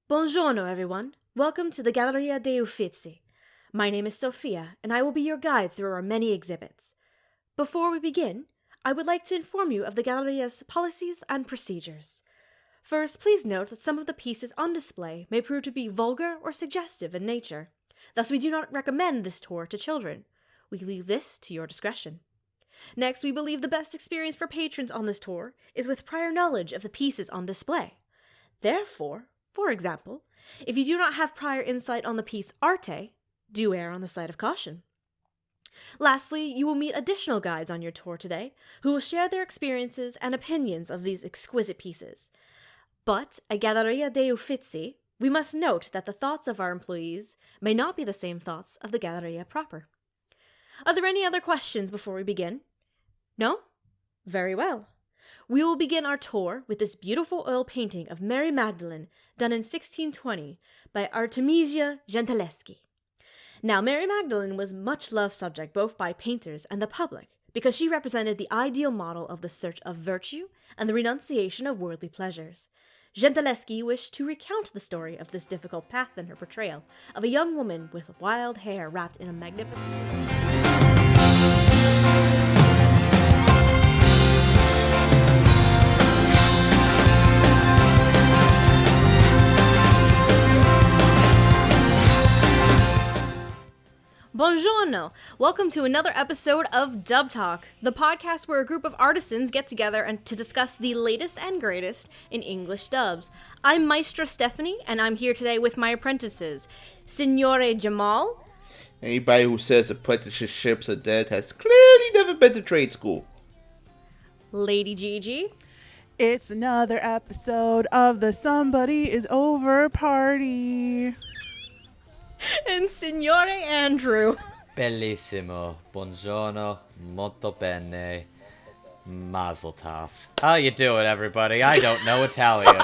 Buongiorno, everyone. Welcome to the Galleria dei Uffizi. My name is Sophia, and I will be your guide through our many exhibits. Before we begin, I would like to inform you of the Galleria's policies and procedures. First, please note that some of the pieces on display may prove to be vulgar or suggestive in nature. Thus, we do not recommend this tour to children. We leave this to your discretion. Next, we believe the best experience for patrons on this tour is with prior knowledge of the pieces on display. Therefore, for example, if you do not have prior insight on the piece Arte, do err on the side of caution. Lastly, you will meet additional guides on your tour today who will share their experiences and opinions of these exquisite pieces. But at Galleria dei Uffizi, we must note that the thoughts of our employees may not be the same thoughts of the Galleria proper. Are there any other questions before we begin? No? Very well. We will begin our tour with this beautiful oil painting of Mary Magdalene done in 1620 by Artemisia Gentileschi. Now, Mary Magdalene was much loved subject both by painters and the public because she represented the ideal model of the search of virtue and the renunciation of worldly pleasures. Gentileschi wished to recount the story of this difficult path in her portrayal of a young woman with wild hair wrapped in a magnificent... Buongiorno! Welcome to another episode of Dub Talk, the podcast where a group of artisans get together and to discuss the latest and greatest in English dubs. I'm Maestro Stephanie, and I'm here today with my apprentices, Signore Jamal. Anybody who says apprenticeships are dead has clearly never been to trade school. Lady Gigi. It's another episode of the Somebody is Over party. And Signore Andrew. Bellissimo. Buongiorno. Molto bene. Mazel tov. How you doing, everybody? I don't know Italian.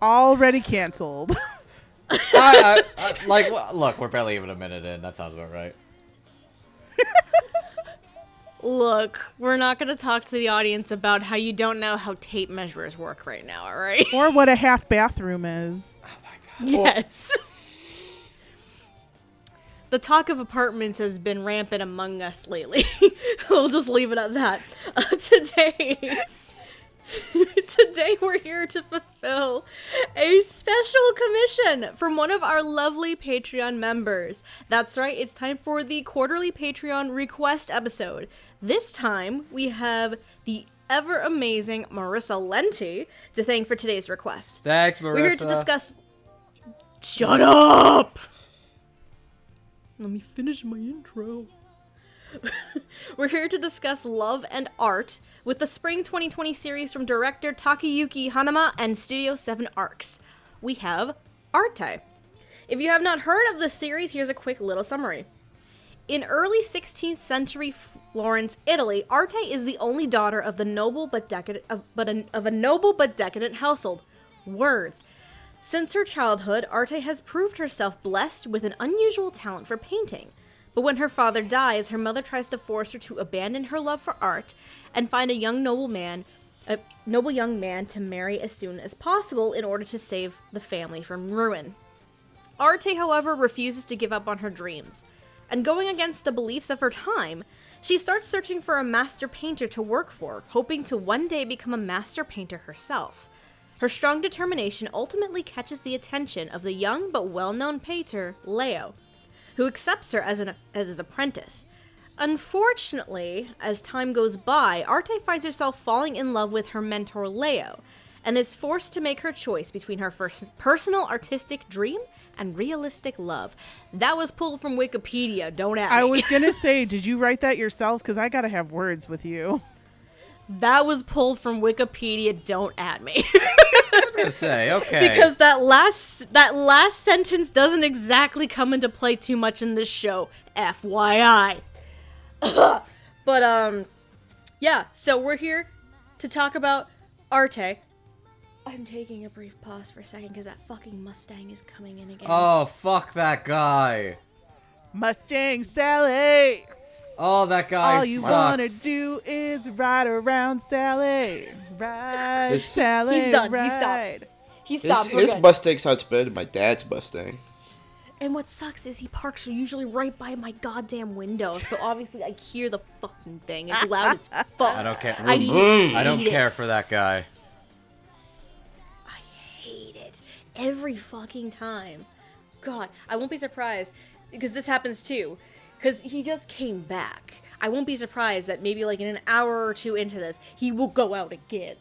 Already canceled. Look, we're barely even a minute in. That sounds about right. Look, we're not going to talk to the audience about how you don't know how tape measures work right now, all right? Or what a half bathroom is. Oh my god. Yes. The talk of apartments has been rampant among us lately. We'll just leave it at that. Today we're here to fulfill a special commission from one of our lovely Patreon members. That's right, it's time for the quarterly Patreon request episode. This time we have the ever amazing Marissa Lenti to thank for today's request. Thanks, Marissa. We're here to discuss... Shut up! Let me finish my intro. We're here to discuss love and art with the Spring 2020 series from director Takayuki Hanama and Studio 7 Arcs. We have Arte. If you have not heard of this series, here's a quick little summary. In early 16th century Florence, Italy, Arte is the only daughter of the noble but decadent of a noble but decadent household. Words. Since her childhood, Arte has proved herself blessed with an unusual talent for painting. But when her father dies, her mother tries to force her to abandon her love for art and find a noble young man to marry as soon as possible in order to save the family from ruin. Arte, however, refuses to give up on her dreams. And going against the beliefs of her time, she starts searching for a master painter to work for, hoping to one day become a master painter herself. Her strong determination ultimately catches the attention of the young but well-known painter, Leo, who accepts her as his apprentice. Unfortunately, as time goes by, Arte finds herself falling in love with her mentor, Leo, and is forced to make her choice between her personal artistic dream and realistic love. That was pulled from Wikipedia, don't at me. I was going to say, did you write that yourself? Because I got to have words with you. That was pulled from Wikipedia, don't at me. I was gonna say, okay. Because that last sentence doesn't exactly come into play too much in this show, FYI. But, yeah, so we're here to talk about Arte. I'm taking a brief pause for a second because that fucking Mustang is coming in again. Oh, fuck that guy. Mustang Sally. Oh, that guy All you sucks. wanna do is ride around Sally. Ride, He's Sally, done. ride. He stopped. He stopped. His Mustang sounds better than my dad's Mustang. And what sucks is he parks usually right by my goddamn window, so obviously I hear the fucking thing. It's loud as fuck. I don't care. I don't hate care it. for that guy. I hate it every fucking time. God, I won't be surprised because this happens too. Because he just came back. I won't be surprised that maybe like in an hour or two into this, he will go out again.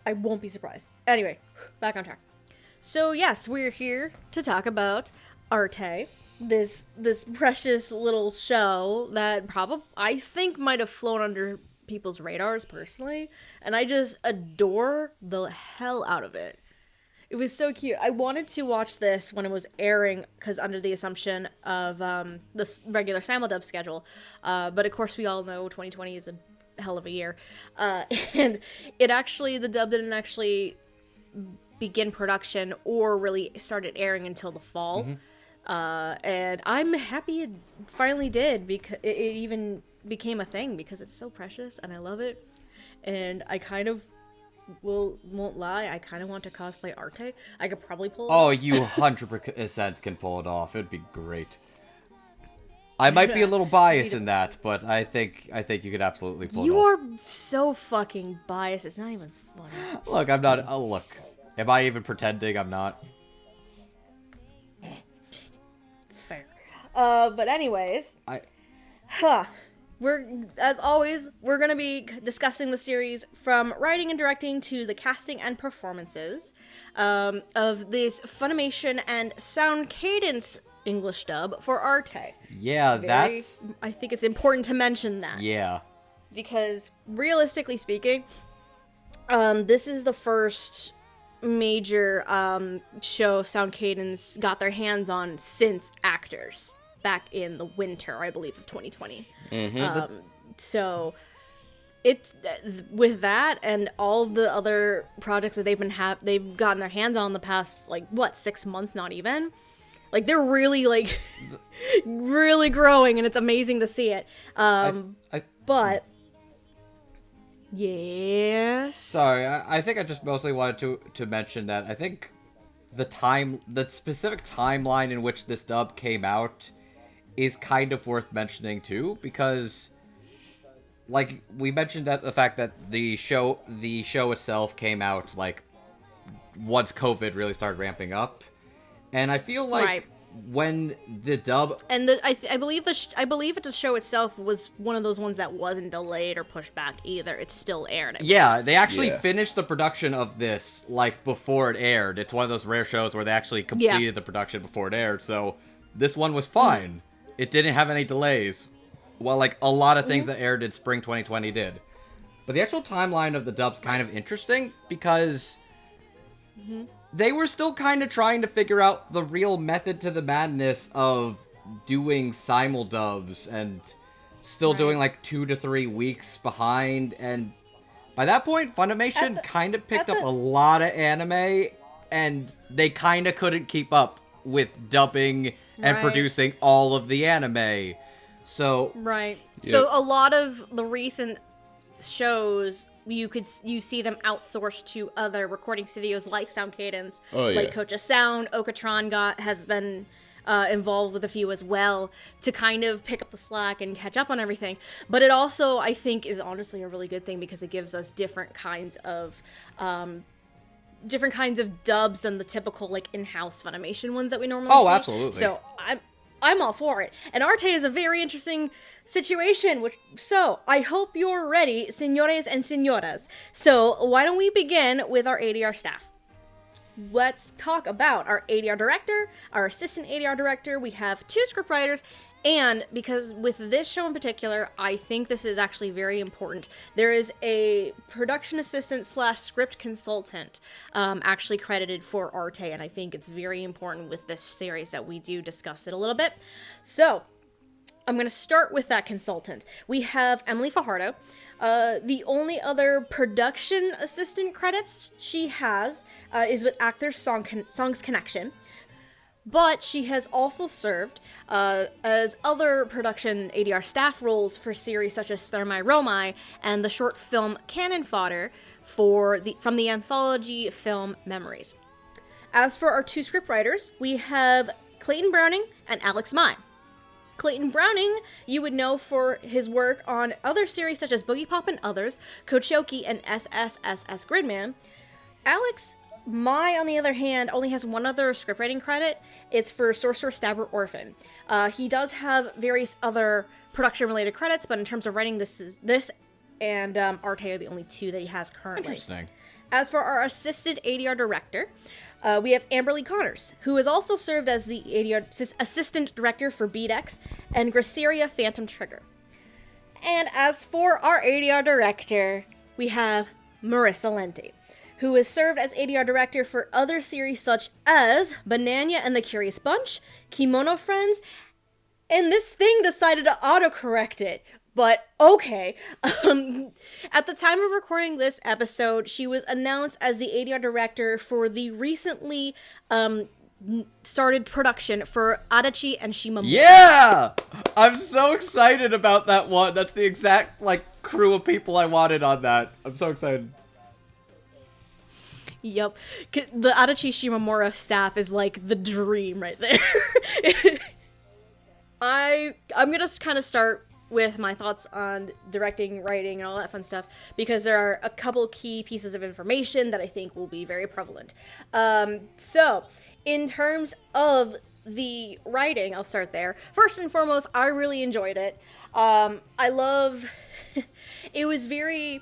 I won't be surprised. Anyway, back on track. So yes, we're here to talk about Arte, this precious little show that I think might have flown under people's radars personally, and I just adore the hell out of it. It was so cute. I wanted to watch this when it was airing, because under the assumption of the regular simuldub schedule, but of course we all know 2020 is a hell of a year, and the dub didn't actually begin production or really started airing until the fall. And I'm happy it finally did, because it even became a thing, because it's so precious and I love it. And I kind of won't lie, I kind of want to cosplay Arte. I could probably pull it off. Oh, you 100% can pull it off. It'd be great. I might be a little biased in that, but I think you could absolutely pull it off. You are so fucking biased. It's not even funny. Look, I'm not. Oh, look. Am I even pretending I'm not? Fair. But anyways, as always, we're gonna be discussing the series from writing and directing to the casting and performances of this Funimation and Sound Cadence English dub for Arte. Yeah, I think it's important to mention that. Yeah. Because realistically speaking, this is the first major show Sound Cadence got their hands on since Actors back in the winter, I believe, of 2020. So it's with that and all the other projects that they've gotten their hands on the past 6 months, not even. They're really really growing, and it's amazing to see it. But yes. Sorry, I think I just mostly wanted to mention that I think the specific timeline in which this dub came out is kind of worth mentioning too, because we mentioned that the fact that the show itself came out once COVID really started ramping up, and I feel like when the dub and I believe the show itself was one of those ones that wasn't delayed or pushed back either. It still aired. Yeah, they actually finished the production of this before it aired. It's one of those rare shows where they actually completed the production before it aired. So this one was fine. It didn't have any delays. Well, a lot of things that aired in spring 2020 did. But the actual timeline of the dub's kind of interesting because they were still kind of trying to figure out the real method to the madness of doing simuldubs and still doing 2 to 3 weeks behind. And by that point, Funimation kind of picked up a lot of anime, and they kind of couldn't keep up with dubbing and producing all of the anime. So so a lot of the recent shows you see them outsourced to other recording studios like Sound Cadence, Kocha Sound. Okatron has been involved with a few as well to kind of pick up the slack and catch up on everything. But it also, I think, is honestly a really good thing because it gives us different kinds of dubs than the typical in-house Funimation ones that we normally see. Oh, absolutely. So I'm all for it. And Arte is a very interesting situation, so I hope you're ready, señores and señoras. So why don't we begin with our ADR staff? Let's talk about our ADR director, our assistant ADR director. We have 2 scriptwriters, and because with this show in particular, I think this is actually very important. There is a production assistant / script consultant actually credited for Arte, and I think it's very important with this series that we do discuss it a little bit. So I'm going to start with that consultant. We have Emily Fajardo. The only other production assistant credits she has is with Actors Songs Connection. But she has also served as other production ADR staff roles for series such as Thermae Romae and the short film Cannon Fodder, from the anthology film Memories. As for our 2 scriptwriters, we have Clayton Browning and Alex Mai. Clayton Browning, you would know for his work on other series such as Boogie Pop and Others, Kochoki, and SSSS Gridman. Alex Mai, on the other hand, only has one other scriptwriting credit. It's for Sorcerer, Stabber, Orphan. He does have various other production-related credits, but in terms of writing, this and Arte are the only 2 that he has currently. Interesting. As for our assistant ADR director, we have Amberly Connors, who has also served as the ADR assistant director for BDX and Graceria Phantom Trigger. And as for our ADR director, we have Marissa Lenti, who has served as ADR director for other series such as Banana and the Curious Bunch, Kimono Friends, and this thing decided to autocorrect it. But okay. At the time of recording this episode, she was announced as the ADR director for the recently started production for Adachi and Shimamura. Yeah! I'm so excited about that one. That's the exact, crew of people I wanted on that. I'm so excited. Yep. The Adachi Shimamura staff is like the dream right there. I'm gonna kind of start with my thoughts on directing, writing, and all that fun stuff, because there are a couple key pieces of information that I think will be very prevalent. So, in terms of the writing, I'll start there. First and foremost, I really enjoyed it. I love... it was very,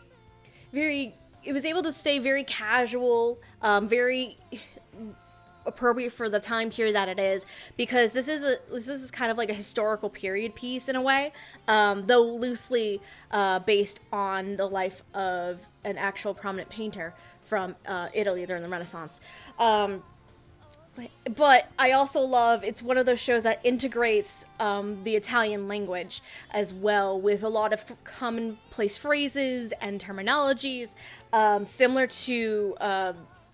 very... It was able to stay very casual, very appropriate for the time period that it is, because this is kind of like a historical period piece in a way, though loosely based on the life of an actual prominent painter from Italy during the Renaissance. But I also love, it's one of those shows that integrates the Italian language as well, with a lot of commonplace phrases and terminologies, similar to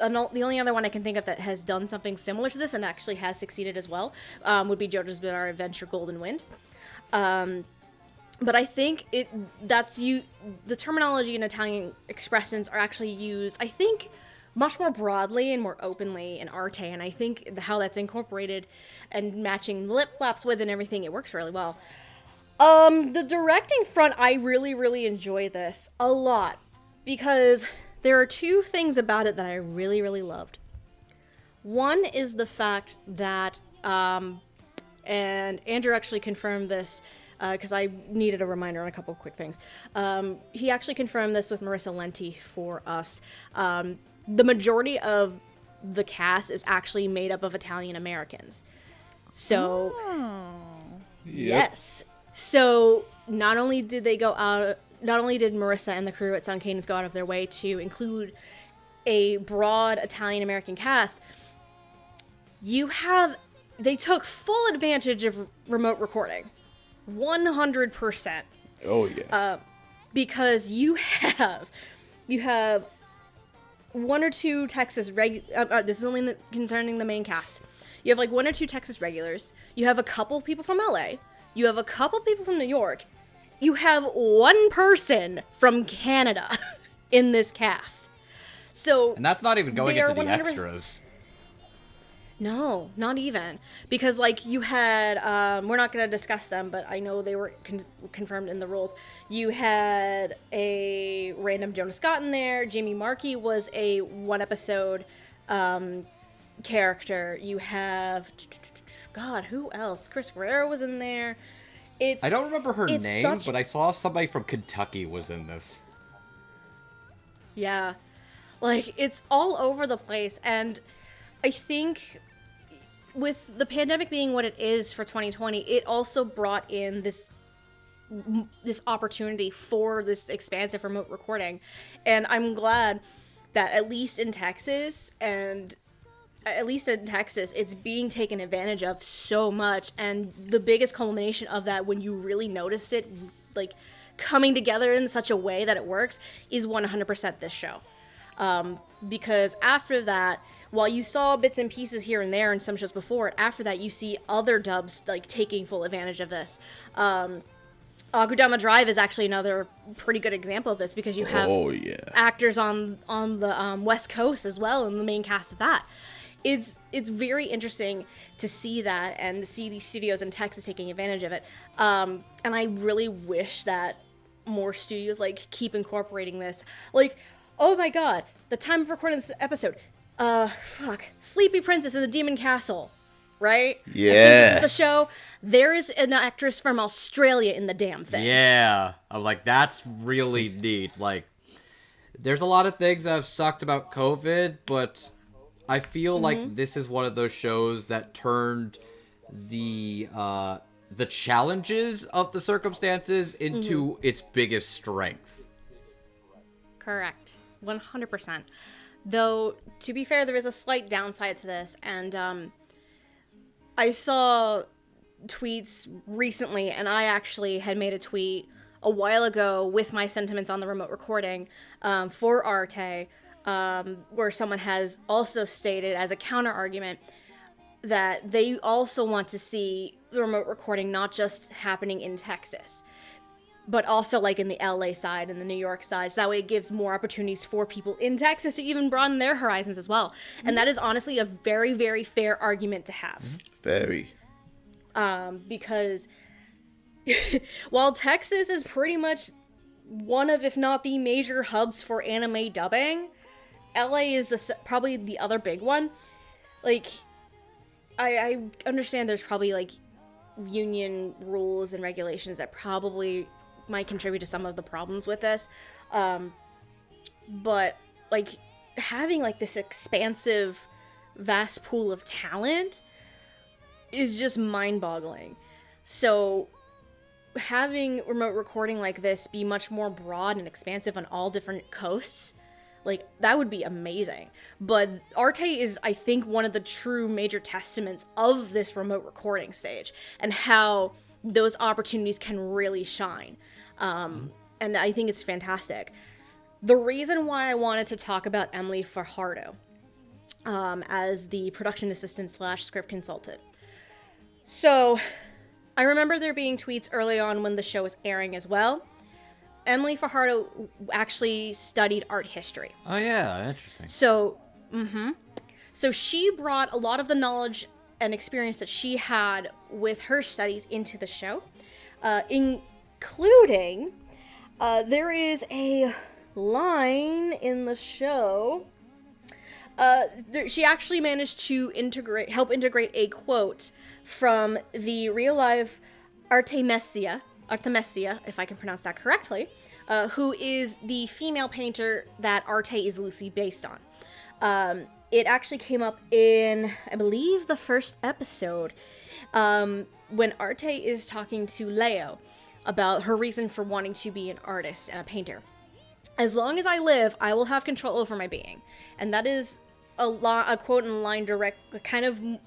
the only other one I can think of that has done something similar to this and actually has succeeded as well would be JoJo's Bizarre Adventure Golden Wind. But I think the terminology and Italian expressions are actually used, I think, much more broadly and more openly in Arte, and I think how that's incorporated and matching the lip flaps with and everything, it works really well. The directing front, I really, really enjoy this a lot, because there are 2 things about it that I really, really loved. One is the fact that, and Andrew actually confirmed this, because I needed a reminder on a couple of quick things. He actually confirmed this with Marissa Lenti for us. The majority of the cast is actually made up of Italian Americans. So, Yes. So, not only did Marissa and the crew at Sound Cadence go out of their way to include a broad Italian American cast, they took full advantage of remote recording. 100%. Oh, yeah. Because you have 1 or 2 Texas this is only concerning the main cast. You have 1 or 2 Texas regulars. You have a couple people from LA. You have a couple people from New York. You have 1 person from Canada in this cast. So, and that's not even going into the extras. No, not even. Because, you had, we're not going to discuss them, but I know they were confirmed in the rules. You had a random Jonah Scott in there. Jamie Markey was a 1-episode character. You have, God, who else? Chris Guerrero was in there. I don't remember her name, but I saw somebody from Kentucky was in this. Yeah. It's all over the place, and I think with the pandemic being what it is for 2020, it also brought in this opportunity for this expansive remote recording. And I'm glad that at least in Texas, it's being taken advantage of so much. And the biggest culmination of that, when you really notice it, coming together in such a way that it works, is 100% this show. Because after that, while you saw bits and pieces here and there in some shows before, after that you see other dubs taking full advantage of this. Agudama Drive is actually another pretty good example of this, because you have actors on the West Coast as well in the main cast of that. It's very interesting to see that and see these studios in Texas taking advantage of it. And I really wish that more studios like keep incorporating this. Like, oh my god, the time of recording this episode, Sleepy Princess in the Demon Castle, right? Yes. This is the show. There is an actress from Australia in the damn thing. Yeah. I'm like, that's really neat. Like, there's a lot of things that have sucked about COVID, but I feel like this is one of those shows that turned the challenges of the circumstances into its biggest strength. Correct. 100%. Though, to be fair, there is a slight downside to this, and I saw tweets recently, and I actually had made a tweet a while ago with my sentiments on the remote recording for Arte, where someone has also stated as a counter argument that they also want to see the remote recording not just happening in Texas, but also like in the LA side and the New York side. So that way it gives more opportunities for people in Texas to even broaden their horizons as well. And that is honestly a very, very fair argument to have. Very. Because while Texas is pretty much one of, if not the major hubs for anime dubbing, LA is probably the other big one. Like, I understand there's probably like union rules and regulations that probably might contribute to some of the problems with this. But like having like this expansive, vast pool of talent is just mind-boggling. So having remote recording like this be much more broad and expansive on all different coasts, like, that would be amazing. But Arte is, I think, one of the true major testaments of this remote recording stage and how those opportunities can really shine. And I think it's fantastic. The reason why I wanted to talk about Emily Fajardo as the production assistant / script consultant. So, I remember there being tweets early on when the show was airing as well. Emily Fajardo actually studied art history. Oh yeah, interesting. So, So she brought a lot of the knowledge and experience that she had with her studies into the show, including, there is a line in the show. She actually managed to help integrate a quote from the real life Artemisia, if I can pronounce that correctly, who is the female painter that Arte is loosely based on. It actually came up in, I believe, the first episode, when Arte is talking to Leo about her reason for wanting to be an artist and a painter. As long as I live, I will have control over my being. And that is a quote and line directly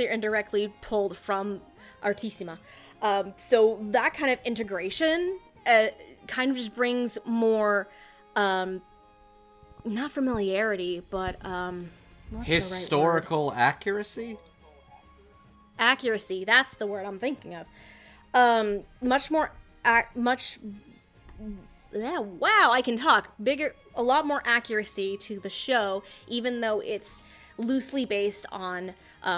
or indirectly pulled from Artissima. So that kind of integration kind of just brings more, not familiarity, but historical accuracy? Accuracy, that's the word I'm thinking of. Wow, I can talk. A lot more accuracy to the show, even though it's loosely based on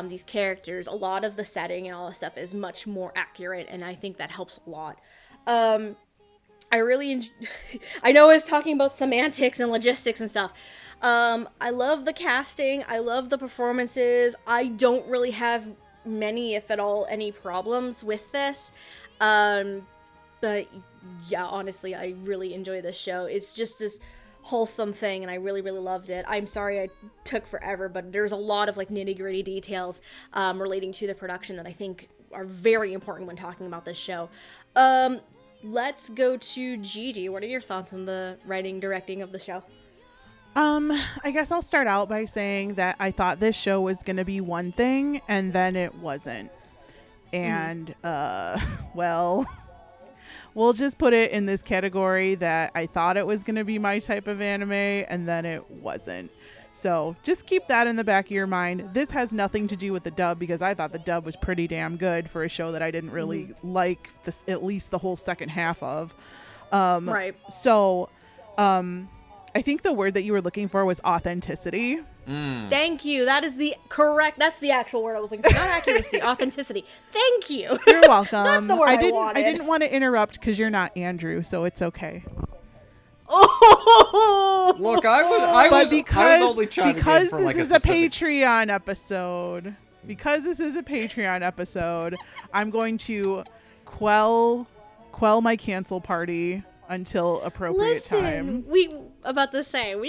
these characters. A lot of the setting and all this stuff is much more accurate, and I think that helps a lot. I really I know I was talking about semantics and logistics and stuff. I love the casting. I love the performances. I don't really have many, if at all, any problems with this. But yeah, honestly, I really enjoy this show. It's just this wholesome thing, and I really, really loved it. I'm sorry I took forever, but there's a lot of like nitty-gritty details relating to the production that I think are very important when talking about this show. Let's go to Gigi. What are your thoughts on the writing, directing of the show? I guess I'll start out by saying that I thought this show was going to be one thing, and then it wasn't. And, well, we'll just put it in this category that I thought it was going to be my type of anime, and then it wasn't. So just keep that in the back of your mind. This has nothing to do with the dub because I thought the dub was pretty damn good for a show that I didn't really like this, at least the whole second half of. Right. So I think the word that you were looking for was authenticity. Thank you. That is that's the actual word I was looking for. Not accuracy, authenticity. Thank you. You're welcome. That's the word I I wanted. didn't want to interrupt because you're not Andrew, so it's okay. Look, I was only chiming in for like this is a Patreon episode. Because this is a Patreon episode, I'm going to quell my cancel party until appropriate time. We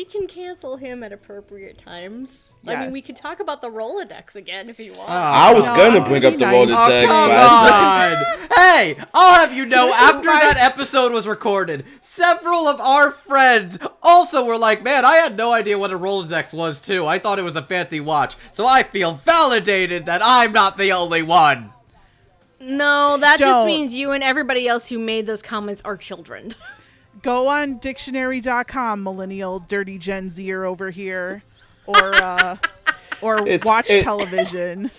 can cancel him at appropriate times. I mean, we Yes. could talk about the Rolodex again if you want. I was gonna bring up the nice. Rolodex, Come but I on! Hey, I'll have you know, This is after my- that episode was recorded, several of our friends also were like, man, I had no idea what a Rolodex was, too. I thought it was a fancy watch. So I feel validated that I'm not the only one. No, that just Don't. means you and everybody else who made those comments are children. Go on dictionary.com, millennial dirty Gen Zer over here, or watch television.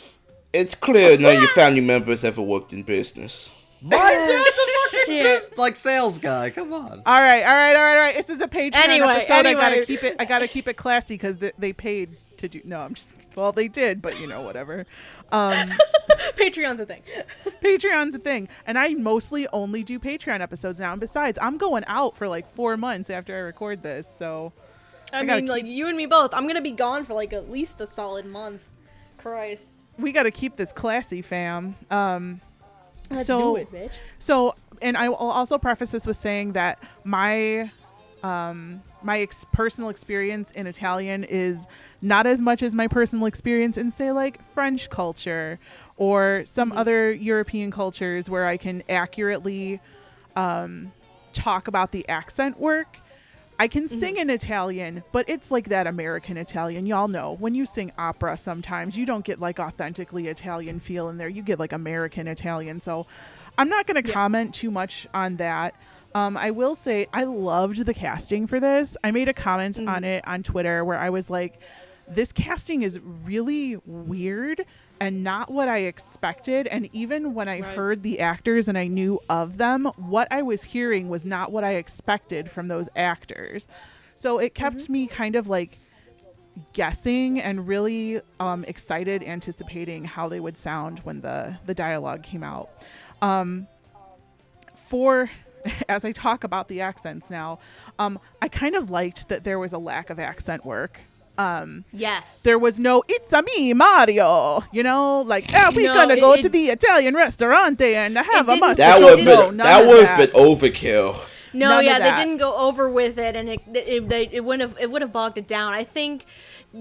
it's clear none of your family members ever worked in business. My dad's a fucking Shit. like sales guy. Come on. All right. This is a Patreon episode. Anyway. I gotta keep it classy because they paid to do. No, I'm just. Well, they did, but whatever. Patreon's a thing. Patreon's a thing, and I mostly only do Patreon episodes now. And besides, I'm going out for like 4 months after I record this, so I gotta mean, like, you and me both. I'm gonna be gone for like at least a solid month. Christ. we got to keep this classy, fam. Let's So- do it, bitch. So, and I will also preface this with saying that my personal experience in Italian is not as much as my personal experience in, say, like French culture or some other European cultures where I can accurately talk about the accent work. I can sing in Italian, but it's like that American Italian. Y'all know when you sing opera, sometimes you don't get like authentically Italian feel in there. You get like American Italian. So I'm not going to comment too much on that. I will say I loved the casting for this. I made a comment on it on Twitter where I was like, this casting is really weird and not what I expected. And even when I heard the actors and I knew of them, what I was hearing was not what I expected from those actors. So it kept me kind of like guessing and really excited, anticipating how they would sound when the dialogue came out. As I talk about the accents now, I kind of liked that there was a lack of accent work. Yes. There was no "it's-a me, Mario," we're No, gonna go to the Italian restaurant and have a didn't- mustard. That would No, have none of been that. overkill. No, None of yeah, they that. didn't go over with it, and it would have bogged it down. I think,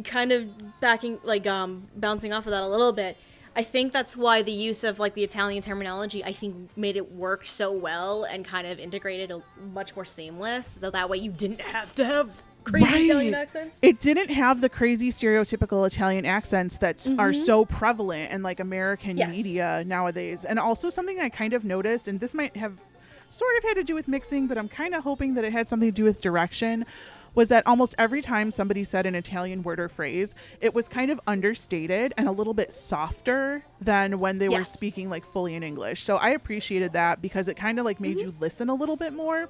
kind of bouncing off of that a little bit. I think that's why the use of like the Italian terminology, I think, made it work so well and kind of integrated much more seamless. So that way you didn't have to have crazy Italian accents. It didn't have the crazy stereotypical Italian accents that are so prevalent in like American media nowadays. And also something I kind of noticed, and this might have sort of had to do with mixing, but I'm kind of hoping that it had something to do with direction, was that almost every time somebody said an Italian word or phrase, it was kind of understated and a little bit softer than when they were speaking like fully in English. So I appreciated that because it kind of like made you listen a little bit more.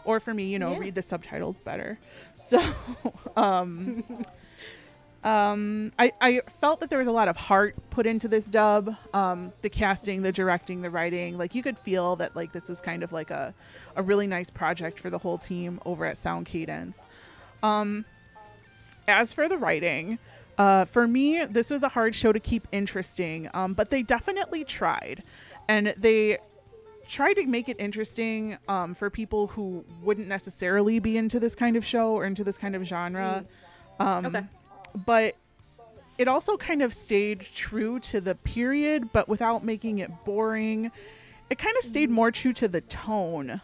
Or for me, read the subtitles better. So I felt that there was a lot of heart put into this dub. The casting, the directing, the writing. Like you could feel that like this was kind of like a really nice project for the whole team over at Sound Cadence. As for the writing, for me, this was a hard show to keep interesting, but they definitely tried. And they tried to make it interesting for people who wouldn't necessarily be into this kind of show or into this kind of genre. Okay. But it also kind of stayed true to the period, but without making it boring. It kind of stayed more true to the tone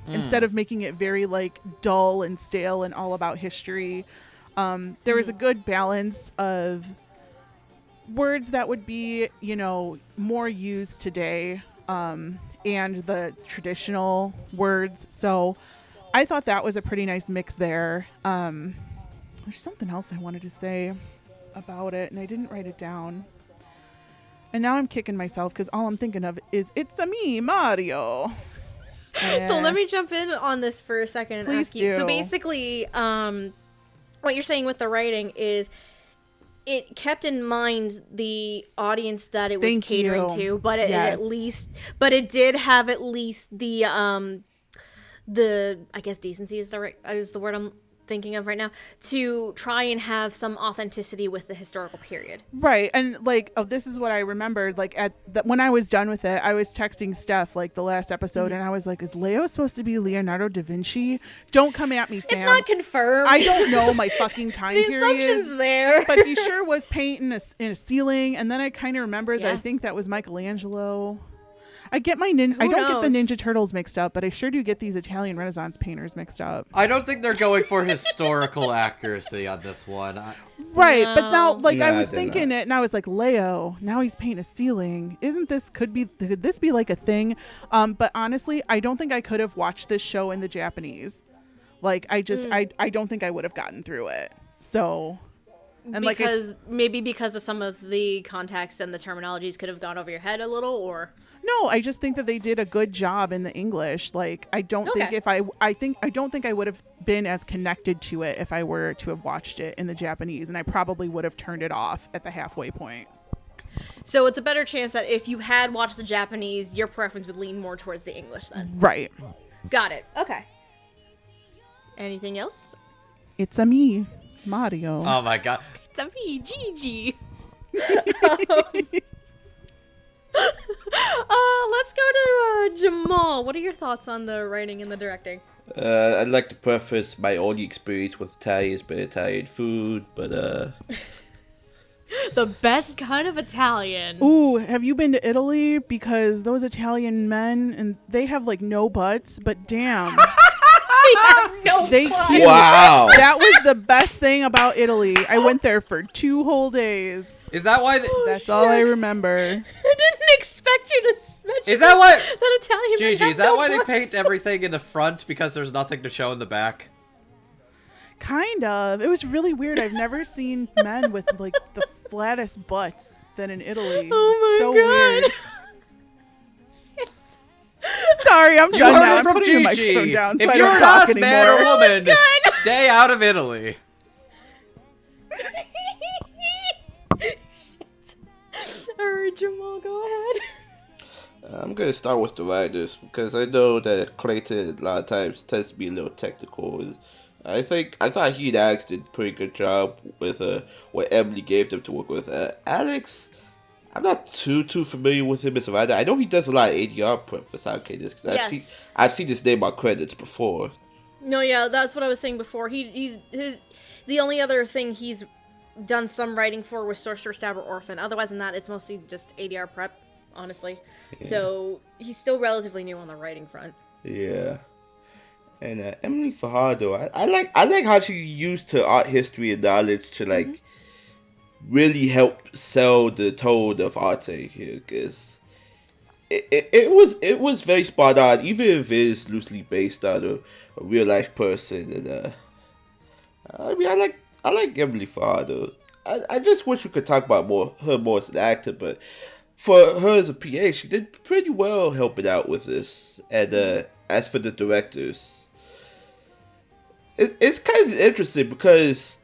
instead of making it very like dull and stale and all about history. There was a good balance of words that would be, more used today and the traditional words. So I thought that was a pretty nice mix there. there's something else I wanted to say about it, and I didn't write it down. And now I'm kicking myself because all I'm thinking of is it's a me, Mario. So let me jump in on this for a second and Please ask you. do. So basically, what you're saying with the writing is it kept in mind the audience that it was Thank catering you. to, but it Yes. it did have at least the I guess decency is the word I'm thinking of right now, to try and have some authenticity with the historical period. Right. And like, this is what I remembered. Like when I was done with it, I was texting Steph like the last episode, and I was like, is Leo supposed to be Leonardo da Vinci? Don't come at me, fam. It's not confirmed. I don't know my fucking time the period. assumption's there. But he sure was painting in a ceiling, and then I kind of remembered that I Yeah. think that was Michelangelo. I get I don't get the Ninja Turtles mixed up, but I sure do get these Italian Renaissance painters mixed up. I don't think they're going for historical accuracy on this one. Right, but now, like, I Nah, was they're thinking it, and I was like, Leo, now he's painting a ceiling. Could this be like a thing? But honestly, I don't think I could have watched this show in the Japanese. Like, I don't think I would have gotten through it. So, and maybe because of some of the context and the terminologies could have gone over your head a little, or no, I just think that they did a good job in the English. Like, I don't think I don't think I would have been as connected to it if I were to have watched it in the Japanese, and I probably would have turned it off at the halfway point. so it's a better chance that if you had watched the Japanese, your preference would lean more towards the English then. Right. Got it. Okay. Anything else? It's a me, Mario. Oh my god. It's a me, Gigi. Let's go to Jamal. What are your thoughts on the writing and the directing? I'd like to preface my only experience with Italian but Italian food, but The best kind of Italian. Ooh, have you been to Italy? Because those Italian men, and they have like no butts, but damn. They cute. wow. That was the best thing about Italy. I went there for 2 whole days. Is that why? That's all I remember. I didn't expect you to mention Is that why? that Italian men Gigi, have is that no why they butts? paint everything in the front because there's nothing to show in the back? Kind of. It was really weird. I've never seen men with like the flattest butts than in Italy. Oh my so God. weird. Sorry, I'm You done now. heard it I'm from putting the microphone Gigi. down so If I you're don't an talk us man or anymore. woman, stay out of Italy. Shit. Alright, Jamal, go ahead. I'm gonna start with the writers because I know that Clayton a lot of times tends to be a little technical. I thought he and Alex did a pretty good job with what Emily gave them to work with. Alex, I'm not too familiar with him as a writer. I know he does a lot of ADR prep for Sidekickers because I've seen his name on credits before. No, yeah, that's what I was saying before. The only other thing he's done some writing for was Sorcerer, Stabber, Orphan. Otherwise than that, it's mostly just ADR prep, honestly. Yeah. So he's still relatively new on the writing front. Yeah. And Emily Fajardo, I like how she used her art history and knowledge to like really help sell the tone of Arte here, because it was very spot on, even if it is loosely based on a real life person. And I mean, I like Emily Fajardo. I just wish we could talk about her more as an actor, but for her as a PA, she did pretty well helping out with this. And as for the directors, it's kind of interesting because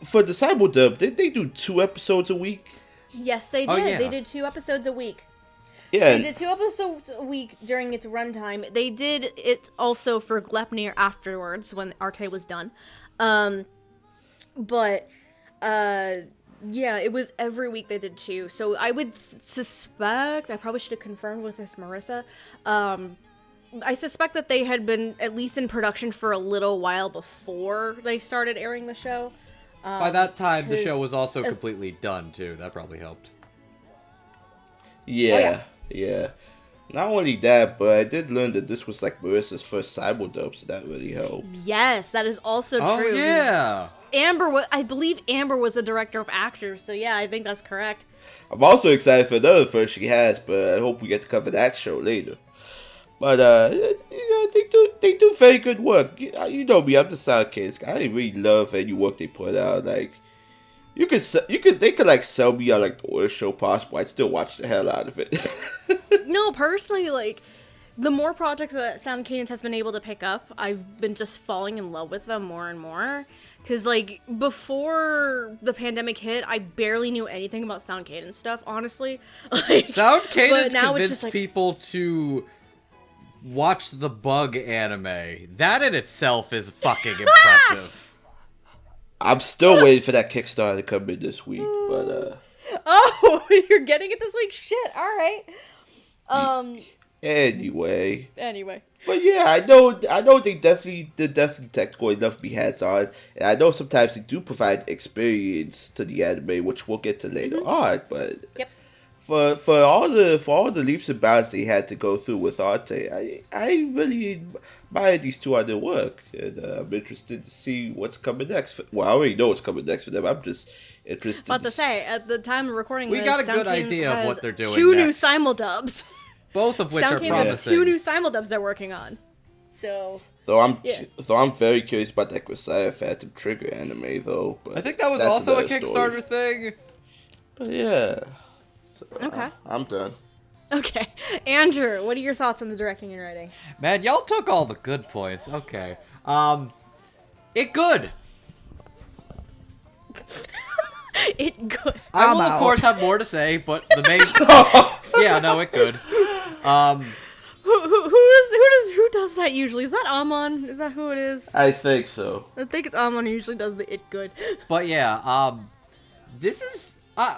for the Simuldub, did they do 2 episodes a week? Yes, they did. Oh, yeah. They did 2 episodes a week. Yeah. They did 2 episodes a week during its runtime. They did it also for Glepnir afterwards when Arte was done. Yeah, it was every week they did 2. So I would suspect, I probably should have confirmed with this Marissa, I suspect that they had been at least in production for a little while before they started airing the show. By that time, the show was also completely done, too. That probably helped. Yeah. Not only that, but I did learn that this was like Marissa's first Simuldub, so that really helped. Yes, that is also Oh, true. yeah. I believe Amber was a director of actors, so yeah, I think that's correct. I'm also excited for another first she has, but I hope we get to cover that show later. But they do very good work. You know me, I'm the sidekick. I really love any work they put out. Like they could like sell me on like the worst show possible. I'd still watch the hell out of it. No, personally, like, the more projects that Sound Cadence has been able to pick up, I've been just falling in love with them more and more. Because, like, before the pandemic hit, I barely knew anything about Sound Cadence stuff, honestly. Like, Sound Cadence now it's convinced just, like, people to watch the Bug anime. That in itself is fucking impressive. I'm still waiting for that Kickstarter to come in this week, but Oh, you're getting it this week? Shit, alright. Anyway. But yeah, I know they're definitely technical enough to be hands on, and I know sometimes they do provide experience to the anime, which we'll get to later on. But Yep. for all the leaps and bounds they had to go through with Arte, I really admire these two on their work, and I'm interested to see what's coming next. Well, I already know what's coming next for them. I'm just interested. About to say, at the time of recording We this, got a Sound good Cadence idea of has what they're doing 2 new next. simuldubs. Both of which Sound are Cadence has promising. 2 new simuldubs they're working on. So... So I'm Yeah. very curious about that Grisaya Phantom Trigger anime though. But I think that was that's also a another Kickstarter story. thing. But yeah. So, Okay. I'm done. Okay. Andrew, what are your thoughts on the directing and writing? Man, y'all took all the good points. Okay. It good. It good. I I'm will, of out. course, have more to say, but the main... Yeah, no, it good. Who does that usually? Is that Amon? Is that who it is? I think so. I think it's Amon who usually does the it good. But yeah, this is...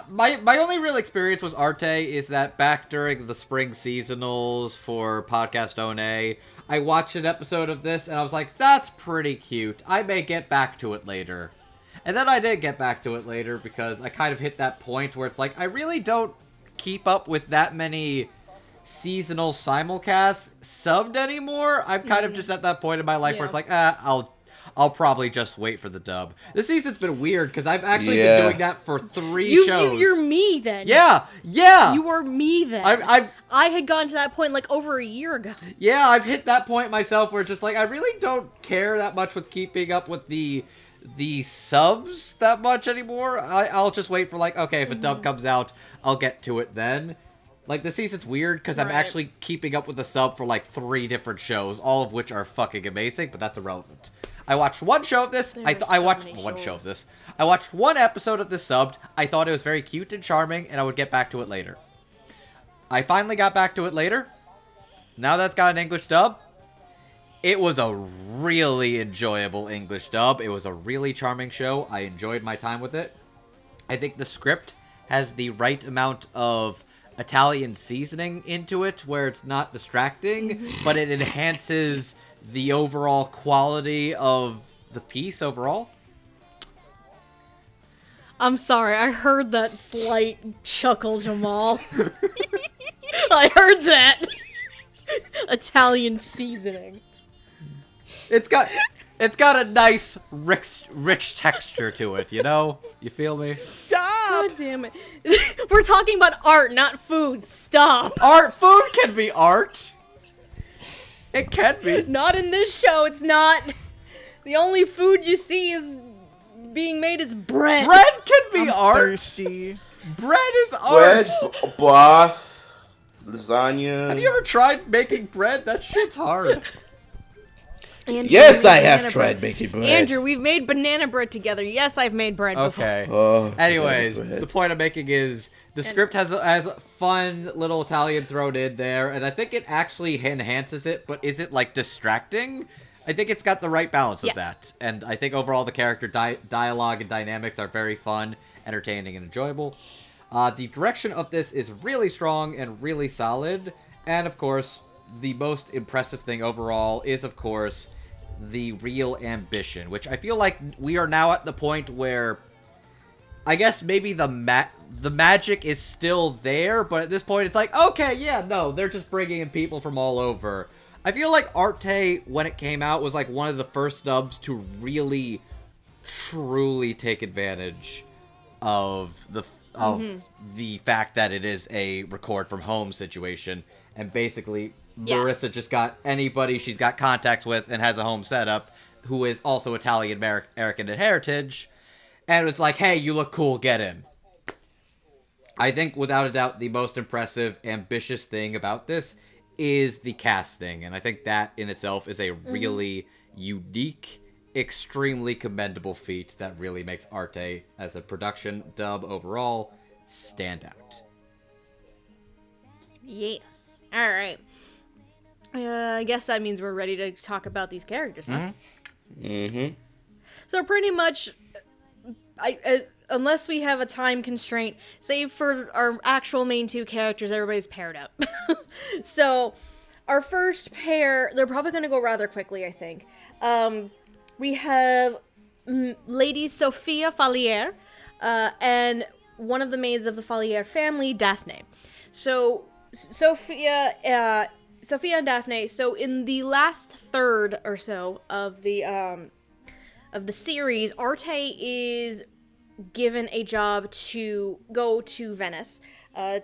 my only real experience was Arte is that back during the spring seasonals for Podcast One, I watched an episode of this and I was like, that's pretty cute. I may get back to it later. And then I did get back to it later because I kind of hit that point where it's like, I really don't keep up with that many seasonal simulcasts subbed anymore. I'm kind of just at that point in my life where it's like, I'll probably just wait for the dub. This season's been weird because I've actually been doing that for 3 shows. You're me then. Yeah. You were me then. I had gotten to that point like over a year ago. Yeah, I've hit that point myself where it's just like, I really don't care that much with keeping up with the subs that much anymore. I'll just wait for like, okay, if a dub comes out, I'll get to it then. Like, the season's weird because I'm actually keeping up with the sub for like 3 different shows, all of which are fucking amazing, but that's irrelevant. I watched one show of this. I watched one show of this. I watched one episode of this subbed. I thought it was very cute and charming, and I would get back to it later. I finally got back to it later. Now that's got an English dub. It was a really enjoyable English dub. It was a really charming show. I enjoyed my time with it. I think the script has the right amount of Italian seasoning into it where it's not distracting, but it enhances the overall quality of the piece overall. I'm sorry, I heard that slight chuckle, Jamal. I heard that. Italian seasoning. It's got a nice rich texture to it, you know? You feel me? Stop! God damn it. We're talking about art, not food. Stop. Food can be art. It can be. Not in this show, it's not. The only food you see is being made is bread. Bread can be art. Thirsty. Bread is art. Bread, broth, lasagna. Have you ever tried making bread? That shit's hard. Andrew, Yes, we made I have banana tried bread. making bread. Andrew, we've made banana bread together. Yes, I've made bread before. Okay. Anyways, go ahead. the point I'm making is the script has a fun little Italian thrown in there, and I think it actually enhances it, but is it, like, distracting? I think it's got the right balance of that. And I think overall the character dialogue and dynamics are very fun, entertaining, and enjoyable. The direction of this is really strong and really solid. And, of course, the most impressive thing overall is, of course, the real ambition, which I feel like we are now at the point where I guess maybe the magic is still there, but at this point it's like, okay, yeah, no, they're just bringing in people from all over. I feel like Arte, when it came out, was like one of the first dubs to really, truly take advantage of the fact that it is a record from home situation and basically Marissa just got anybody she's got contacts with and has a home setup who is also Italian American in heritage, and it's like, hey, you look cool, get in. I think, without a doubt, the most impressive, ambitious thing about this is the casting, and I think that in itself is a really unique, extremely commendable feat that really makes Arte, as a production dub overall, stand out. Yes. All right. I guess that means we're ready to talk about these characters, huh? Mm-hmm. So pretty much, unless we have a time constraint, save for our actual main two characters, everybody's paired up. So, our first pair, they're probably going to go rather quickly, I think. We have Lady Sophia Fallier, and one of the maids of the Fallier family, Daphne. So, Sophia and Daphne, so in the last third or so of the series, Arte is given a job to go to Venice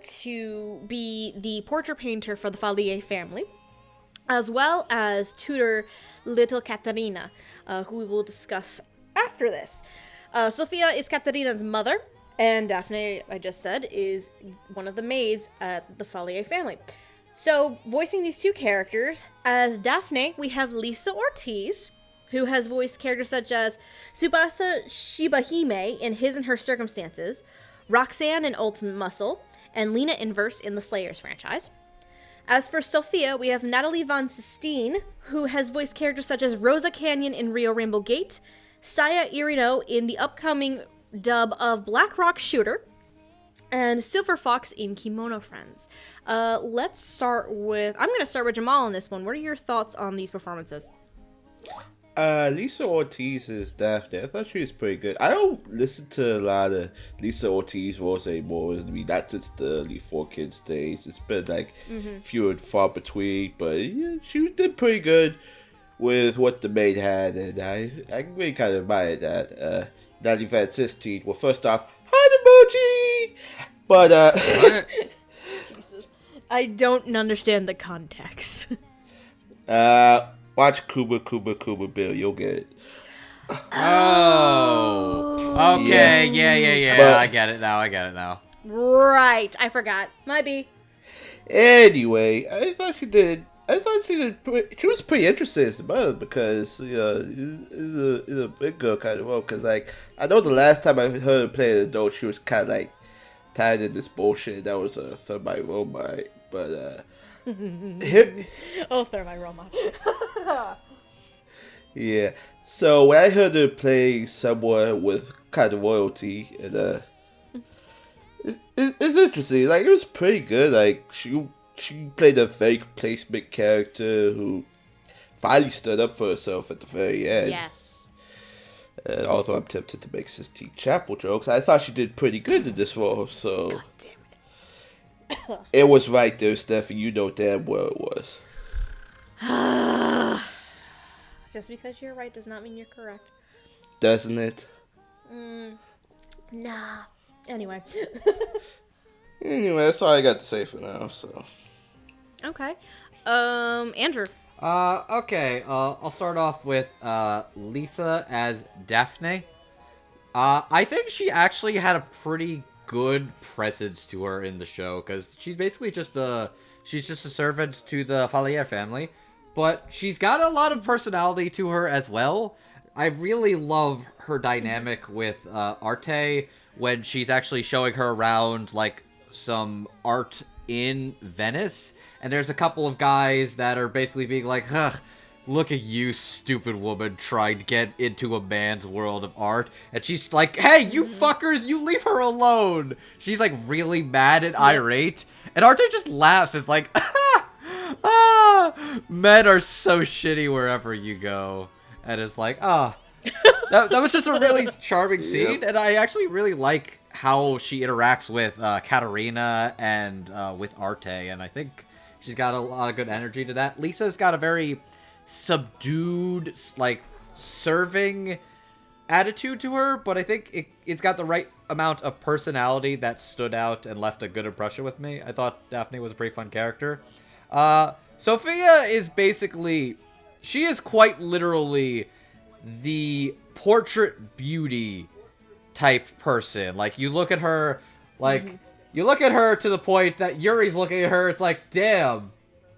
to be the portrait painter for the Fallier family, as well as tutor little Caterina, who we will discuss after this. Sophia is Caterina's mother, and Daphne, I just said, is one of the maids at the Fallier family. So, voicing these two characters, as Daphne, we have Lisa Ortiz, who has voiced characters such as Tsubasa Shibahime in His and Her Circumstances, Roxanne in Ultimate Muscle, and Lena Inverse in the Slayers franchise. As for Sophia, we have Natalie Von Sistine, who has voiced characters such as Rosa Canyon in Rio Rainbow Gate, Saya Irino in the upcoming dub of Black Rock Shooter, and Silver Fox in Kimono Friends. Let's start with... I'm going to start with Jamal on this one. What are your thoughts on these performances? Lisa Ortiz's Daphne, I thought she was pretty good. I don't listen to a lot of Lisa Ortiz voice anymore. I mean, not since the early 4Kids days. It's been like few and far between, but yeah, she did pretty good with what the maid had, and I really kind of admired that. Natalie Van Sistine, well, first off, hi emoji! But, Jesus. I don't understand the context. Watch Kuba Bill, you'll get it. Oh. Okay, yeah. But, I get it now. Right, I forgot. Might be. Anyway, she was pretty interesting as a mother because, it's a big girl kind of role. Because, like, I know the last time I heard her play an adult, she was kind of, like, tied in this bullshit. That was a Thermite Romite. But, Oh, Thermite Romite. Yeah. So when I heard her play someone with kind of royalty, and it's interesting. Like, it was pretty good. Like, she played a fake placement character who finally stood up for herself at the very end. Yes. And although I'm tempted to make Sistine Chapel jokes, I thought she did pretty good in this role. So God damn it. it was right there, Steph. You know damn well it was. Just because you're right does not mean you're correct. Doesn't it? Nah. Anyway. Anyway, that's all I got to say for now. So. Okay. Andrew. Okay. I'll start off with Lisa as Daphne. I think she actually had a pretty good presence to her in the show, because she's basically just a servant to the Fallier family, but she's got a lot of personality to her as well. I really love her dynamic with Arte when she's actually showing her around, like, some art in Venice, and there's a couple of guys that are basically being like, "Ugh, look at you, stupid woman, trying to get into a man's world of art." And she's like, "Hey, you fuckers, you leave her alone." She's like really mad and irate, and Arte just laughs. It's like, men are so shitty wherever you go. And it's like, that was just a really charming scene, and I actually really like how she interacts with Katerina and with Arte, and I think she's got a lot of good energy to that. Lisa's got a very subdued, like, serving attitude to her, but I think it's got the right amount of personality that stood out and left a good impression with me. I thought Daphne was a pretty fun character. Sophia is basically, she is quite literally the portrait beauty type person. Like, you look at her, like, you look at her to the point that Yuri's looking at her, it's like, damn,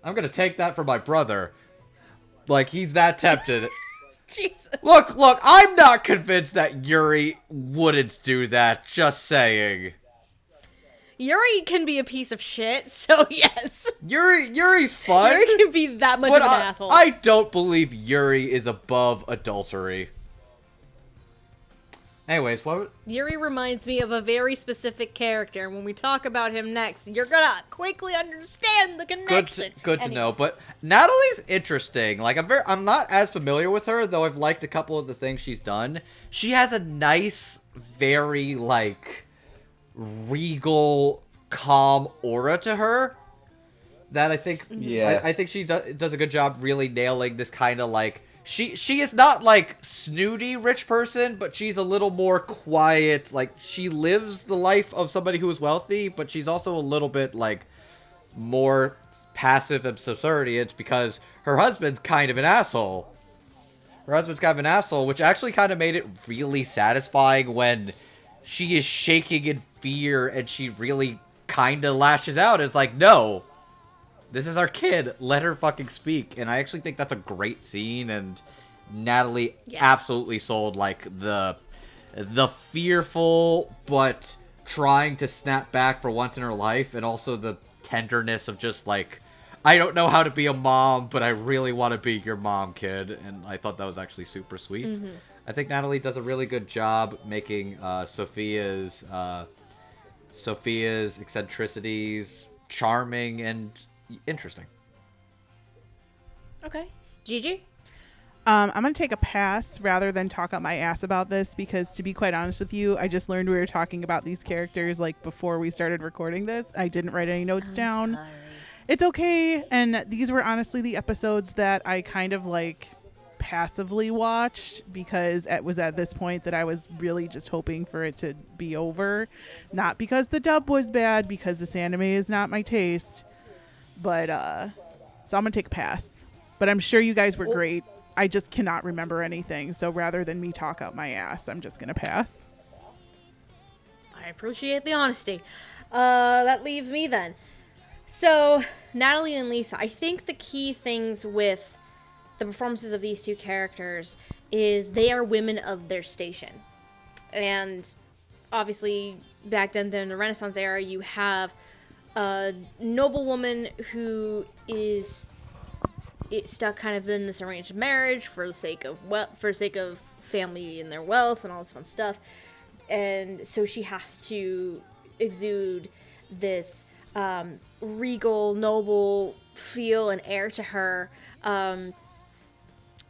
I'm gonna take that for my brother. Like, he's that tempted. Jesus. Look, I'm not convinced that Yuri wouldn't do that, just saying. Yuri can be a piece of shit, so yes. Yuri's fun. Yuri can be that much but of an asshole. I don't believe Yuri is above adultery. Anyways, Yuri reminds me of a very specific character, and when we talk about him next, you're gonna quickly understand the connection. Good to know. But Natalie's interesting. Like, I'm not as familiar with her, though I've liked a couple of the things she's done. She has a nice, very, like, regal, calm aura to her that I think I think she does a good job really nailing this kind of, like, she is not like snooty rich person, but she's a little more quiet. Like, she lives the life of somebody who is wealthy, but she's also a little bit like more passive and subservient because her husband's kind of an asshole. Which actually kind of made it really satisfying when she is shaking in fear and she really kind of lashes out. It's like, no, this is our kid. Let her fucking speak. And I actually think that's a great scene. And Natalie absolutely sold, like, the fearful but trying to snap back for once in her life. And also the tenderness of just, like, I don't know how to be a mom, but I really want to be your mom, kid. And I thought that was actually super sweet. Mm-hmm. I think Natalie does a really good job making Sophia's eccentricities charming and interesting. Okay. Gigi? I'm going to take a pass rather than talk up my ass about this because, to be quite honest with you, I just learned we were talking about these characters like before we started recording this. I didn't write any notes down. Sorry. It's okay. And these were honestly the episodes that I kind of like passively watched because it was at this point that I was really just hoping for it to be over. Not because the dub was bad, because this anime is not my taste. But, so I'm going to take a pass. But I'm sure you guys were great. I just cannot remember anything. So rather than me talk out my ass, I'm just going to pass. I appreciate the honesty. That leaves me then. So, Natalie and Lisa, I think the key things with the performances of these two characters is they are women of their station. And obviously, back then in the Renaissance era, you have a noblewoman who is stuck kind of in this arranged marriage for the sake of family and their wealth and all this fun stuff. And so she has to exude this regal, noble feel and air to her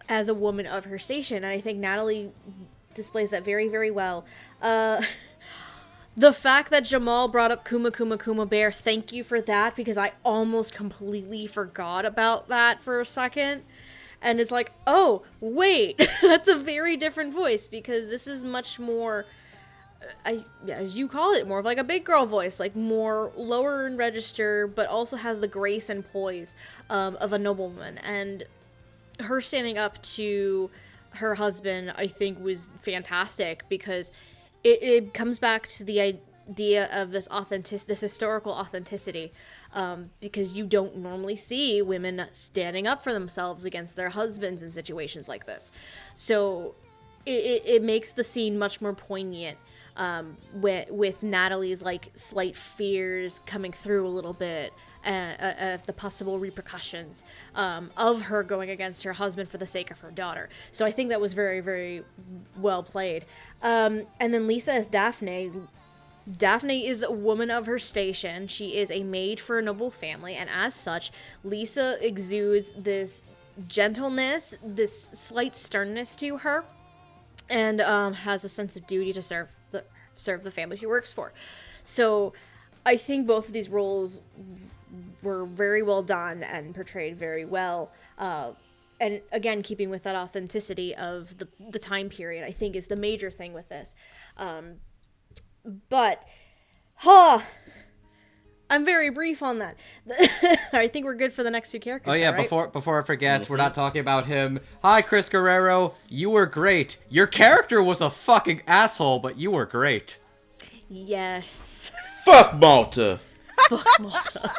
as a woman of her station. And I think Natalie displays that very, very well. The fact that Jamal brought up Kuma Kuma Kuma Bear, thank you for that, because I almost completely forgot about that for a second. And it's like, oh, wait, that's a very different voice, because this is much more, as you call it, more of like a big girl voice, like more lower in register, but also has the grace and poise of a noblewoman. And her standing up to her husband, I think, was fantastic, because it comes back to the idea of this historical authenticity, because you don't normally see women standing up for themselves against their husbands in situations like this. So it makes the scene much more poignant, with Natalie's like slight fears coming through a little bit, the possible repercussions of her going against her husband for the sake of her daughter. So I think that was very, very well played. And then Lisa as Daphne. Daphne is a woman of her station. She is a maid for a noble family, and as such, Lisa exudes this gentleness, this slight sternness to her, and has a sense of duty to serve the family she works for. So I think both of these roles were very well done and portrayed very well. And again, keeping with that authenticity of the time period, I think is the major thing with this. But I'm very brief on that. I think we're good for the next two characters. Oh yeah, right? before I forget, we're not talking about him. Hi, Chris Guerrero. You were great. Your character was a fucking asshole, but you were great. Yes. Fuck Malta. Fuck Malta.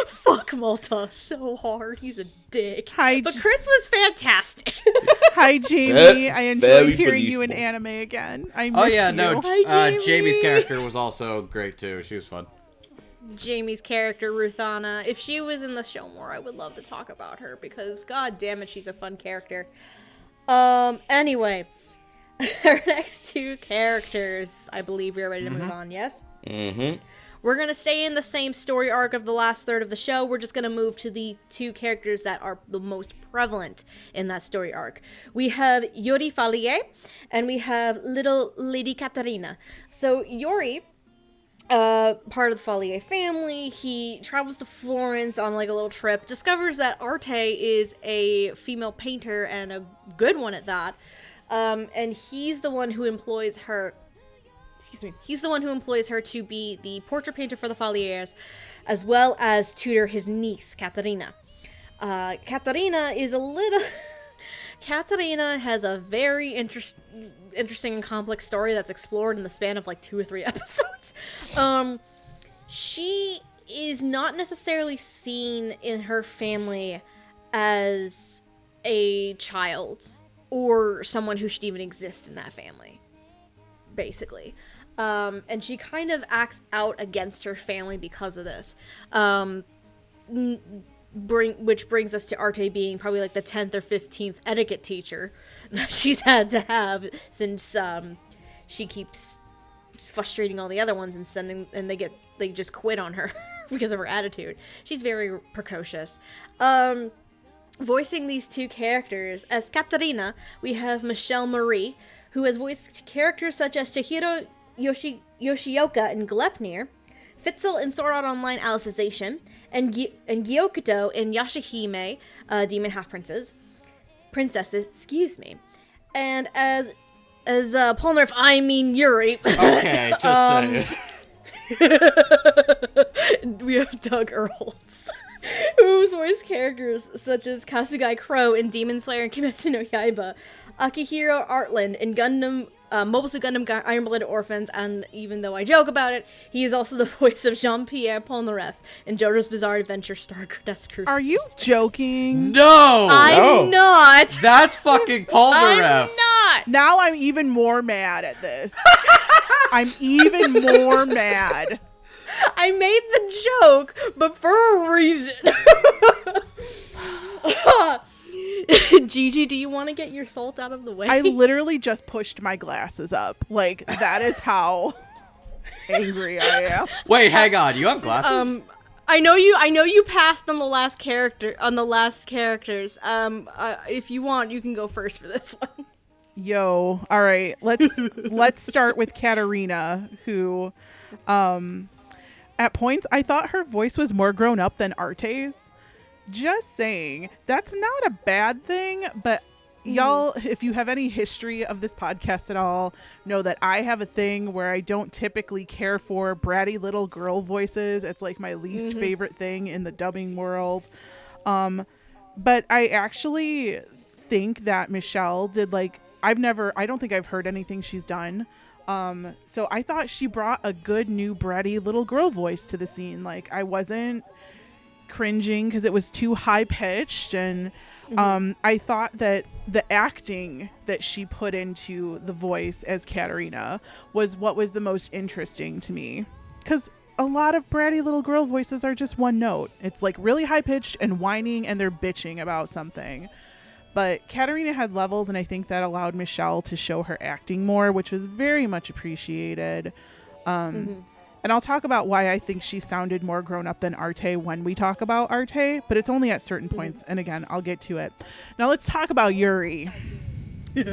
Fuck Malta so hard. He's a dick. Hi, but Chris was fantastic. Hi, Jamie. I enjoyed Very hearing you in believable. anime again. I miss Oh yeah, you. no. Hi, Jamie. Jamie's character was also great too. She was fun. Jamie's character, Ruthana. If she was in the show more, I would love to talk about her because, god damn it, she's a fun character. Anyway. Our next two characters, I believe we are ready to move on, yes? Mm-hmm. We're going to stay in the same story arc of the last third of the show. We're just going to move to the two characters that are the most prevalent in that story arc. We have Yori Falier, and we have little Lady Katarina. So Yori, part of the Falier family, he travels to Florence on like a little trip, discovers that Arte is a female painter and a good one at that. And he's the one who employs her. He's the one who employs her to be the portrait painter for the Faliers, as well as tutor his niece, Katarina. Katarina is a little... Katarina has a very interesting and complex story that's explored in the span of like 2 or 3 episodes. She is not necessarily seen in her family as a child or someone who should even exist in that family, basically. And she kind of acts out against her family because of this. Which brings us to Arte being probably like the 10th or 15th etiquette teacher that she's had to have since she keeps frustrating all the other ones and they just quit on her because of her attitude. She's very precocious. Voicing these two characters, as Katarina, we have Michelle Marie, who has voiced characters such as Chihiro Yoshioka in Gleipnir, Fitzel in Sword Art Online Alicization, and Gyokuto in Yashahime, Demon Half-Princesses, excuse me. And as Polnareff, I mean Yuri. Okay, just saying. We have Doug Earls, who's voiced characters such as Kasugai Crow in Demon Slayer and Kimetsu no Yaiba, Akihiro Artland in Gundam, Mobile Suit Gundam Iron Blooded Orphans, and even though I joke about it, he is also the voice of Jean-Pierre Polnareff in JoJo's Bizarre Adventure Stardust Cruise. Are you joking? No! I'm not! That's fucking Polnareff! I'm not! Now I'm even more mad at this. I'm even more mad. I made the joke, but for a reason. Gigi, do you want to get your salt out of the way? I literally just pushed my glasses up. Like, that is how angry I am. Wait, hang on. You have glasses? I know you passed on the last characters. If you want, you can go first for this one. Yo, all right. Let's start with Katarina, who at points I thought her voice was more grown up than Arte's. Just saying. That's not a bad thing, but y'all, if you have any history of this podcast at all, know that I have a thing where I don't typically care for bratty little girl voices. It's like my least favorite thing in the dubbing world. But I actually think that Michelle did I don't think I've heard anything she's done. So I thought she brought a good new bratty little girl voice to the scene. Like, I wasn't cringing because it was too high pitched, and I thought that the acting that she put into the voice as Katarina was what was the most interesting to me, because a lot of bratty little girl voices are just one note. It's like really high pitched and whining and they're bitching about something. But Katarina had levels, and I think that allowed Michelle to show her acting more, which was very much appreciated. And I'll talk about why I think she sounded more grown up than Arte when we talk about Arte, but it's only at certain points. And again, I'll get to it. Now let's talk about Yuri. He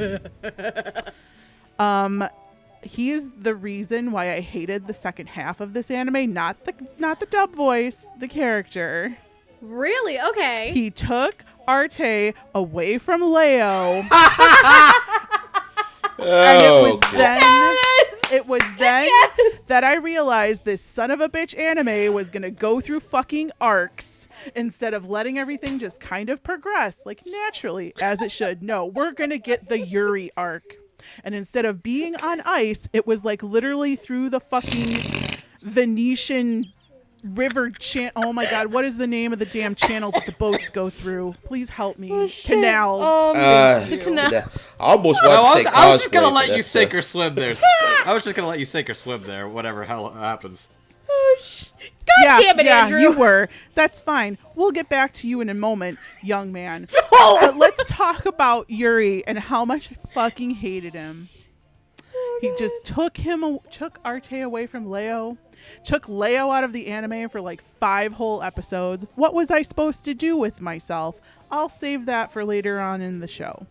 is the reason why I hated the second half of this anime, not the dub voice, the character. Really? Okay. He took Arte away from Leo. And it was then It was then that I realized this son of a bitch anime was going to go through fucking arcs instead of letting everything just kind of progress, like naturally, as it should. No, we're going to get the Yuri arc. And instead of being on ice, it was like literally through the fucking Venetian river oh my god, what is the name of the damn channels that the boats go through? Please help me. Canals. The canal. I almost wanted to say I was just gonna cosplay, let but you that's, sink or swim there. I was just gonna let you sink or swim there, whatever hell happens. God damn it, Andrew. You were. That's fine. We'll get back to you in a moment, young man. Let's talk about Yuri and how much I fucking hated him. He just took Arte away from Leo, took Leo out of the anime for like 5 whole episodes. What was I supposed to do with myself? I'll save that for later on in the show.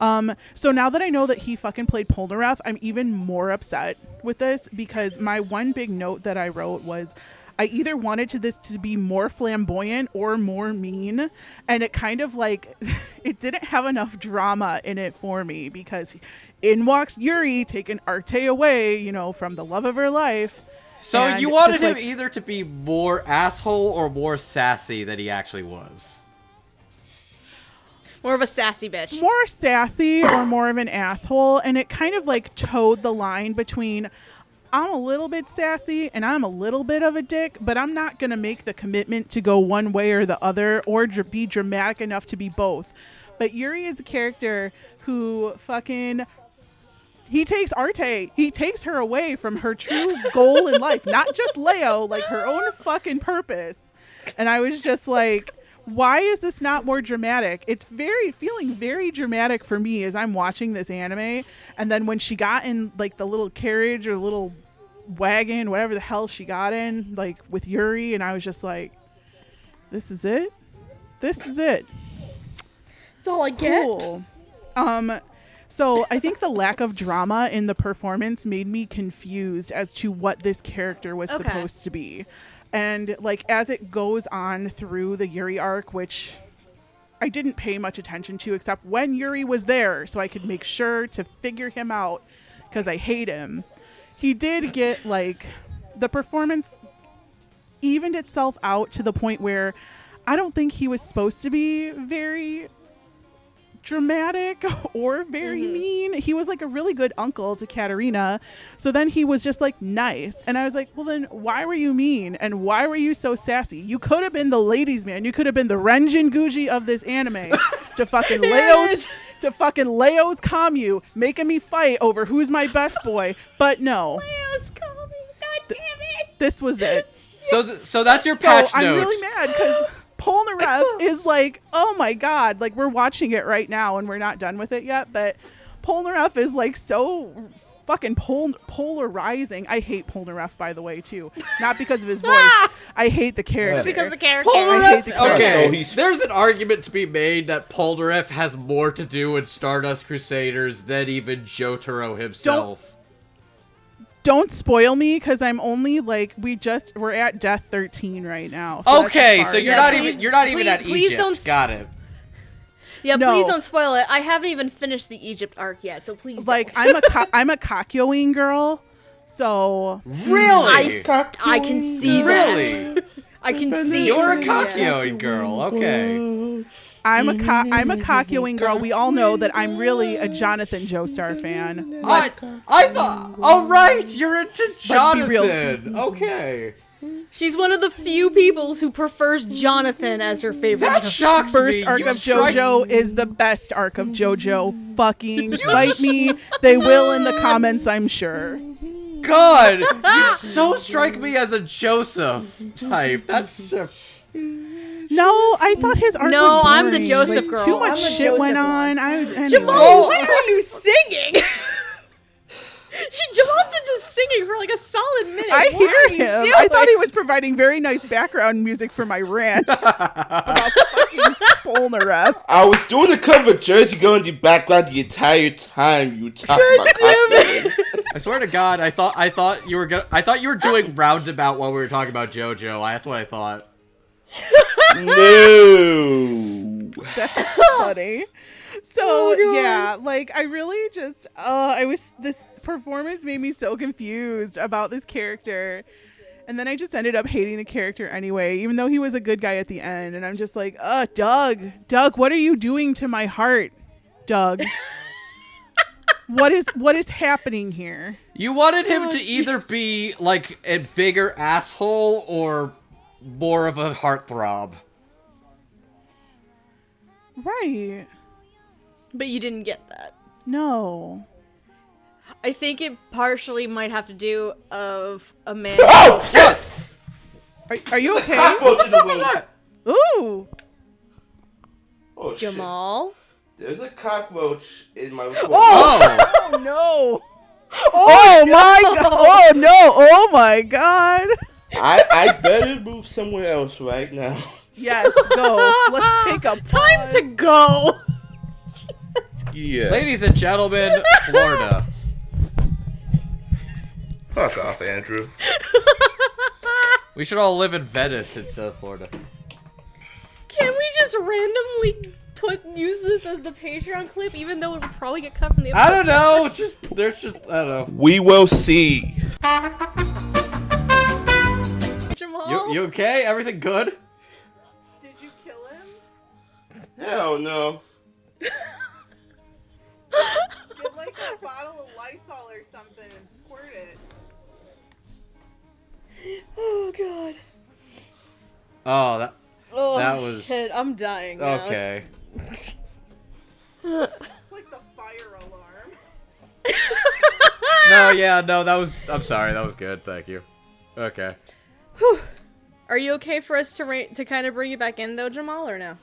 So now that I know that he fucking played Polnareff, I'm even more upset with this because my one big note that I wrote was I either wanted this to be more flamboyant or more mean, and it kind of like it didn't have enough drama in it for me because in walks Yuri taking Arte away, you know, from the love of her life. So you wanted him either to be more asshole or more sassy than he actually was. More of a sassy bitch. More sassy or more of an asshole, and it kind of like towed the line between I'm a little bit sassy and I'm a little bit of a dick, but I'm not going to make the commitment to go one way or the other or be dramatic enough to be both. But Yuri is a character who fucking... He takes Arte. He takes her away from her true goal in life. Not just Leo, like her own fucking purpose. And I was just like, why is this not more dramatic? It's feeling very dramatic for me as I'm watching this anime. And then when she got in like the little carriage or the little wagon, whatever the hell she got in, like with Yuri, and I was just like, this is it? This is it. That's all I get. Cool. So I think the lack of drama in the performance made me confused as to what this character was supposed to be. And like as it goes on through the Yuri arc, which I didn't pay much attention to except when Yuri was there so I could make sure to figure him out because I hate him. He did get like the performance evened itself out to the point where I don't think he was supposed to be very dramatic or very mean. He was like a really good uncle to Katarina. So then he was just like nice. And I was like, well then why were you mean? And why were you so sassy? You could have been the ladies man. You could have been the Renjin Guji of this anime to fucking Leo's commune, making me fight over who's my best boy. But no. Leo's commune. God damn it. This was it. So that's your patch note. I'm really mad because Polnareff is like, oh my god, like we're watching it right now and we're not done with it yet, but Polnareff is like so fucking polarizing. I hate Polnareff, by the way, too. Not because of his voice. I hate the character. Because the character. Okay, there's an argument to be made that Polnareff has more to do with Stardust Crusaders than even Jotaro himself. Don't spoil me because I'm only like we're at death 13 right now. So okay, so you're not even at please Egypt. Got it. Yeah, no. Please don't spoil it. I haven't even finished the Egypt arc yet, so please. Like don't. I'm a Kakyoin girl, so really I can see really that. I can see you're a Kakyoin girl. Okay. I'm a Kakyoin girl. We all know that I'm really a Jonathan Joestar fan. I thought. All right, you're into Jonathan. Okay. She's one of the few people who prefers Jonathan as her favorite. That shocks First me. arc of JoJo is the best arc of JoJo. Fucking fight me. They will in the comments, I'm sure. God, you so strike me as a Joseph type. That's. No, I thought his art was boring. I'm the Joseph girl. Too much shit went on. Jamal, what are you singing? Jamal's been just singing for like a solid minute. I hear him. I thought he was providing very nice background music for my rant about fucking Polnareff. I was doing the cover Jersey going in the background the entire time you talked about it. I swear to God, I thought you were doing roundabout while we were talking about JoJo. That's what I thought. No. That's funny. So yeah, like I really just this performance made me so confused about this character. And then I just ended up hating the character anyway, even though he was a good guy at the end. And I'm just like, Doug, what are you doing to my heart, Doug? What is happening here? You wanted him to either be like a bigger asshole or more of a heartthrob. Right. But you didn't get that. No. I think it partially might have to do of a man. Oh, fuck! Are you okay? Cockroach in the room. Ooh. Oh, Jamal? shit. There's a cockroach in my room. Oh no. Oh my god. Oh no. Oh my god. I better move somewhere else right now. Yes, go. Let's take a Time pause. to go. Yeah. Ladies and gentlemen, Florida. Fuck off, Andrew. We should all live in Venice instead of Florida. Can we just randomly use this as the Patreon clip, even though it would probably get cut from the episode? I don't know. I don't know. We will see. Jamal? You okay? Everything good? Did you kill him? Hell no. Get like a bottle of Lysol or something and squirt it. Oh god. Oh, that was shit, I'm dying now. okay. It's like the fire alarm. No, that was. I'm sorry, that was good. Thank you. Okay. Whew. Are you okay for us to kind of bring you back in though, Jamal, or no?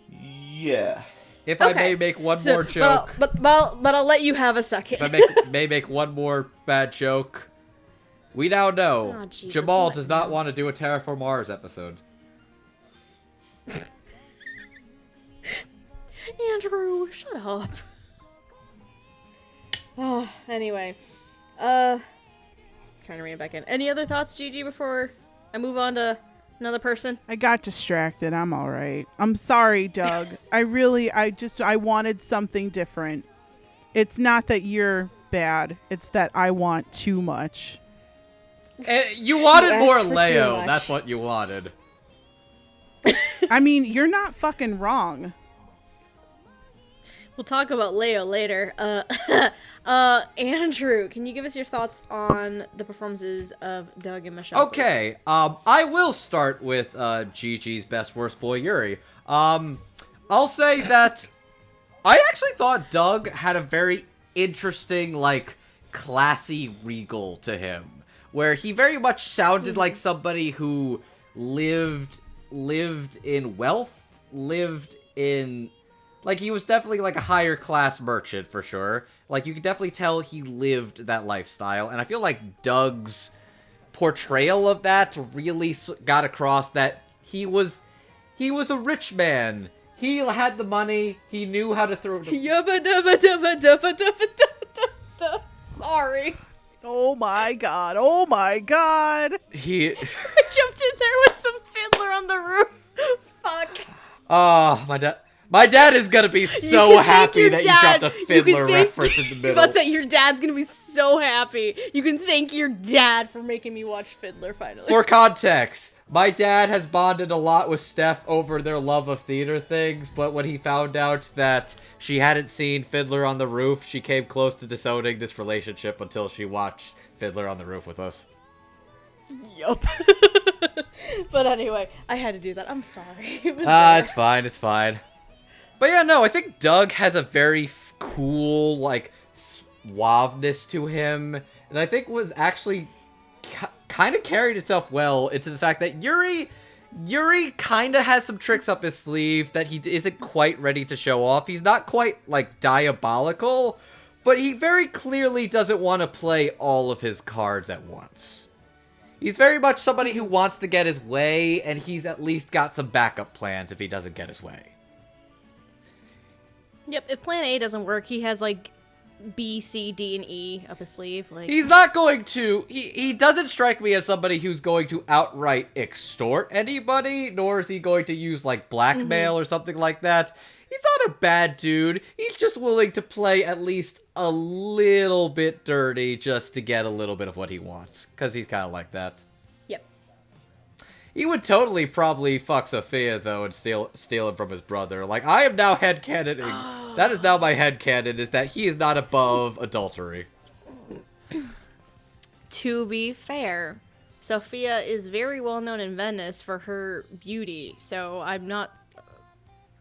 Yeah. If I Okay. may make one more joke, But I'll let you have a second. if I may make one more bad joke, we now know Oh, Jesus, Jamal what does not now? want to do a Terraform Mars episode. Andrew, shut up. Oh, anyway. Trying to bring it back in. Any other thoughts, Gigi, before I move on to another person? I got distracted. I'm all right. I'm sorry, Doug. I wanted something different. It's not that you're bad. It's that I want too much. You wanted You more asked for too Leo. much. That's what you wanted. I mean, you're not fucking wrong. We'll talk about Leo later. Andrew, can you give us your thoughts on the performances of Doug and Michelle? please? Okay, I will start with Gigi's best worst boy Yuri. I'll say that I actually thought Doug had a very interesting, like, classy regal to him, where he very much sounded like somebody who lived in wealth, like, he was definitely, like, a higher class merchant, for sure. Like, you could definitely tell he lived that lifestyle, and I feel like Doug's portrayal of that really got across that he was a rich man. He had the money, he knew how to throw... Yubba dubba dubba dubba dubba dubba dubba. Sorry. Oh my god. Oh my god. He... I jumped in there with some fiddler on the roof. Fuck. Oh, my dad is gonna be so happy that you dropped a Fiddler reference in the middle. I say your dad's gonna be so happy. You can thank your dad for making me watch Fiddler finally. For context, my dad has bonded a lot with Steph over their love of theater things, but when he found out that she hadn't seen Fiddler on the Roof, she came close to disowning this relationship until she watched Fiddler on the Roof with us. Yup. But anyway, I had to do that. I'm sorry. It was It's fine. But yeah, no, I think Doug has a very cool, like, suaveness to him, and I think was actually kind of carried itself well into the fact that Yuri kind of has some tricks up his sleeve that he isn't quite ready to show off. He's not quite, like, diabolical, but he very clearly doesn't want to play all of his cards at once. He's very much somebody who wants to get his way, and he's at least got some backup plans if he doesn't get his way. Yep, if plan A doesn't work, he has, like, B, C, D, and E up his sleeve. Like, he's not going to. He doesn't strike me as somebody who's going to outright extort anybody, nor is he going to use like blackmail or something like that. He's not a bad dude. He's just willing to play at least a little bit dirty just to get a little bit of what he wants, because he's kind of like that. Yep. He would totally probably fuck Sophia, though, and steal him from his brother. Like, I am now headcanoning. That is now my headcanon, is that he is not above adultery. To be fair, Sophia is very well known in Venice for her beauty, so I'm not...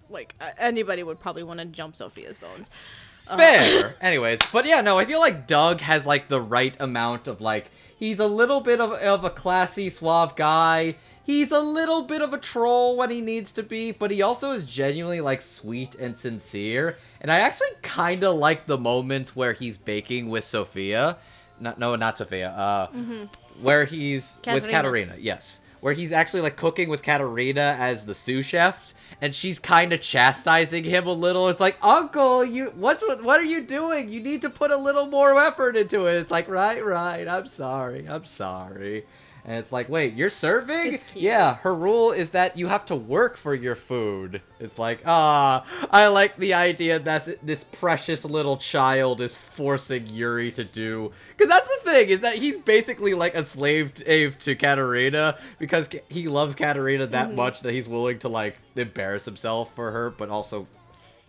Like, anybody would probably want to jump Sophia's bones. Fair. Anyways, but yeah, no, I feel like Doug has, like, the right amount of, like, he's a little bit of a classy, suave guy. He's a little bit of a troll when he needs to be, but he also is genuinely, like, sweet and sincere. And I actually kind of like the moments where he's baking with Sophia. Not Sophia. Where he's with Katerina, yes. Where he's actually, like, cooking with Katerina as the sous chef. And she's kind of chastising him a little. It's like, Uncle, what are you doing? You need to put a little more effort into it. It's like, right, I'm sorry. And it's like, wait, you're serving? It's cute. Yeah, her rule is that you have to work for your food. It's like, I like the idea that this precious little child is forcing Yuri to do. Because that's the thing, is that he's basically like a slave to Katerina, because he loves Katerina that much that he's willing to, like, embarrass himself for her, but also...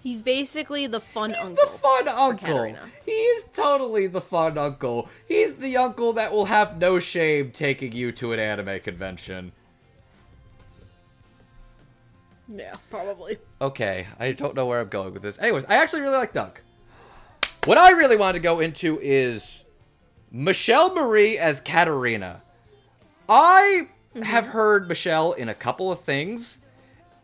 He's basically the fun uncle. He's the fun uncle. Katerina. He is totally the fun uncle. He's the uncle that will have no shame taking you to an anime convention. Yeah, probably. Okay, I don't know where I'm going with this. Anyways, I actually really like Doug. What I really want to go into is Michelle Marie as Katerina. I have heard Michelle in a couple of things,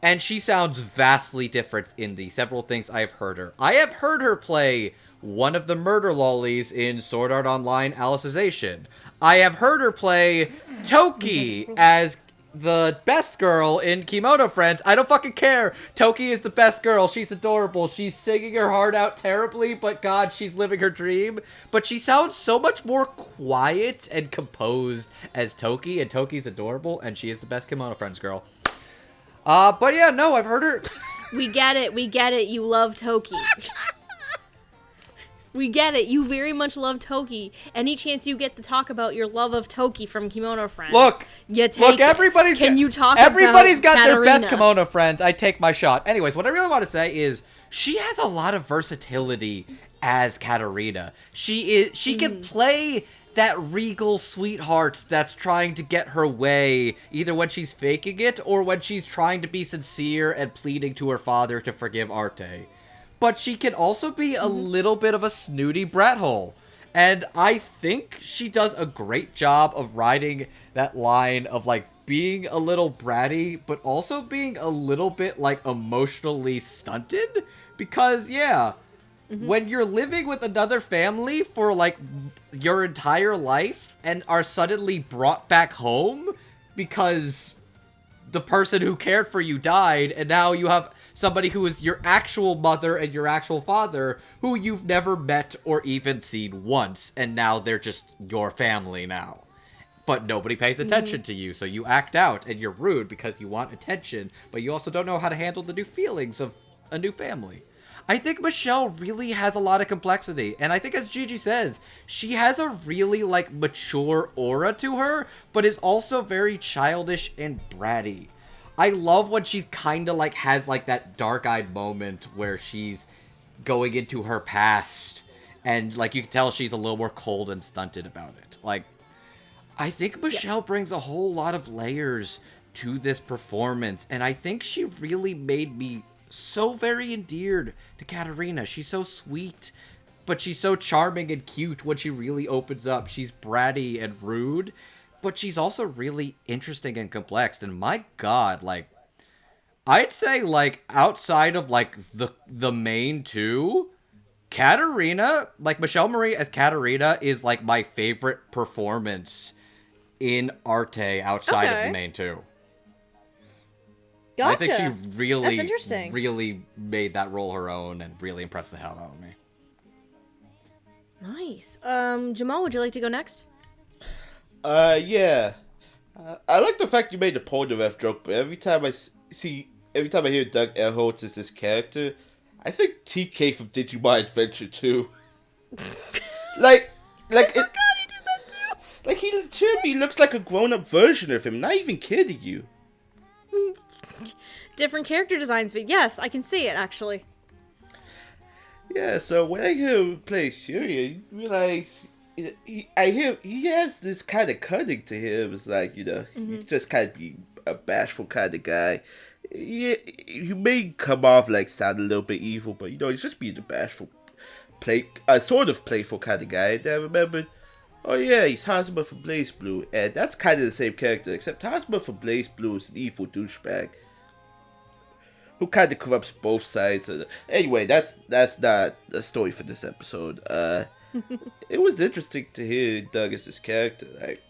and she sounds vastly different in the several things I have heard her. I have heard her play one of the murder lollies in Sword Art Online Alicization. I have heard her play Toki as the best girl in Kimono Friends. I don't fucking care. Toki is the best girl. She's adorable. She's singing her heart out terribly, but God, she's living her dream. But she sounds so much more quiet and composed as Toki, and Toki's adorable, and she is the best Kimono Friends girl. But yeah, no, I've heard her... We get it, you love Toki. We get it, you very much love Toki. Any chance you get to talk about your love of Toki from Kimono Friends, you take everybody's got their best Katerina? Kimono Friends. I take my shot. Anyways, what I really want to say is she has a lot of versatility as Katerina. She can play that regal sweetheart that's trying to get her way, either when she's faking it or when she's trying to be sincere and pleading to her father to forgive Arte. But she can also be a little bit of a snooty brat hole. And I think she does a great job of riding that line of, like, being a little bratty, but also being a little bit, like, emotionally stunted. Because, yeah, when you're living with another family for, like, your entire life and are suddenly brought back home because the person who cared for you died, and now you have somebody who is your actual mother and your actual father who you've never met or even seen once, and now they're just your family now. But nobody pays attention to you, so you act out, and you're rude because you want attention, but you also don't know how to handle the new feelings of a new family. I think Michelle really has a lot of complexity, and I think, as Gigi says, she has a really, like, mature aura to her, but is also very childish and bratty. I love when she kind of, like, has, like, that dark-eyed moment where she's going into her past, and, like, you can tell she's a little more cold and stunted about it. Like, I think Michelle brings a whole lot of layers to this performance, and I think she really made me so very endeared to Katerina. She's so sweet, but she's so charming and cute when she really opens up. She's bratty and rude, but she's also really interesting and complex. And my God, like, I'd say, like, outside of, like, the main two, Katerina, like, Michelle Marie as Katerina is, like, my favorite performance in Arte outside of the main two. Gotcha. I think she really, That's interesting. really made that role her own and really impressed the hell out of me. Nice. Jamal, would you like to go next? Yeah. I like the fact you made the Polnareff joke, but every time I hear Doug Erholtz as this character, I think TK from Digimon Adventure 2. like, I forgot he did that too. like he legitimately looks like a grown-up version of him. Not even kidding you. Different character designs, but yes, I can see it actually. Yeah. So when I hear him play Shiryu, you realize he has this kind of cunning to him. It's like he's just kind of be a bashful kind of guy. Yeah, he may come off like sound a little bit evil, but he's just being a bashful, sort of playful kind of guy. And I remembered, oh yeah, he's Hazuma from Blaze Blue, and that's kind of the same character, except Hazuma from Blaze Blue is an evil douchebag who kind of corrupts both sides. Anyway, that's not a story for this episode. It was interesting to hear Doug as this character, like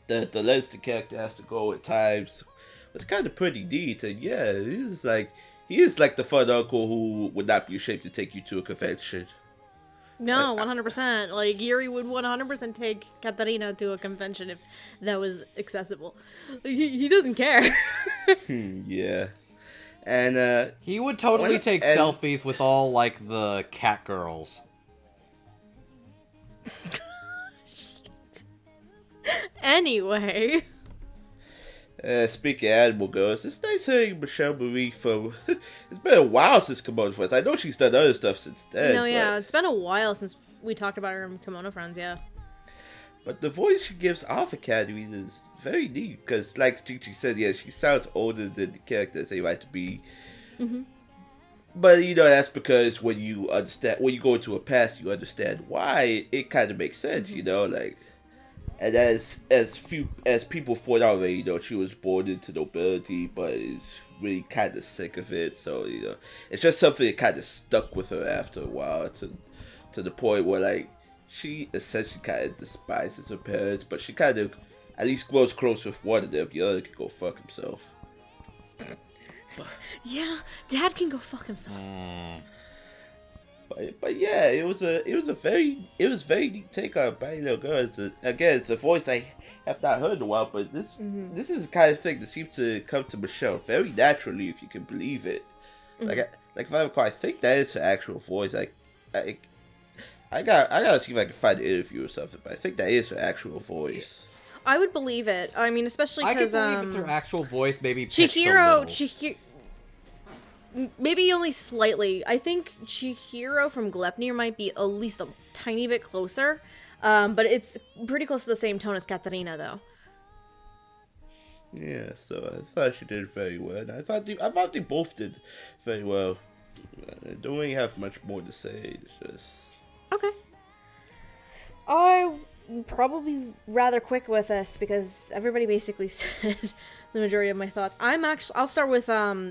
the lengths the character has to go at times. It's kind of pretty neat, and yeah, he is like the fun uncle who would not be ashamed to take you to a convention. No, 100%. Like, Yuri would 100% take Katarina to a convention if that was accessible. Like, he doesn't care. Yeah. And, He would totally take selfies with all, like, the cat girls. Anyway. Speaking of animal girls, it's nice hearing Michelle Marie from... It's been a while since Kimono Friends. I know she's done other stuff since then. No, yeah, it's been a while since we talked about her in Kimono Friends, yeah. But the voice she gives off Academy is very neat, because like Gigi said, yeah, she sounds older than the characters they like to be. Mm-hmm. But that's because when you go into a past, you understand why. It kind of makes sense, like. And as people point out already, she was born into nobility, but is really kind of sick of it. So it's just something that kind of stuck with her after a while, to the point where like she essentially kind of despises her parents, but she kind of at least grows close with one of them. The other can go fuck himself. Yeah, Dad can go fuck himself. But yeah, it was very neat take on Bad Little Girl. It's a voice I have not heard in a while, but this is the kind of thing that seems to come to Michelle very naturally, if you can believe it. Like if I recall, I think that is her actual voice. I gotta see if I can find an interview or something, but I think that is her actual voice. I would believe it. I mean, especially because I can believe it's her actual voice, maybe pitched a little. Maybe only slightly. I think Chihiro from Glepnir might be at least a tiny bit closer, but it's pretty close to the same tone as Katarina, though. Yeah, so I thought she did very well. And I thought they both did very well. I don't really have much more to say. It's just okay. I probably rather quick with this because everybody basically said the majority of my thoughts. I'll start with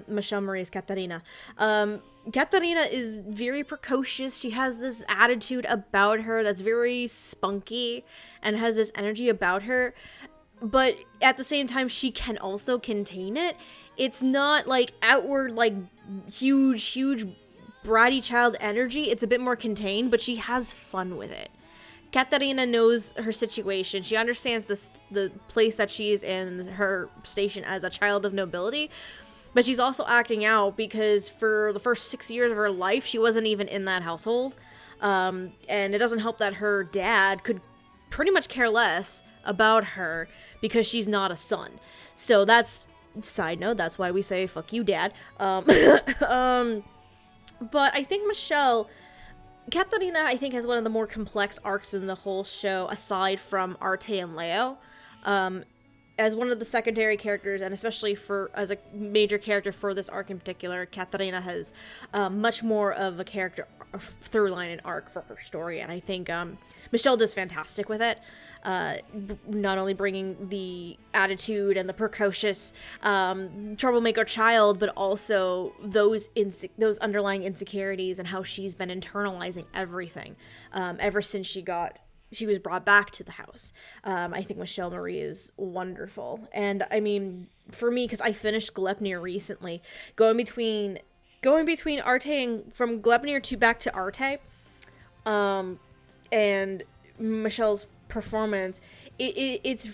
Michelle Marie's Katarina. Katarina is very precocious. She has this attitude about her that's very spunky and has this energy about her. But at the same time, she can also contain it. It's not like outward, like huge bratty child energy. It's a bit more contained, but she has fun with it. Katarina knows her situation. She understands the place that she is in, her station as a child of nobility. But she's also acting out because for the first 6 years of her life, she wasn't even in that household. And it doesn't help that her dad could pretty much care less about her because she's not a son. So that's, side note, that's why we say, fuck you, Dad. But I think Katarina, I think, has one of the more complex arcs in the whole show, aside from Arte and Leo. As one of the secondary characters, and especially as a major character for this arc in particular, Katarina has much more of a character through line and arc for her story, and I think Michelle does fantastic with it. Not only bringing the attitude and the precocious troublemaker child, but also those underlying insecurities and how she's been internalizing everything ever since she was brought back to the house. I think Michelle Marie is wonderful. And I mean, for me, because I finished Glepnir recently, going between Arte and from Glepnir to back to Arte, and Michelle's performance, it is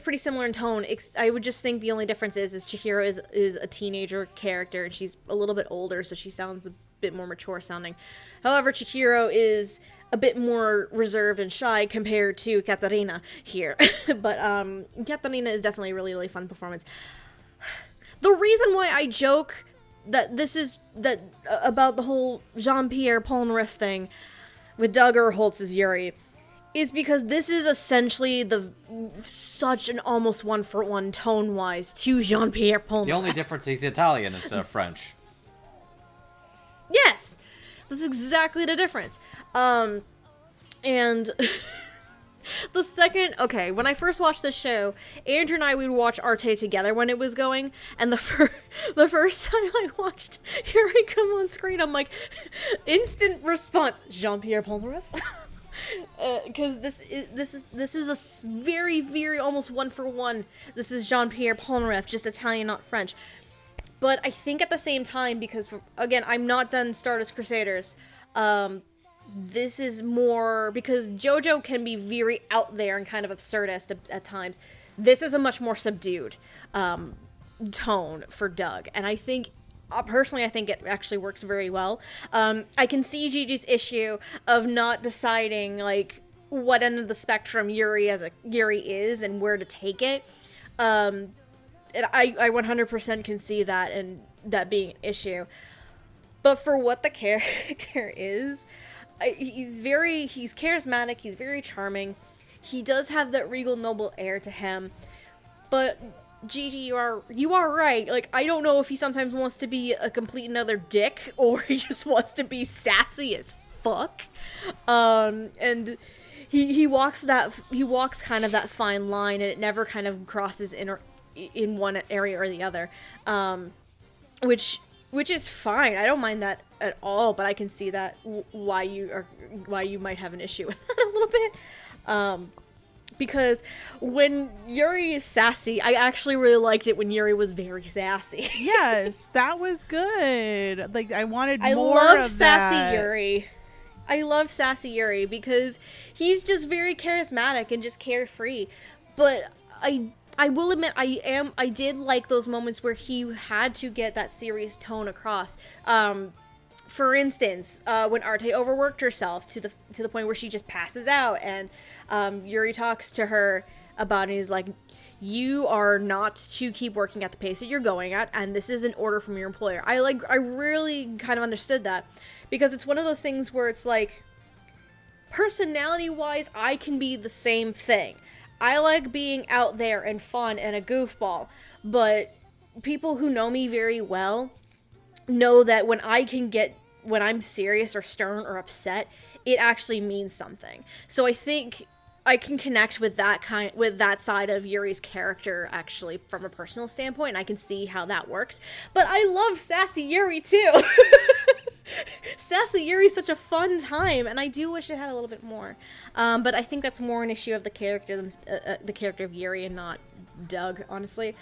pretty similar in tone. I would just think the only difference is Chihiro is a teenager character, and she's a little bit older, so she sounds a bit more mature sounding. However, Chihiro is a bit more reserved and shy compared to Katarina here. But Katarina is definitely a really, really fun performance. The reason why I joke that about the whole Jean-Pierre Polnareff thing with Doug Erholtz as Yuri is because this is essentially such an almost one-for-one tone-wise to Jean-Pierre Polnareff. The only difference is he's Italian instead of French. Yes! That's exactly the difference. And the second, when I first watched the show, Andrew and I would watch Arte together when it was going, and the first time I watched Yuri come on screen, I'm like, instant response, Jean-Pierre Polnareff. Because this is a very, very almost one for one. This is Jean-Pierre Polnareff, just Italian, not French. But I think at the same time, because again, I'm not done Stardust Crusaders. This is more because JoJo can be very out there and kind of absurdist at times. This is a much more subdued tone for Doug, and I think. Personally, I think it actually works very well. I can see Gigi's issue of not deciding, like, what end of the spectrum Yuri is and where to take it. And I 100% can see that and that being an issue. But for what the character is, he's charismatic, he's very charming. He does have that regal noble air to him. But Gigi, you are right. Like, I don't know if he sometimes wants to be a complete another dick, or he just wants to be sassy as fuck. And he walks kind of that fine line, and it never kind of crosses in one area or the other. Which is fine. I don't mind that at all, but I can see that why you might have an issue with that a little bit. Because when Yuri is sassy, I actually really liked it when Yuri was very sassy. Yes, that was good. Like, I wanted more love of sassy that. Yuri. I love sassy Yuri because he's just very charismatic and just carefree. But I will admit I did like those moments where he had to get that serious tone across. For instance, when Arte overworked herself to the point where she just passes out, and Yuri talks to her about it, and he's like, you are not to keep working at the pace that you're going at, and this is an order from your employer. I really kind of understood that, because it's one of those things where it's like, personality-wise, I can be the same thing. I like being out there and fun and a goofball, but people who know me very well know that when I'm serious or stern or upset, it actually means something. So I think I can connect with that side of Yuri's character actually from a personal standpoint, and I can see how that works. But I love sassy Yuri too. Sassy Yuri's such a fun time, and I do wish it had a little bit more. But I think that's more an issue of the character of Yuri and not Doug, honestly.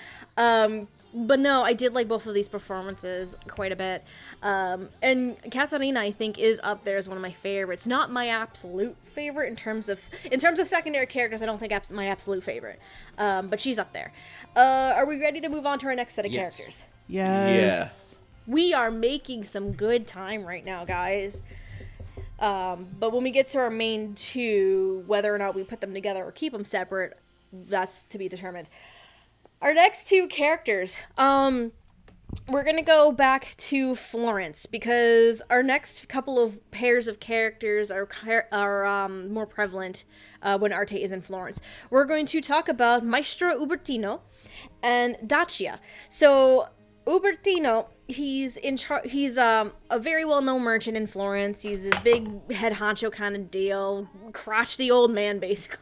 But no, I did like both of these performances quite a bit. And Katarina, I think, is up there as one of my favorites. Not my absolute favorite in terms of secondary characters. I don't think my absolute favorite. But she's up there. Are we ready to move on to our next set of characters? Yes. We are making some good time right now, guys. But when we get to our main two, whether or not we put them together or keep them separate, that's to be determined. Our next two characters, we're going to go back to Florence, because our next couple of pairs of characters are more prevalent when Arte is in Florence. We're going to talk about Maestro Ubertino and Dacia. So Ubertino, he's a very well-known merchant in Florence. He's this big head honcho kind of deal, crotchety old man, basically.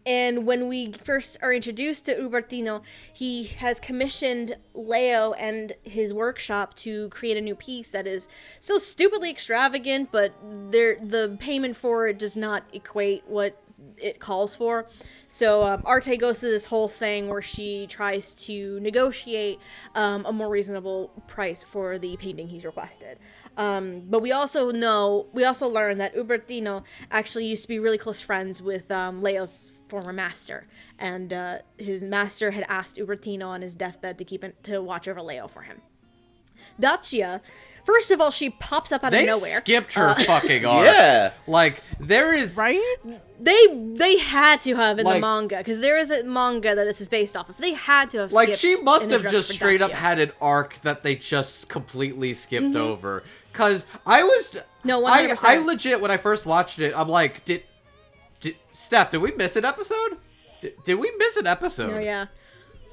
And when we first are introduced to Ubertino, he has commissioned Leo and his workshop to create a new piece that is so stupidly extravagant, but the payment for it does not equate what it calls for. So Arte goes to this whole thing where she tries to negotiate a more reasonable price for the painting he's requested. But we also learn that Ubertino actually used to be really close friends with Leo's former master, and his master had asked Ubertino on his deathbed to watch over Leo for him. Dacia, first of all, she pops up out of nowhere. They skipped her fucking arc. Yeah. Like, there is... Right? They had to have in the manga, because there is a manga that this is based off of. They had to have like, skipped she must an have introduction just for straight up Dacia. had an arc that they just completely skipped over. Because I was... No, 100%. I legit, when I first watched it, I'm like, Steph, did we miss an episode? Did we miss an episode? Oh, yeah.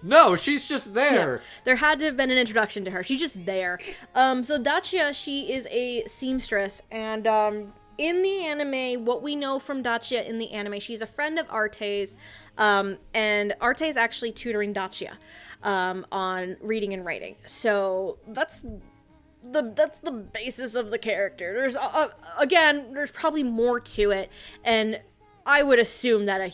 No, she's just there. Yeah. There had to have been an introduction to her. She's just there. So Dacia, she is a seamstress, and in the anime, what we know from Dacia in the anime, she's a friend of Arte's, and Arte is actually tutoring Dacia on reading and writing. So that's the basis of the character. There's again, there's probably more to it, and I would assume that a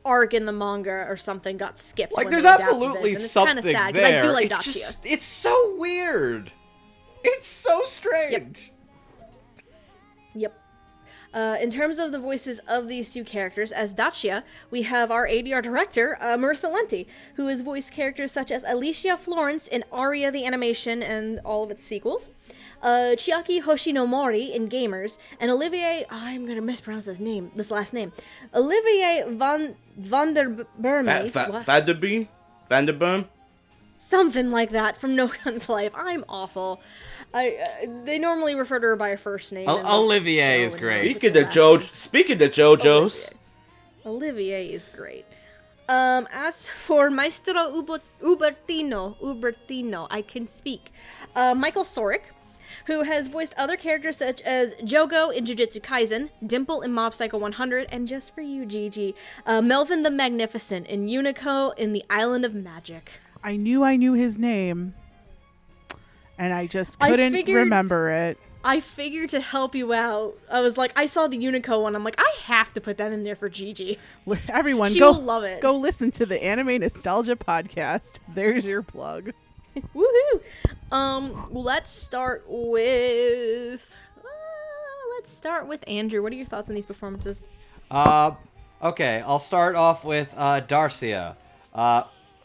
arc in the manga or something got skipped. Like, when there's they adapted absolutely this, and something it's kind of sad, there. because I do like It's Dacia. just, it's so weird. It's so strange. Yep. In terms of the voices of these two characters, as Dacia, we have our ADR director, Marissa Lenti, who has voiced characters such as Alicia Florence in Aria the Animation and all of its sequels, Chiaki Hoshinomori in Gamers, and Olivier, I'm going to mispronounce this last name, Olivier van der Burme. Vanderboom? Something like that from No Gun's Life. I'm awful. They normally refer to her by her first name. Olivier is great. Speaking to JoJo's. Olivier is great. As for Maestro Ubertino, I can speak. Michael Sorick, who has voiced other characters such as Jogo in Jujutsu Kaisen, Dimple in Mob Psycho 100, and just for you, Gigi, Melvin the Magnificent in Unico in the Island of Magic. I knew his name, and I just couldn't remember it. I figured to help you out. I was like, I saw the Unico one. I'm like, I have to put that in there for Gigi. Everyone, She will love it. Go listen to the Anime Nostalgia podcast. There's your plug. Woohoo! Let's start with Andrew. What are your thoughts on these performances? Okay, I'll start off with Dacia.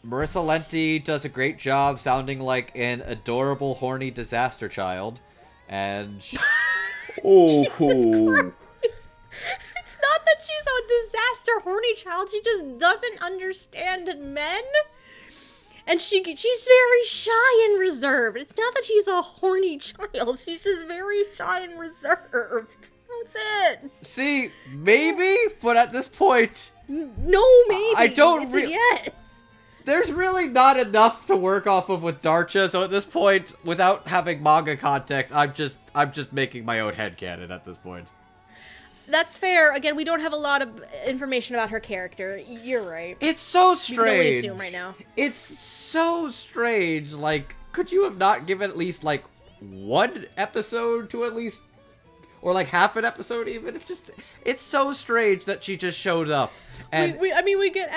Marissa Lenti does a great job sounding like an adorable, horny disaster child. And... Oh. It's not that she's a disaster, horny child. She just doesn't understand men. And she's very shy and reserved. It's not that she's a horny child. She's just very shy and reserved. That's it. See, maybe, but at this point... No, maybe. I don't It's a yes. There's really not enough to work off of with Dacia, so at this point, without having manga context, I'm just making my own headcanon at this point. That's fair. Again, we don't have a lot of information about her character. You're right. It's so We can only strange. assume right now. It's so strange. Like, could you have not given at least, like, one episode to at least... Or, like, half an episode even? It's so strange that she just showed up. And we get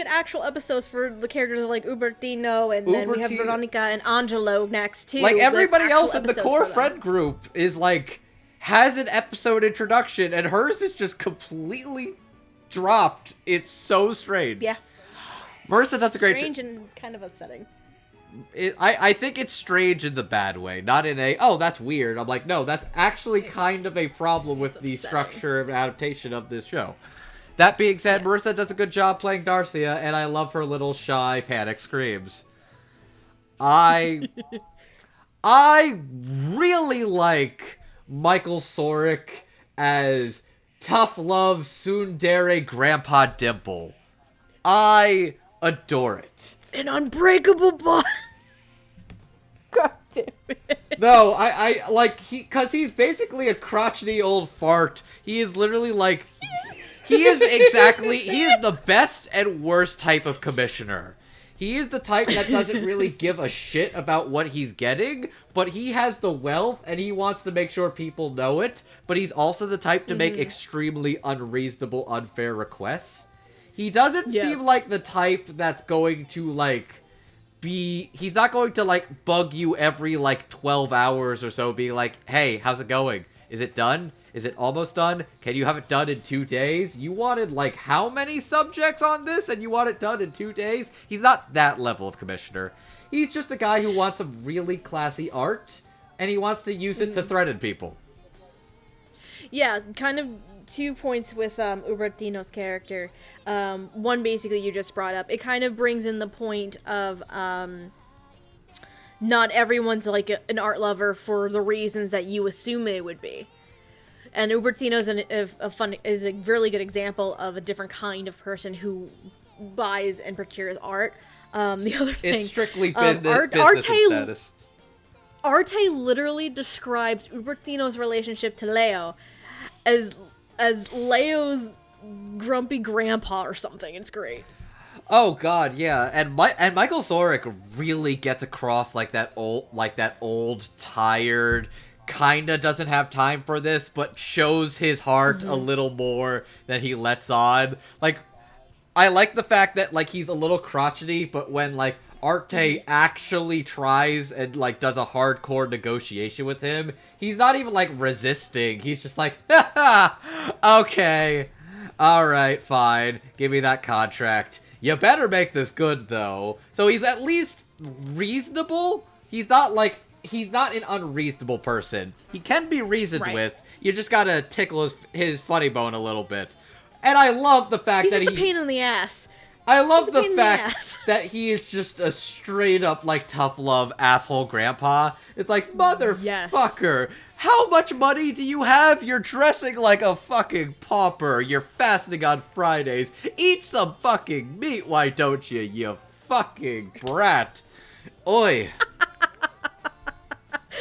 actual episodes for the characters like Ubertino, and then we have Veronica and Angelo next too. like, everybody There's else actual in the episodes core for them. friend group is, like, has an episode introduction, and hers is just completely dropped. It's so strange. Yeah. Marissa does a great job. Strange and kind of upsetting. I think it's strange in the bad way, not in a, oh, that's weird. I'm like, no, that's actually kind of a problem with the structure and adaptation of this show. That being said, Yes. Marissa does a good job playing Dacia, and I love her little shy panic screams. I really like Michael Sorick as tough love tsundere Grandpa Dimple. I adore it. An unbreakable bond. God damn it. No, I like, cause he's basically a crotchety old fart. He is literally like, he is the best and worst type of commissioner. He is the type that doesn't really give a shit about what he's getting, but he has the wealth and he wants to make sure people know it, but he's also the type to make extremely unreasonable, unfair requests. He doesn't seem like the type that's going to, like, he's not going to, like, bug you every, like, 12 hours or so, being like, hey, how's it going? Is it done? Is it almost done? Can you have it done in 2 days? You wanted, like, how many subjects on this, and you want it done in 2 days? He's not that level of commissioner. He's just a guy who wants some really classy art, and he wants to use it to threaten people. Yeah, kind of 2 points with Ubertino's character. One, basically, you just brought up. It kind of brings in the point of not everyone's, like, an art lover for the reasons that you assume it would be. And Ubertino's is a really good example of a different kind of person who buys and procures art. The other thing, it's strictly business and status. Arte literally describes Ubertino's relationship to Leo as Leo's grumpy grandpa or something. It's great. Oh god, yeah, and Michael Zorek really gets across like that old tired, kinda doesn't have time for this, but shows his heart a little more than he lets on. Like, I like the fact that, like, he's a little crotchety, but when, like, Arte actually tries and, like, does a hardcore negotiation with him, he's not even, like, resisting. He's just like, haha, okay, alright, fine, give me that contract. You better make this good, though. So he's at least reasonable. He's not an unreasonable person. He can be reasoned with. You just gotta tickle his funny bone a little bit. And I love the fact He's just a pain in the ass. I love the fact that he is just a straight up, like, tough love asshole grandpa. It's like, motherfucker, how much money do you have? You're dressing like a fucking pauper. You're fasting on Fridays. Eat some fucking meat, why don't you, you fucking brat. Oi.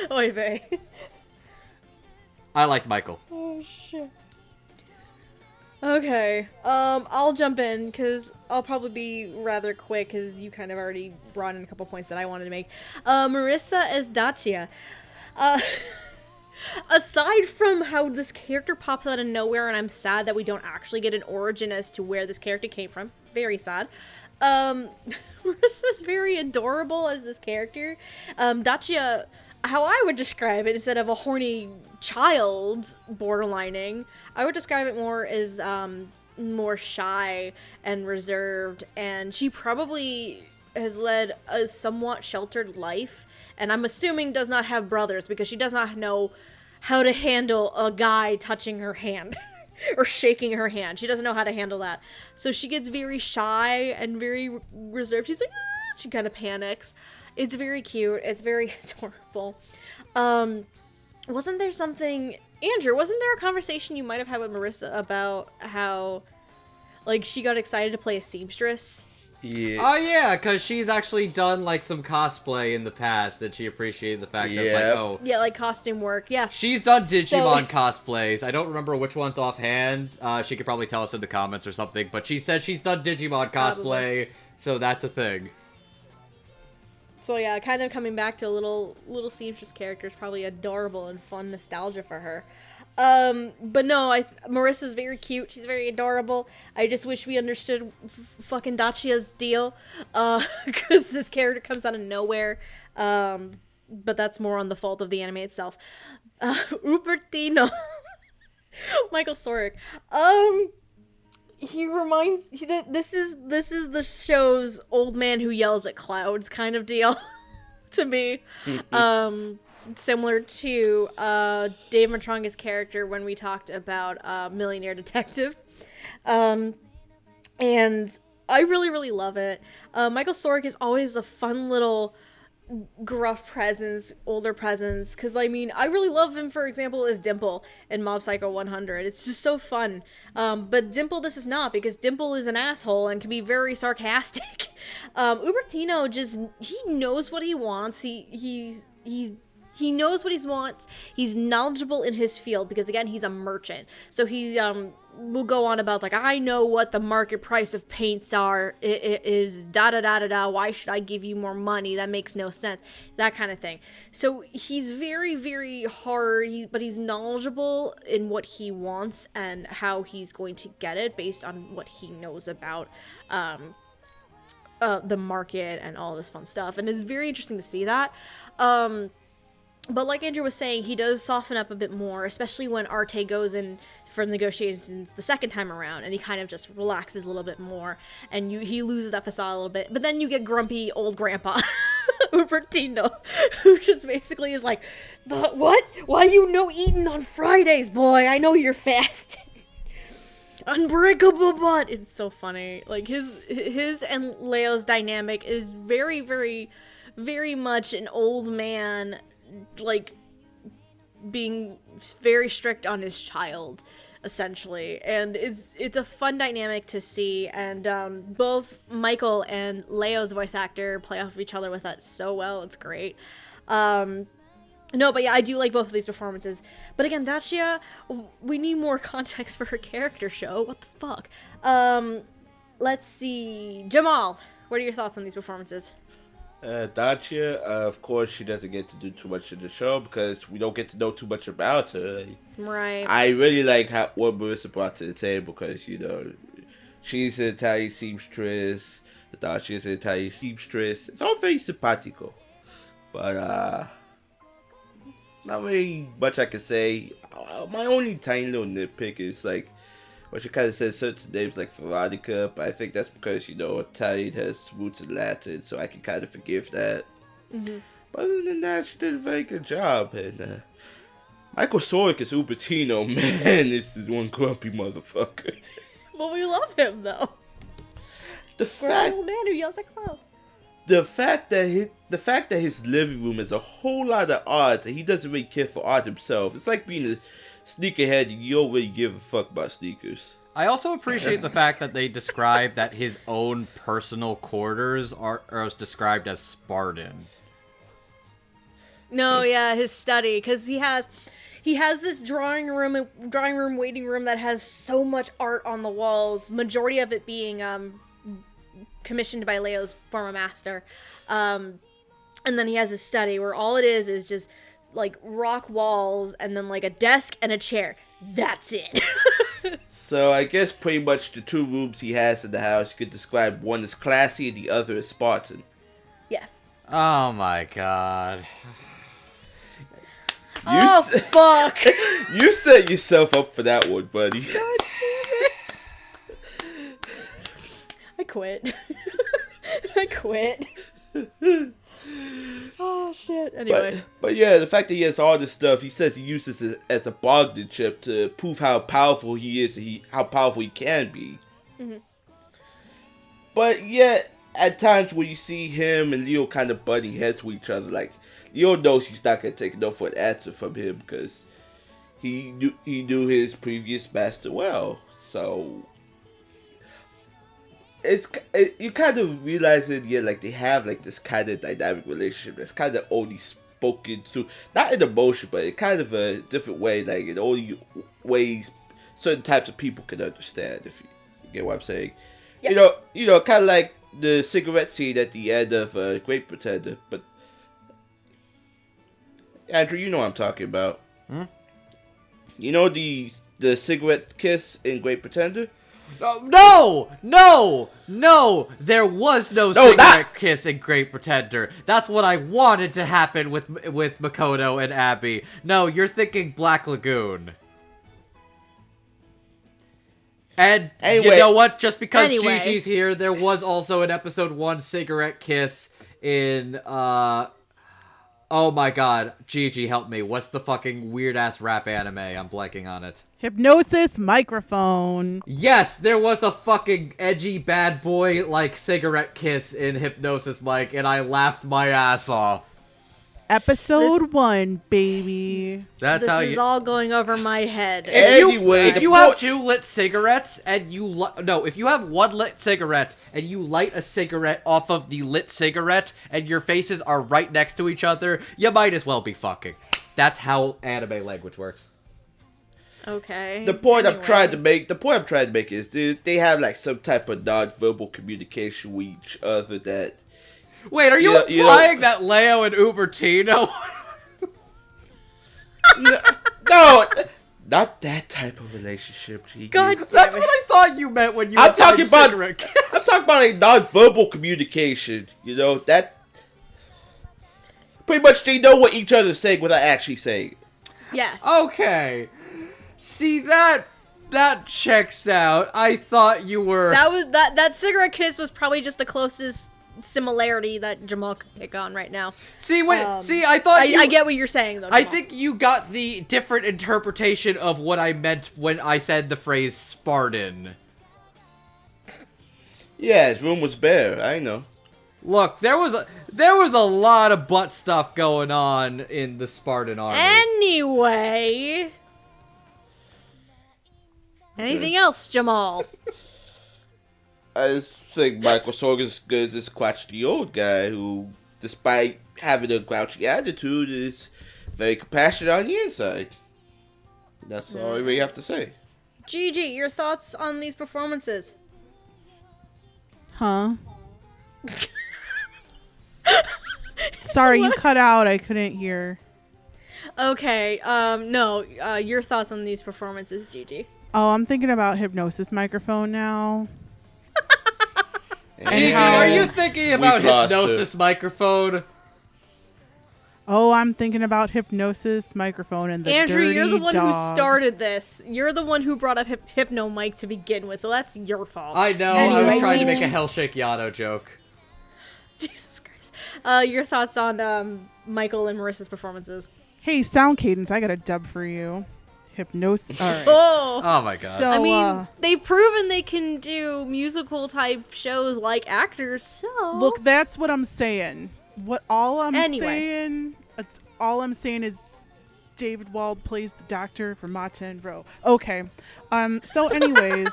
Oy vey. I like Michael. Oh, shit. Okay, I'll jump in, because I'll probably be rather quick, because you kind of already brought in a couple points that I wanted to make. Marissa as Dacia. Aside from how this character pops out of nowhere, and I'm sad that we don't actually get an origin as to where this character came from. Very sad. Marissa's very adorable as this character. Dacia, how I would describe it, instead of a horny child borderlining, I would describe it more as more shy and reserved, and she probably has led a somewhat sheltered life, and I'm assuming does not have brothers, because she does not know how to handle a guy touching her hand or shaking her hand. She doesn't know how to handle that, so she gets very shy and very reserved. She's like, she kind of panics. It's very cute. It's very adorable. Wasn't there something, Andrew, wasn't there a conversation you might have had with Marissa about how, like, she got excited to play a seamstress? Yeah. Oh, yeah, because she's actually done, like, some cosplay in the past, and she appreciated the fact that, like, oh. Yeah, like, costume work, yeah. She's done Digimon cosplays. I don't remember which ones offhand. She could probably tell us in the comments or something, but she said she's done Digimon cosplay, so that's a thing. So yeah, kind of coming back to a little seamstress character is probably adorable and fun nostalgia for her. But no, Marissa's very cute. She's very adorable. I just wish we understood fucking Dacia's deal, because this character comes out of nowhere. But that's more on the fault of the anime itself. Ubertino, Michael Sorek. He reminds this is the show's old man who yells at clouds kind of deal to me. Similar to Dave Matronga's character when we talked about Millionaire Detective. And I really love it. Michael Sorek is always a fun little gruff presence, older presence, because I mean, I really love him, for example, as Dimple in Mob Psycho 100. It's just so fun. But Dimple, this is not, because Dimple is an asshole and can be very sarcastic. Ubertino he knows what he wants. He knows what he wants. He's knowledgeable in his field, because again, he's a merchant. So he's will go on about, like, I know what the market price of paints are. It is da-da-da-da-da. Why should I give you more money? That makes no sense. That kind of thing. So he's very, very hard, but he's knowledgeable in what he wants and how he's going to get it based on what he knows about the market and all this fun stuff. And it's very interesting to see that. But like Andrew was saying, he does soften up a bit more, especially when Arte goes in for negotiations the second time around, and he kind of just relaxes a little bit more, and he loses that facade a little bit. But then you get grumpy old grandpa Ubertino, who just basically is like, "But what? Why you no eating on Fridays, boy? I know you're fasting." Unbreakable butt. It's so funny. Like his and Leo's dynamic is very, very, very much an old man, like, being very strict on his child, essentially. And it's a fun dynamic to see, and both Michael and Leo's voice actor play off of each other with that so well. It's great. No, but yeah, I do like both of these performances. But again, Dacia, we need more context for her character show. What the fuck? Let's see. Jamal, what are your thoughts on these performances? Dacia, of course, she doesn't get to do too much in the show because we don't get to know too much about her. Right. I really like what Marissa brought to the table because, she's an Italian seamstress. Dacia is an Italian seamstress. It's all very simpatico. But, not very much I can say. My only tiny little nitpick is, like, what she kind of says certain names like Veronica, but I think that's because, Italian has roots in Latin, so I can kind of forgive that. Mm-hmm. But other than that, she did a very good job. And Michael Soric as Ubertino, man, this is one grumpy motherfucker. Well, we love him, though. We're an old man who yells at clouds. The fact that his living room is a whole lot of art and he doesn't really care for art himself. It's like being a sneakerhead and you don't really give a fuck about sneakers. I also appreciate the fact that they describe that his own personal quarters are described as Spartan. No, yeah, his study, because he has this drawing room, waiting room that has so much art on the walls. Majority of it being commissioned by Leo's former master, and then he has his study where all it is just like rock walls and then like a desk and a chair. That's it. So I guess pretty much the two rooms he has in the house, you could describe one as classy and the other as Spartan. Yes. Oh my god. Fuck. You set yourself up for that one, buddy. God damn it. I quit. I quit. Oh shit. Anyway. But yeah, the fact that he has all this stuff, he says he uses it as a bargaining chip to prove how powerful he is and how powerful he can be. Mm-hmm. But yet, at times when you see him and Leo kind of butting heads with each other, like, Leo knows he's not going to take no for an answer from him because he knew his previous master well. So you kind of realize it, yeah, like they have like this kind of dynamic relationship that's kind of only spoken through, not in emotion, but in kind of a different way, like in only ways certain types of people can understand, if you get what I'm saying. Yep. Kind of like the cigarette scene at the end of Great Pretender. But Andrew, you know what I'm talking about. You know the cigarette kiss in Great Pretender? No! There was no cigarette kiss in Great Pretender. That's what I wanted to happen with Makoto and Abby. No, you're thinking Black Lagoon. And anyway, you know what? Just because Gigi's here, there was also an episode 1 cigarette kiss in, oh my god, Gigi, help me. What's the fucking weird-ass rap anime? I'm blanking on it. Hypnosis Microphone. Yes, there was a fucking edgy bad boy, like, cigarette kiss in Hypnosis Mike, and I laughed my ass off. Episode 1, baby. That's this how is all going over my head. If you have 2 lit cigarettes and if you have 1 lit cigarette and you light a cigarette off of the lit cigarette and your faces are right next to each other, you might as well be fucking. That's how anime language works. Okay. The point I'm anyway. trying to make is they have like some type of non-verbal communication with each other that. Wait, are you implying that Leo and Ubertino? No, not that type of relationship, Gigi. God That's damn what it. I thought you meant when you I'm were talking about cigarette I'm talking about like non-verbal communication. That pretty much they know what each other's saying without actually saying. Yes. Okay. See, that checks out. I thought you were... That cigarette kiss was probably just the closest similarity that Jamal could pick on right now. See, I thought I get what you're saying, though, I Jamal. think you got the different interpretation of what I meant when I said the phrase Spartan. Yeah, his room was bare. I know. Look, there was a lot of butt stuff going on in the Spartan army. Anyway... Anything else, Jamal? I just think Michael Sorg is good as this crotchety old guy who, despite having a grouchy attitude, is very compassionate on the inside. That's all I really have to say. Gigi, your thoughts on these performances? Huh? Sorry, you cut out. I couldn't hear. Okay, no, your thoughts on these performances, Gigi? Oh, I'm thinking about hypnosis microphone now. Gigi, are you thinking about We've lost hypnosis microphone? Oh, I'm thinking about hypnosis microphone and the Andrew, dirty you're the one dog. who started this. You're the one who brought up Hypno Mike to begin with, so that's your fault. I know, I Anyway, was trying to Gigi. make a Hellshake Yano joke. Jesus Christ. Your thoughts on Michael and Marissa's performances? Hey, sound cadence, I got a dub for you. Hypnosis. All right. Oh! Oh my god. So, I mean, they've proven they can do musical type shows like actors, so... look, that's what I'm saying. All I'm saying is David Wald plays the doctor for Mata and Ro. Okay. So anyways,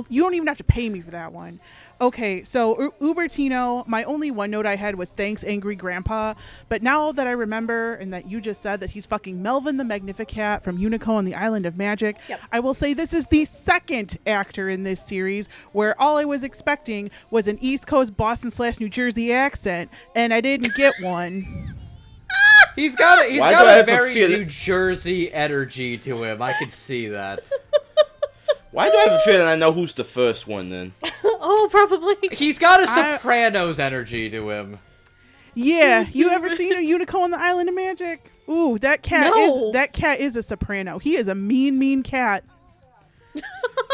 you don't even have to pay me for that one. Okay, so Ubertino, my only one note I had was thanks, Angry Grandpa. But now that I remember and that you just said that he's fucking Melvin the Magnificat from Unico and the Island of Magic, Yep. I will say this is the second actor in this series where all I was expecting was an East Coast Boston/New Jersey accent, and I didn't get one. He's got Why do I a have a very feeling- New Jersey energy to him. I can see that. Why do I have a feeling I know who's the first one then? Oh, probably. He's got a Sopranos energy to him. Yeah, you ever seen a Unico on the Island of Magic? Ooh, that cat No. is a soprano. He is a mean cat.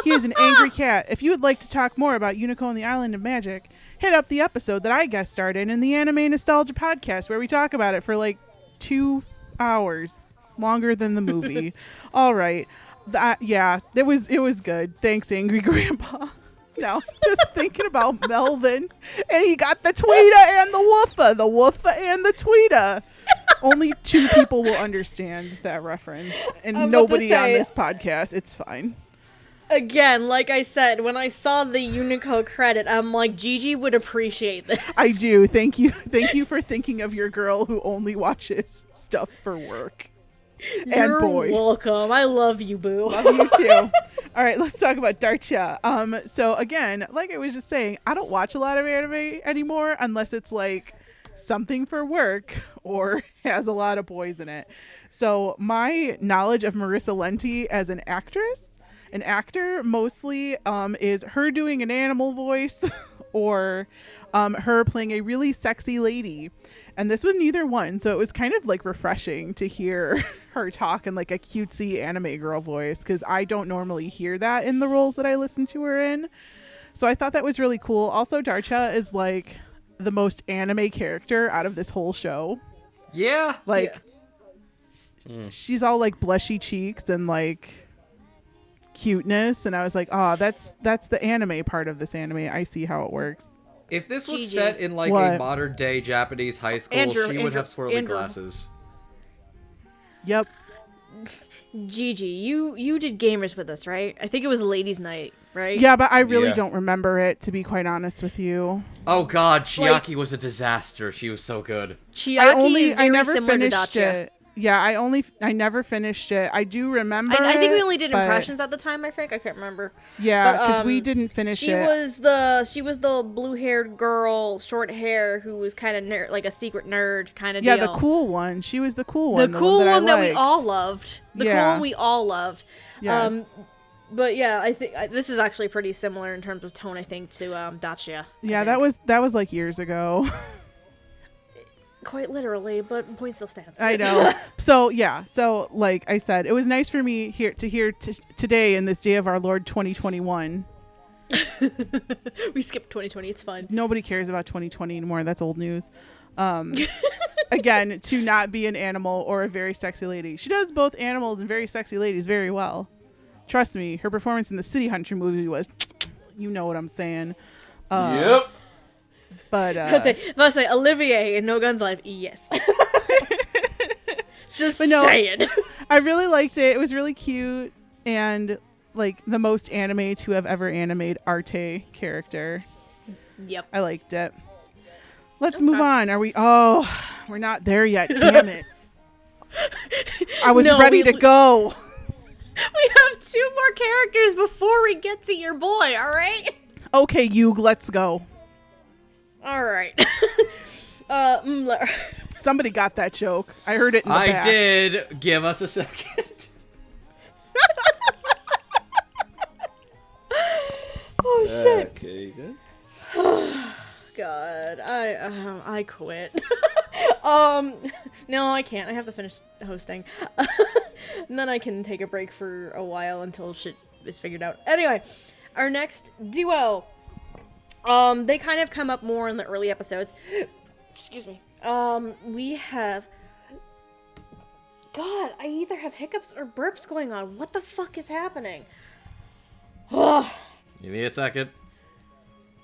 He is an angry cat. If you would like to talk more about Unico on the Island of Magic, hit up the episode that I guest starred in the Anime Nostalgia Podcast, where we talk about it for like 2 hours, longer than the movie. All right, it was good. Thanks, Angry Grandpa. Now, just thinking about Melvin, and he got the tweeter and the woofa and the tweeter. Only 2 people will understand that reference, and I'm about to nobody on say- this podcast. It's fine. Again, like I said, when I saw the Unico credit, I'm like, Gigi would appreciate this. I do. Thank you. Thank you for thinking of your girl who only watches stuff for work. You're and boys. welcome. I love you, boo. Love you too. All right, let's talk about Dacia. So again, like I was just saying, I don't watch a lot of anime anymore unless it's like something for work or has a lot of boys in it. So my knowledge of Marissa Lenti as an actor mostly is her doing an animal voice or her playing a really sexy lady. And this was neither one, so it was kind of like refreshing to hear her talk in like a cutesy anime girl voice, because I don't normally hear that in the roles that I listen to her in. So I thought that was really cool. Also, Dacia is like the most anime character out of this whole show. Yeah. Like, she's all like blushy cheeks and like cuteness, and I was like, oh, that's the anime part of this anime. I see how it works. If this was Gigi. set in like What? a modern day Japanese high school, Andrew, she would have swirly Andrew. glasses. Yep. Gigi, you did gamers with us, right? I think it was ladies' night, right? Yeah, but I really Yeah. don't remember it, to be quite honest with you. Oh god, Chiaki was a disaster. She was so good. Chiaki is I very never similar to finished Dacia. it. Yeah, I never finished it. I do remember. I think we only it, did but- impressions at the time. I can't remember. Yeah, But, because we didn't finish She it. was the blue-haired girl, short hair, who was kind of like a secret nerd kind of Yeah, deal. the cool one. She was the cool The one. cool one one that that we liked. all loved. The cool Yeah. one we all loved. Yes. But yeah, I think this is actually pretty similar in terms of tone. I think to Dacia. Yeah, that was like years ago. Quite literally, but point still stands. I know. So yeah, so like I said, it was nice for me to hear today in this day of our Lord 2021. We skipped 2020. It's fine. Nobody cares about 2020 anymore. That's old news. Again, to not be an animal or a very sexy lady. She does both animals and very sexy ladies very well. Trust me, her performance in the City Hunter movie was, you know what I'm saying. Yep. But Must say Olivier in No Guns Life. Yes. Just But no, saying. I really liked it. It was really cute and like the most anime to have ever animated Arte character. Yep. I liked it. Let's move on. Are we? Oh, we're not there yet. Damn it. I was No, ready to go. We have 2 more characters before we get to your boy. All right. Okay, Yug, let's go. All right. Somebody got that joke. I heard it in the I back. did. Give us a second. Oh shit. Okay. Good. God, I quit. No, I can't. I have to finish hosting, and then I can take a break for a while until shit is figured out. Anyway, our next duo. They kind of come up more in the early episodes. Excuse me. We have. God, I either have hiccups or burps going on. What the fuck is happening? Give me a second.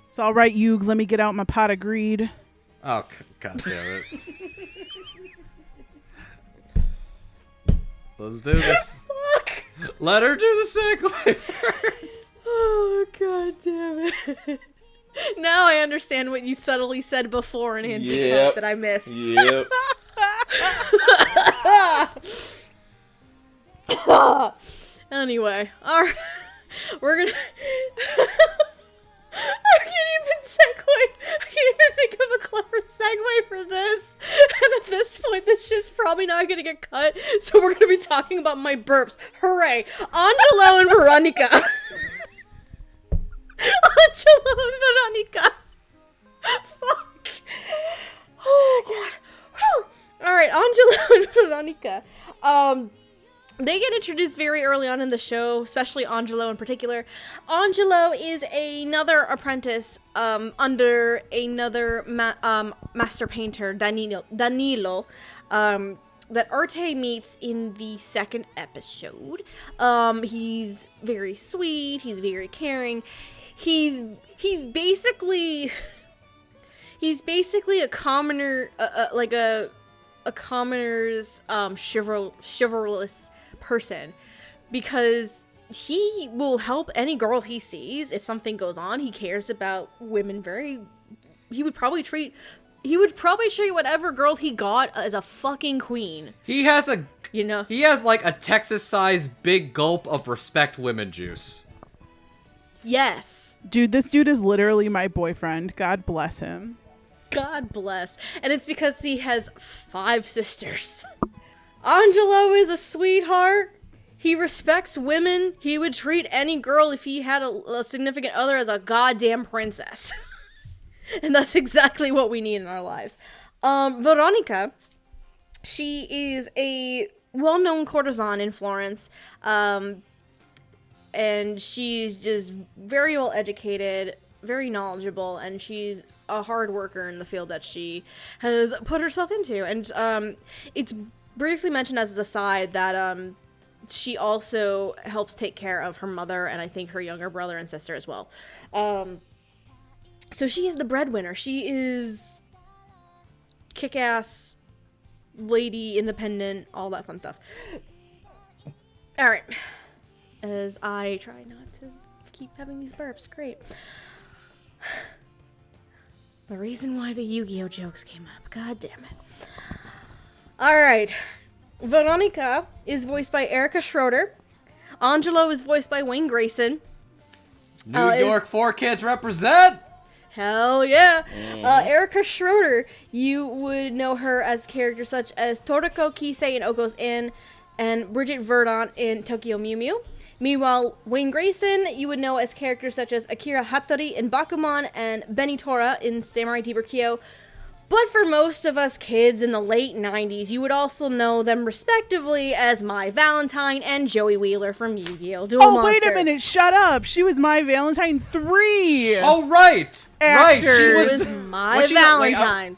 It's all right, Yug. Let me get out my pot of greed. Oh, god damn it. Let's do this. Fuck. Let her do the segue first. Oh, god damn it. Now I understand what you subtly said before in Andrew's Yep. that I missed. Yep. Anyway, we're gonna. I can't even segue. I can't even think of a clever segue for this. And at this point, this shit's probably not gonna get cut. So we're gonna be talking about my burps. Hooray! Angelo and Veronica. Angelo and Veronica. Fuck. Oh god. Whew. All right, Angelo and Veronica. They get introduced very early on in the show, especially Angelo in particular. Angelo is another apprentice under another master painter, Danilo, that Arte meets in the 2nd episode. He's very sweet. He's very caring. He's basically a commoner, like a commoner's chivalrous person, because he will help any girl he sees if something goes on. He cares about women he would probably treat whatever girl he got as a fucking queen. He has like a Texas-sized big gulp of respect women juice. Yes. Dude, this dude is literally my boyfriend. God bless him. God bless. And it's because he has 5 sisters. Angelo is a sweetheart. He respects women. He would treat any girl, if he had a significant other, as a goddamn princess. And that's exactly what we need in our lives. Veronica, she is a well-known courtesan in Florence. And she's just very well educated, very knowledgeable, and she's a hard worker in the field that she has put herself into. And it's briefly mentioned as an aside that she also helps take care of her mother and I think her younger brother and sister as well. So she is the breadwinner. She is kick-ass lady, independent, all that fun stuff. All right. As I try not to keep having these burps. Great. The reason why the Yu-Gi-Oh jokes came up. God damn it. All right. Veronica is voiced by Erica Schroeder. Angelo is voiced by Wayne Grayson. New York 4 kids represent! Hell yeah! Erica Schroeder, you would know her as characters such as Toriko Kisei in Oko's Inn and Bridget Verdant in Tokyo Mew Mew. Meanwhile, Wayne Grayson, you would know as characters such as Akira Hattori in Bakuman and Benny Tora in Samurai Deeper Kyo. But for most of us kids in the late 90s, you would also know them respectively as My Valentine and Joey Wheeler from Yu-Gi-Oh! Duel Oh, Monsters. wait a minute. Shut up. She was My Valentine 3. Oh, right! Right, she It Actors. was My was she- Valentine.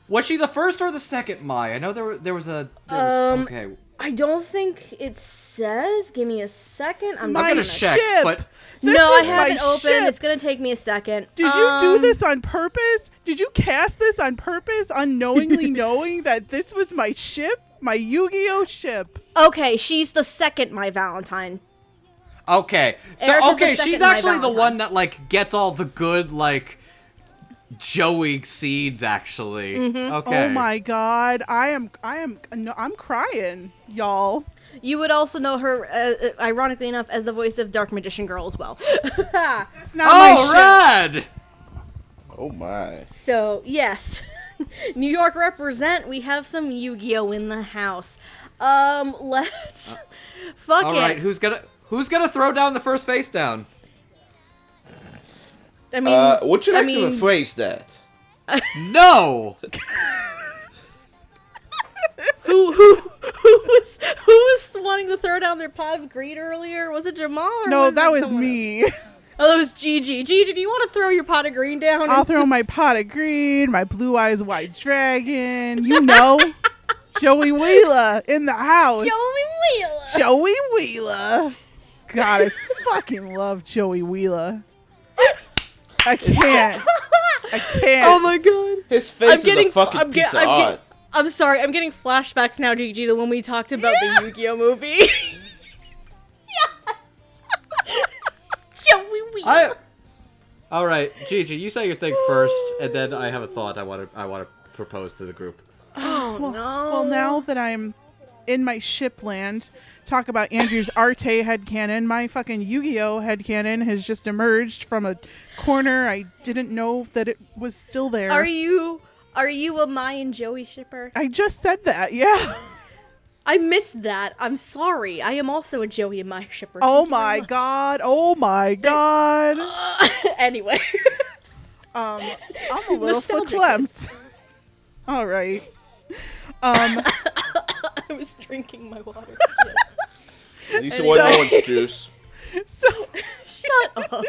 Was she the first or the second Mai? I know there was okay. I don't think it says. Give me a second. I'm My gonna just check, ship. but- This No, I is have my it open. ship. It's gonna take me a second. Did you do this on purpose? Did you cast this on purpose, unknowingly knowing that this was my ship? My Yu-Gi-Oh! Ship. Okay, she's the second My Valentine. Okay. Erica's So the okay, second she's My actually the Valentine. one that like gets all the good like Joey seeds actually. Okay. Oh my god. I'm crying, y'all. You would also know her, ironically enough, as the voice of Dark Magician Girl as well. It's not my Oh, ship. rad! Oh my. So, yes. New York represent. We have some Yu-Gi-Oh! In the house. Let's... Fuck All it. right, who's gonna throw down the first face down? I mean... Would you I like mean- to rephrase that? No. Who was wanting to throw down their pot of greed earlier? Was it Jamal or No, was that it was someone me. else? Oh, that was Gigi. Gigi, do you want to throw your pot of green down? I'll and throw just- my pot of green, my blue eyes white dragon. You know, Joey Wheeler in the house. Joey Wheeler. Joey Wheeler. God, I fucking love Joey Wheeler. I can't. I can't. Oh my god. His face is a fucking I'm piece get- of art. I'm sorry, I'm getting flashbacks now, Gigi, to when we talked about the Yu-Gi-Oh movie. Yes! Joey Wheeler. All right, Gigi, you say your thing first, and then I have a thought I want to propose to the group. Oh no. Well, now that I'm in my shipland, talk about Andrew's Arte headcanon. My fucking Yu-Gi-Oh! Headcanon has just emerged from a corner. I didn't know that it was still there. Are you a Mai and Joey shipper? I just said that, yeah. I missed that. I'm sorry. I am also a Joey and Mai shipper. Oh Thank you very my much. god. Oh my god. Anyway. I'm a little Nostalgic. verklempt. All right. I was drinking my water. At least it wasn't So- orange juice. So Shut up.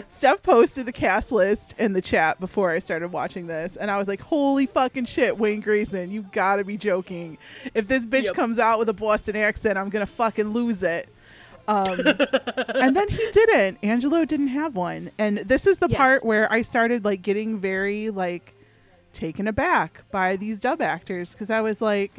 Steph posted the cast list in the chat before I started watching this, and I was like, holy fucking shit, Wayne Grayson, you gotta be joking. If this bitch Yep. comes out with a Boston accent, I'm gonna fucking lose it. And then he didn't. Angelo didn't have one. And this is the Yes. part where I started like getting very like taken aback by these dub actors, because I was like,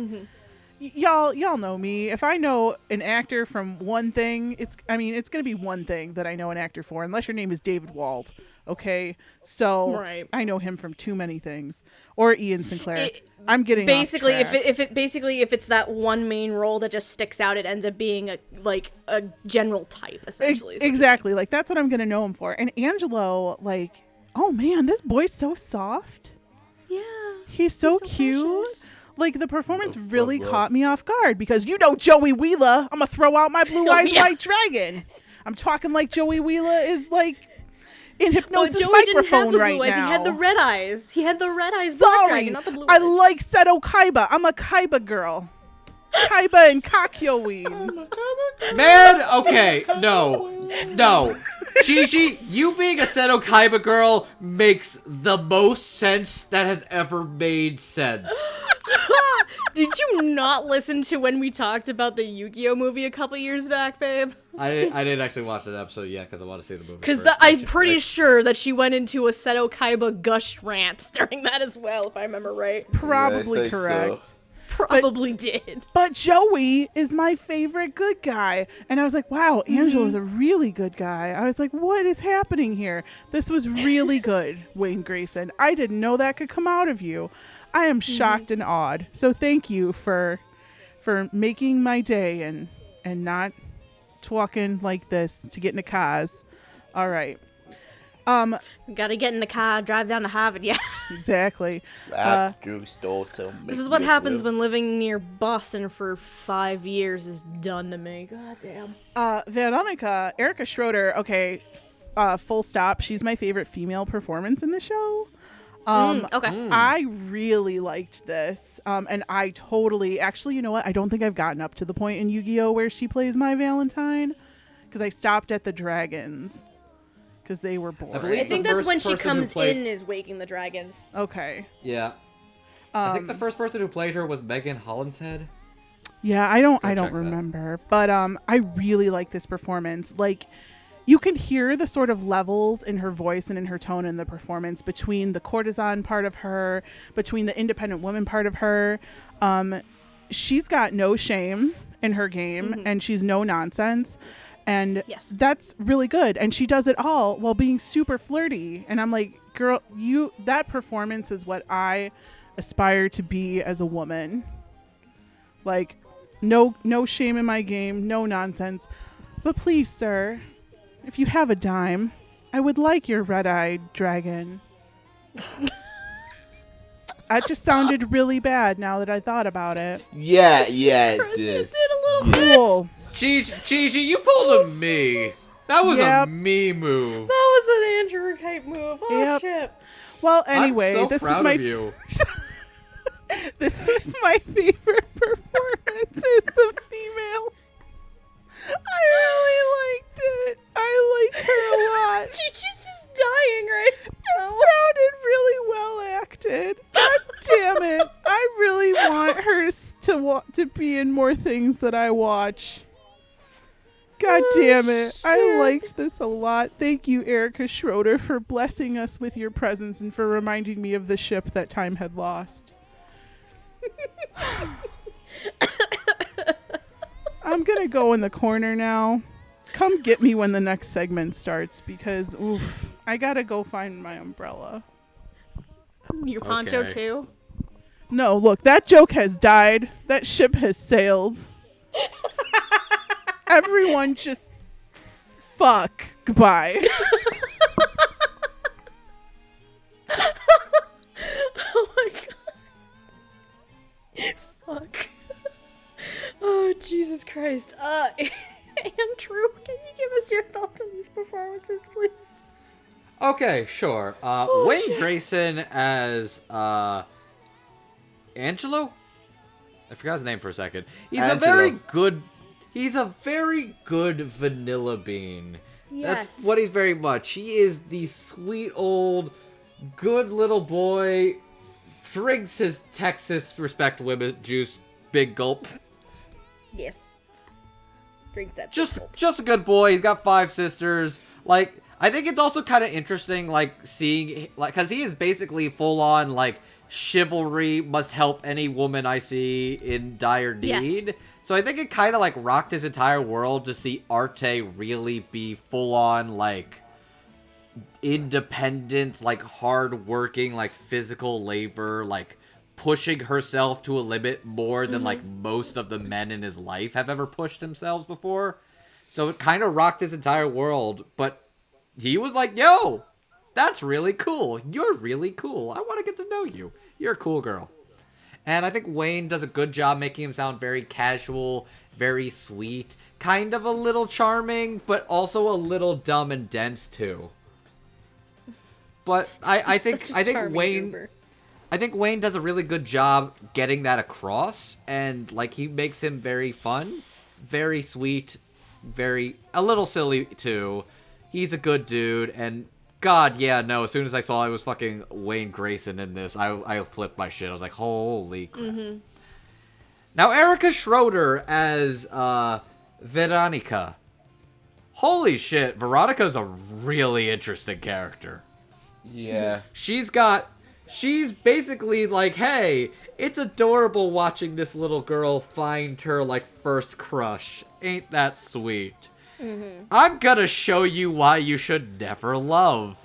y'all know me. If I know an actor from one thing, it's gonna be one thing that I know an actor for, unless your name is David Wald. Okay, so Right. I know him from too many things, or Ian Sinclair. It- I'm getting Basically, off track. if it's that one main role that just sticks out, it ends up being a general type essentially. is what you're Exactly, like that's what I'm gonna know him for. And Angelo, like, oh man, this boy's so soft. saying. He's so so cute. precious. Like the performance Oh, really bro. caught me off guard, because you know Joey Wheeler. I'm gonna throw out my blue eyes yeah. white dragon. I'm talking like Joey Wheeler is like in Oh, hypnosis Joey didn't have microphone the right blue eyes. now. He had the red eyes. He had the red eyes. Black Sorry, dragon, not the blue I eyes. like Seto Kaiba. I'm a Kaiba girl. Kaiba and Kakyoin. Man, okay, no. Gigi, you being a Seto Kaiba girl makes the most sense that has ever made sense. Did you not listen to when we talked about the Yu-Gi-Oh movie a couple years back, babe? I didn't actually watch that episode yet because I want to see the movie. Because first. I'm pretty sure that she went into a Seto Kaiba gush rant during that as well, if I remember right. Probably Yeah, I think correct. so. Probably did. But Joey is my favorite good guy. And I was like, wow, Angelo's a really good guy. I was like, what is happening here? This was really good, Wayne Grayson. I didn't know that could come out of you. I am shocked and awed. So thank you for making my day and not talking like this to get in the cars. All right. Gotta get in the car, drive down to Harvard, yeah. Exactly. This is what happens when living near Boston for 5 years is done to me. God damn. Veronica, Erica Schroeder, okay, full stop. She's my favorite female performance in the show. Okay. I really liked this. And I totally, actually, you know what? I don't think I've gotten up to the point in Yu-Gi-Oh! Where she plays my Valentine. Because I stopped at the dragons. Because they were boring. I think that's when she comes played... in is waking the dragons. Okay. Yeah. I think the first person who played her was Megan Hollinshead. Yeah, I don't remember. But I really like this performance. Like, you can hear the sort of levels in her voice and in her tone in the performance between the courtesan part of her, between the independent woman part of her. She's got no shame in her game, and she's no nonsense. And that's really good. And she does it all while being super flirty. And I'm like, girl, that performance is what I aspire to be as a woman. Like, no shame in my game, no nonsense. But please, sir, if you have a dime, I would like your red-eyed dragon. That just sounded really bad now that I thought about it. Yeah, it did. It did a little Cool. Gigi, you pulled a me. That was a me move. That was an Andrew type move. Oh, shit. Well, anyway, I'm so this proud is my of you. This was my favorite performance is the female. I really liked it. I liked her a lot. Gigi's just dying right now. It sounded really well acted. God damn it. I really want her to be in more things that I watch. God damn it. I liked this a lot. Thank you, Erica Schroeder, for blessing us with your presence and for reminding me of the ship that time had lost. I'm going to go in the corner now. Come get me when the next segment starts because, I got to go find my umbrella. Your poncho, too? No, look, that joke has died. That ship has sailed. Everyone just fuck. Goodbye. Oh my god. Fuck. Oh, Jesus Christ. Andrew, can you give us your thoughts on these performances, please? Okay, sure. Wayne Grayson as Angelo? I forgot his name for a second. He's a very good vanilla bean. Yes. That's what he's very much. He is the sweet old good little boy, drinks his Texas respect women juice, big gulp. Yes. Drinks that. Just a good boy. He's got 5 sisters. Like, I think it's also kind of interesting, like, seeing, like, because he is basically full on, like, chivalry, must help any woman I see in dire need. Yes. So I think it kind of, like, rocked his entire world to see Arte really be full on, like, independent, like, hard-working, like, physical labor, like, pushing herself to a limit more than, like, most of the men in his life have ever pushed themselves before. So it kind of rocked his entire world, but he was like, yo, that's really cool. You're really cool. I want to get to know you. You're a cool girl. And I think Wayne does a good job making him sound very casual, very sweet, kind of a little charming, but also a little dumb and dense too. But I think Wayne does a really good job getting that across, and like he makes him very fun, very sweet, a little silly too. He's a good dude, and God, yeah, no, as soon as I saw it was fucking Wayne Grayson in this, I flipped my shit. I was like, holy crap. Now, Erica Schroeder as Veronica. Holy shit, Veronica's a really interesting character. Yeah. She's got she's basically like, hey, it's adorable watching this little girl find her, like, first crush. Ain't that sweet? Mm-hmm. I'm gonna show you why you should never love.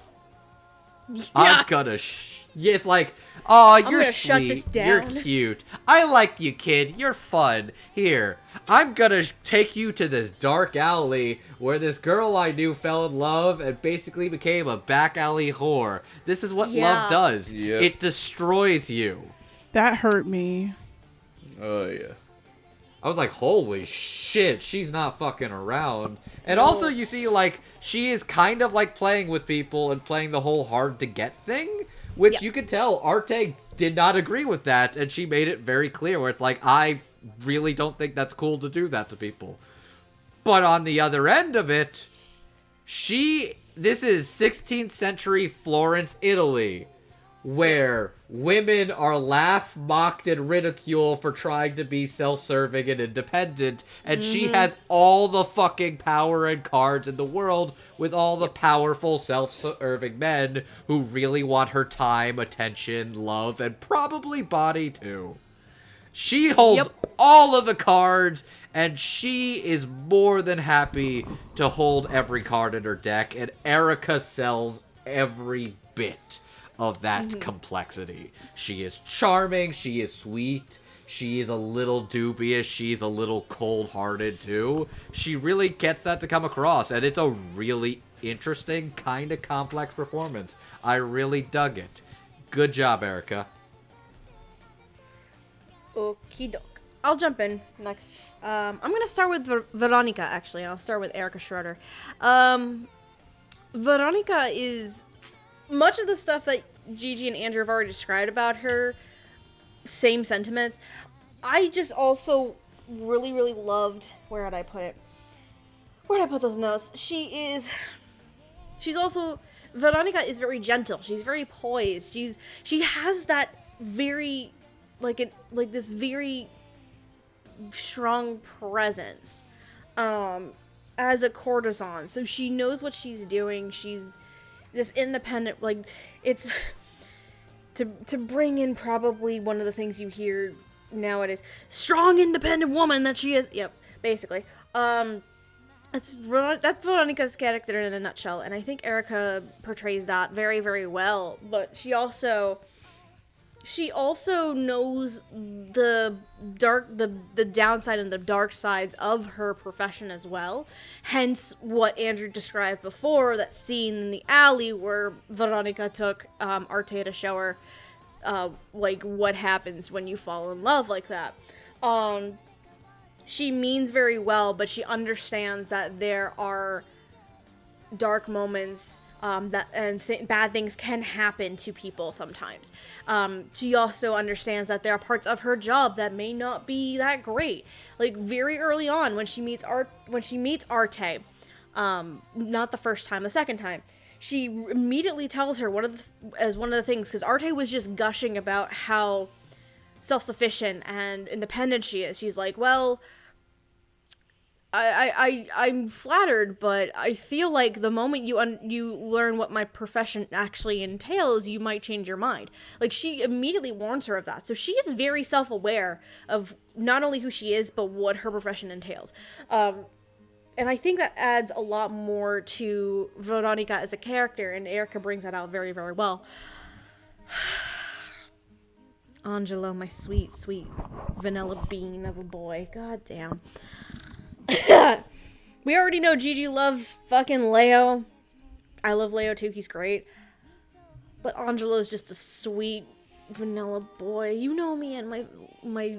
Yeah. I'm gonna it's like, oh, you're sweet, shut this down. You're cute. I like you, kid. You're fun. Here, I'm gonna take you to this dark alley where this girl I knew fell in love and basically became a back alley whore. This is what love does. Yep. It destroys you. That hurt me. Oh, yeah. I was like, holy shit, she's not fucking around. And also, you see, like, she is kind of, like, playing with people and playing the whole hard-to-get thing, which you could tell Arte did not agree with that, and she made it very clear, where it's like, I really don't think that's cool to do that to people. But on the other end of it, this is 16th century Florence, Italy, where women are laughed, mocked, and ridiculed for trying to be self-serving and independent, and she has all the fucking power and cards in the world with all the powerful, self-serving men who really want her time, attention, love, and probably body too. She holds all of the cards, and she is more than happy to hold every card in her deck, and Erica sells every bit of that complexity. She is charming, she is sweet, she is a little dubious, she's a little cold-hearted too. She really gets that to come across, and it's a really interesting, kind of complex performance. I really dug it. Good job, Erica. Okie doke. I'll jump in next. I'm gonna start with Veronica, actually, and I'll start with Erica Schroeder. Veronica is... much of the stuff that Gigi and Andrew have already described about her, same sentiments. I just also really, really loved... where did I put it? Where did I put those notes? She's also... Veronica is very gentle. She's very poised. She has that very... this very strong presence as a courtesan. So she knows what she's doing. She's this independent, it's to bring in probably one of the things you hear nowadays, strong independent woman that she is. Yep, basically. That's Veronica's character in a nutshell, and I think Erica portrays that very, very well. But she also knows the downside and the dark sides of her profession as well. Hence what Andrew described before, that scene in the alley where Veronica took Arte to show her what happens when you fall in love like that. She means very well, but she understands that there are dark moments bad things can happen to people sometimes. She also understands that there are parts of her job that may not be that great. Like very early on, when she meets Arte, not the first time, the second time, she immediately tells her one of the things, because Arte was just gushing about how self-sufficient and independent she is. She's like, well, I'm flattered, but I feel like the moment you learn what my profession actually entails, you might change your mind. Like, she immediately warns her of that. So she is very self-aware of not only who she is, but what her profession entails. And I think that adds a lot more to Veronica as a character, and Erica brings that out very, very well. Angelo, my sweet, sweet vanilla bean of a boy. God damn. We already know Gigi loves fucking Leo. I love Leo too, he's great. But Angelo's just a sweet vanilla boy. You know me and my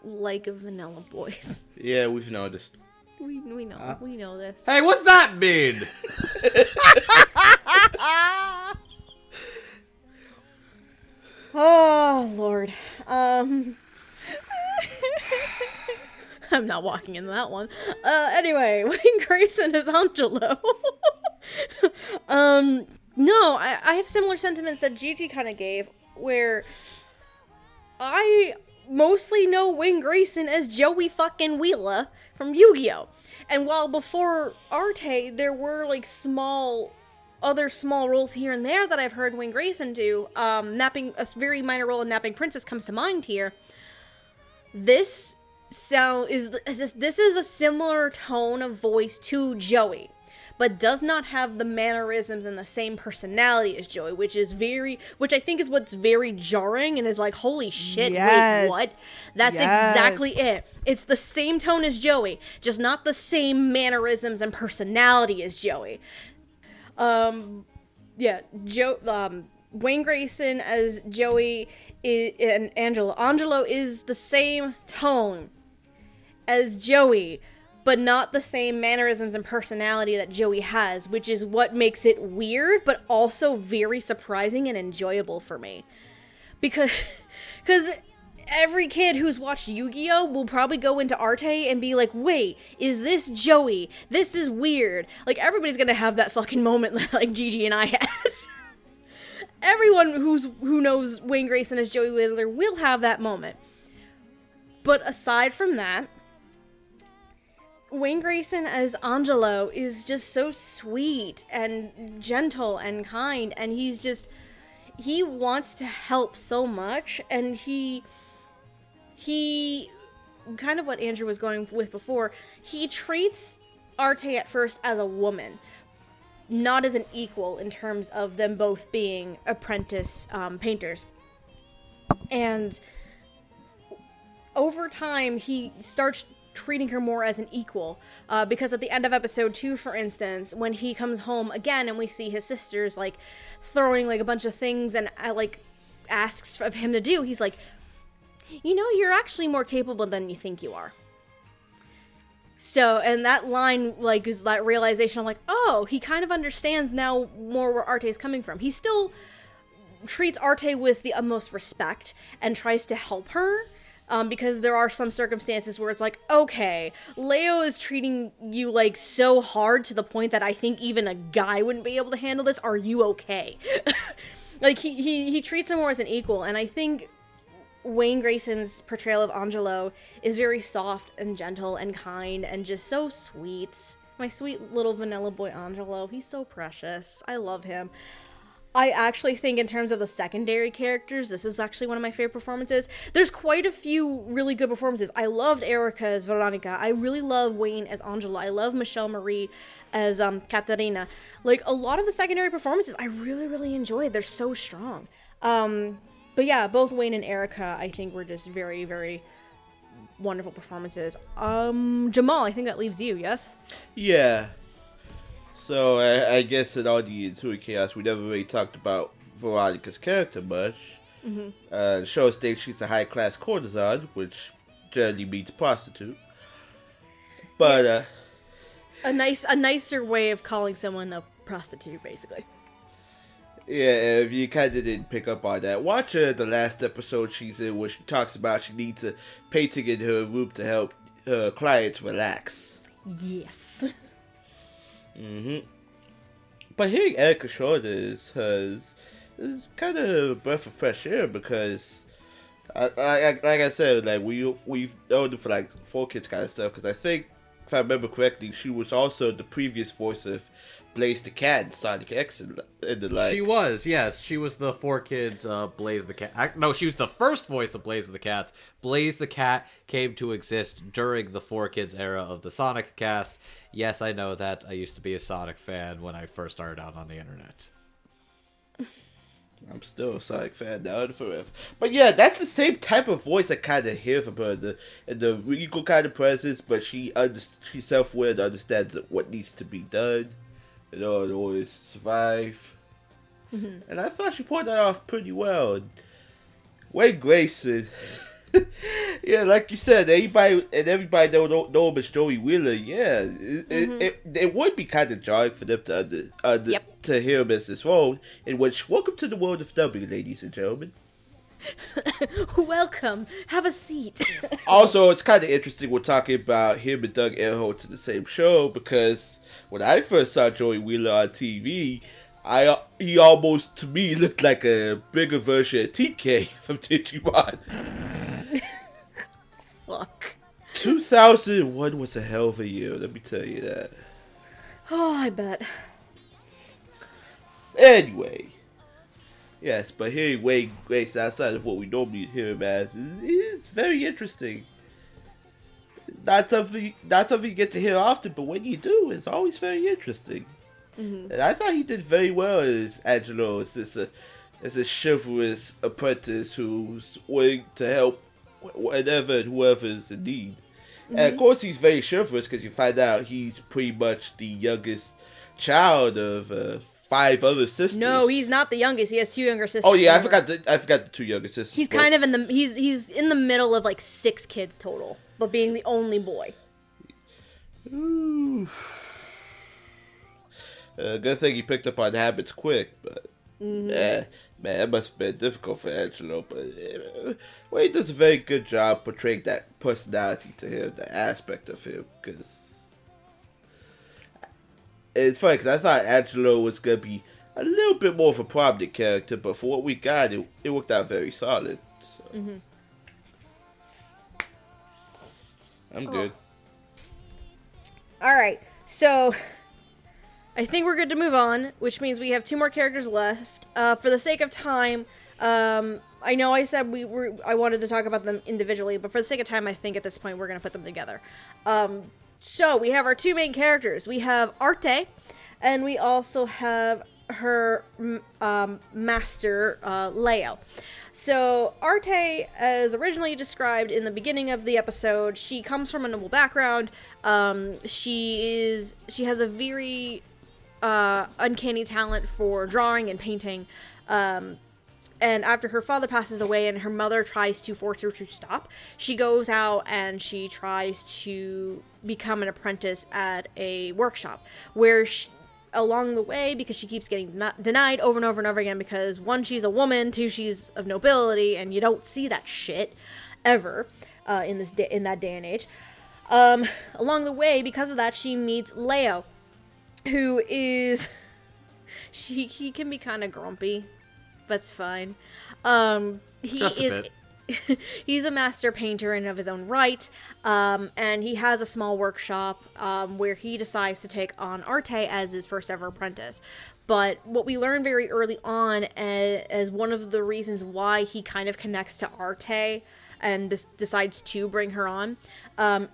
like of vanilla boys. Yeah, we've noticed. We know. We know this. Hey, what's that mean? Oh, Lord. I'm not walking into that one. Anyway, Wayne Grayson is Angelo. No, I have similar sentiments that Gigi kind of gave, where I mostly know Wayne Grayson as Joey fucking Wheeler from Yu-Gi-Oh! And while before Arte, there were, like, small other small roles here and there that I've heard Wayne Grayson do. Napping, a very minor role in Napping Princess comes to mind here. This is a similar tone of voice to Joey, but does not have the mannerisms and the same personality as Joey, which I think is what's very jarring and is like, holy shit, Yes. wait, what? That's exactly it. It's the same tone as Joey, just not the same mannerisms and personality as Joey. Wayne Grayson as Joey and Angelo. Angelo is the same tone as Joey, but not the same mannerisms and personality that Joey has, which is what makes it weird, but also very surprising and enjoyable for me. Because every kid who's watched Yu-Gi-Oh! Will probably go into Arte and be like, wait, is this Joey? This is weird. Like, everybody's gonna have that fucking moment like Gigi and I had. Everyone who knows Wayne Grayson as Joey Wheeler will have that moment. But aside from that, Wayne Grayson as Angelo is just so sweet and gentle and kind, and he wants to help so much, and he kind of what Andrew was going with before, he treats Arte at first as a woman, not as an equal in terms of them both being apprentice painters. And over time, he starts treating her more as an equal, because at the end of episode 2, for instance, when he comes home again and we see his sisters like throwing like a bunch of things and like asks of him to do, he's like, you know, you're actually more capable than you think you are. So, and that line, like, is that realization of like, oh, he kind of understands now more where Arte is coming from. He still treats Arte with the utmost respect and tries to help her, because there are some circumstances where it's like, okay, Leo is treating you like so hard to the point that I think even a guy wouldn't be able to handle this. Are you okay? Like, he treats her more as an equal, and I think Wayne Grayson's portrayal of Angelo is very soft and gentle and kind and just so sweet. My sweet little vanilla boy Angelo, he's so precious. I love him. I actually think in terms of the secondary characters, this is actually one of my favorite performances. There's quite a few really good performances. I loved Erica as Veronica. I really love Wayne as Angelo. I love Michelle Marie as Katarina. Like, a lot of the secondary performances I really, really enjoyed. They're so strong. But yeah, both Wayne and Erica, I think, were just very, very wonderful performances. Jamal, I think that leaves you, yes? Yeah. So, I guess in all the Ensuing Chaos, we never really talked about Veronica's character much. Mm-hmm. The show states she's a high-class courtesan, which generally means prostitute. But, yeah. A nicer way of calling someone a prostitute, basically. Yeah, if you kind of didn't pick up on that, watch the last episode she's in where she talks about she needs a painting in her room to help her clients relax. Yes. Mm-hmm. But hearing Erica Shorter is kind of a breath of fresh air because, like I said, like we've known her for like 4Kids kind of stuff. Because I think, if I remember correctly, she was also the previous voice of Blaze the Cat in Sonic X and the like. She was, yes. She was the 4Kids Blaze the Cat. No, she was the first voice of Blaze the Cat. Blaze the Cat came to exist during the 4Kids era of the Sonic cast. Yes, I know that. I used to be a Sonic fan when I first started out on the internet. I'm still a Sonic fan now and forever. But yeah, that's the same type of voice I kind of hear from her. The regal kind of presence, but she's self-aware and understands what needs to be done in order to always survive. Mm-hmm. And I thought she pulled that off pretty well. Wayne Grayson, yeah, like you said, everybody know him as Joey Wheeler. Yeah, it would be kind of jarring for them to hear him as this role. In which, welcome to the world of dubbing, ladies and gentlemen. Welcome. Have a seat. Also, it's kind of interesting we're talking about him and Doug Earholtz in the same show because when I first saw Joey Wheeler on TV, he almost, to me, looked like a bigger version of TK from Digimon. Fuck. 2001 was a hell of a year, let me tell you that. Oh, I bet. Anyway. Yes, but hearing Wayne Grace outside of what we normally hear him as is very interesting. Not something you get to hear often, but when you do, it's always very interesting. And I thought he did very well as Angelo, as a chivalrous apprentice who's willing to help whenever and whoever's in need. And of course, he's very chivalrous because you find out he's pretty much the youngest child of 5 other sisters. No, he's not the youngest. He has 2 younger sisters. Oh yeah, I forgot the 2 younger sisters. He's kind of in the he's in the middle of like 6 kids total, but being the only boy. Ooh. Good thing he picked up on habits quick, but man, it must have been difficult for Angelo. But Wayne does a very good job portraying that personality to him, that aspect of him, because. It's funny because I thought Angelo was going to be a little bit more of a prominent character, but for what we got, it worked out very solid. So. I'm good. Alright, so I think we're good to move on, which means we have 2 more characters left. For the sake of time, I know I said I wanted to talk about them individually, but for the sake of time, I think at this point we're going to put them together. So, we have our 2 main characters. We have Arte, and we also have her master, Leo. So, Arte, as originally described in the beginning of the episode, she comes from a noble background. She has a very uncanny talent for drawing and painting. And after her father passes away and her mother tries to force her to stop, she goes out and she tries to become an apprentice at a workshop where along the way, because she keeps getting denied over and over and over again because 1, she's a woman, 2, she's of nobility, and you don't see that shit ever in that day and age. Along the way, because of that, she meets Leo, who is... he can be kind of grumpy. That's fine. He's a master painter in of his own right, and he has a small workshop where he decides to take on Arte as his first ever apprentice. But what we learn very early on as one of the reasons why he kind of connects to Arte and decides to bring her on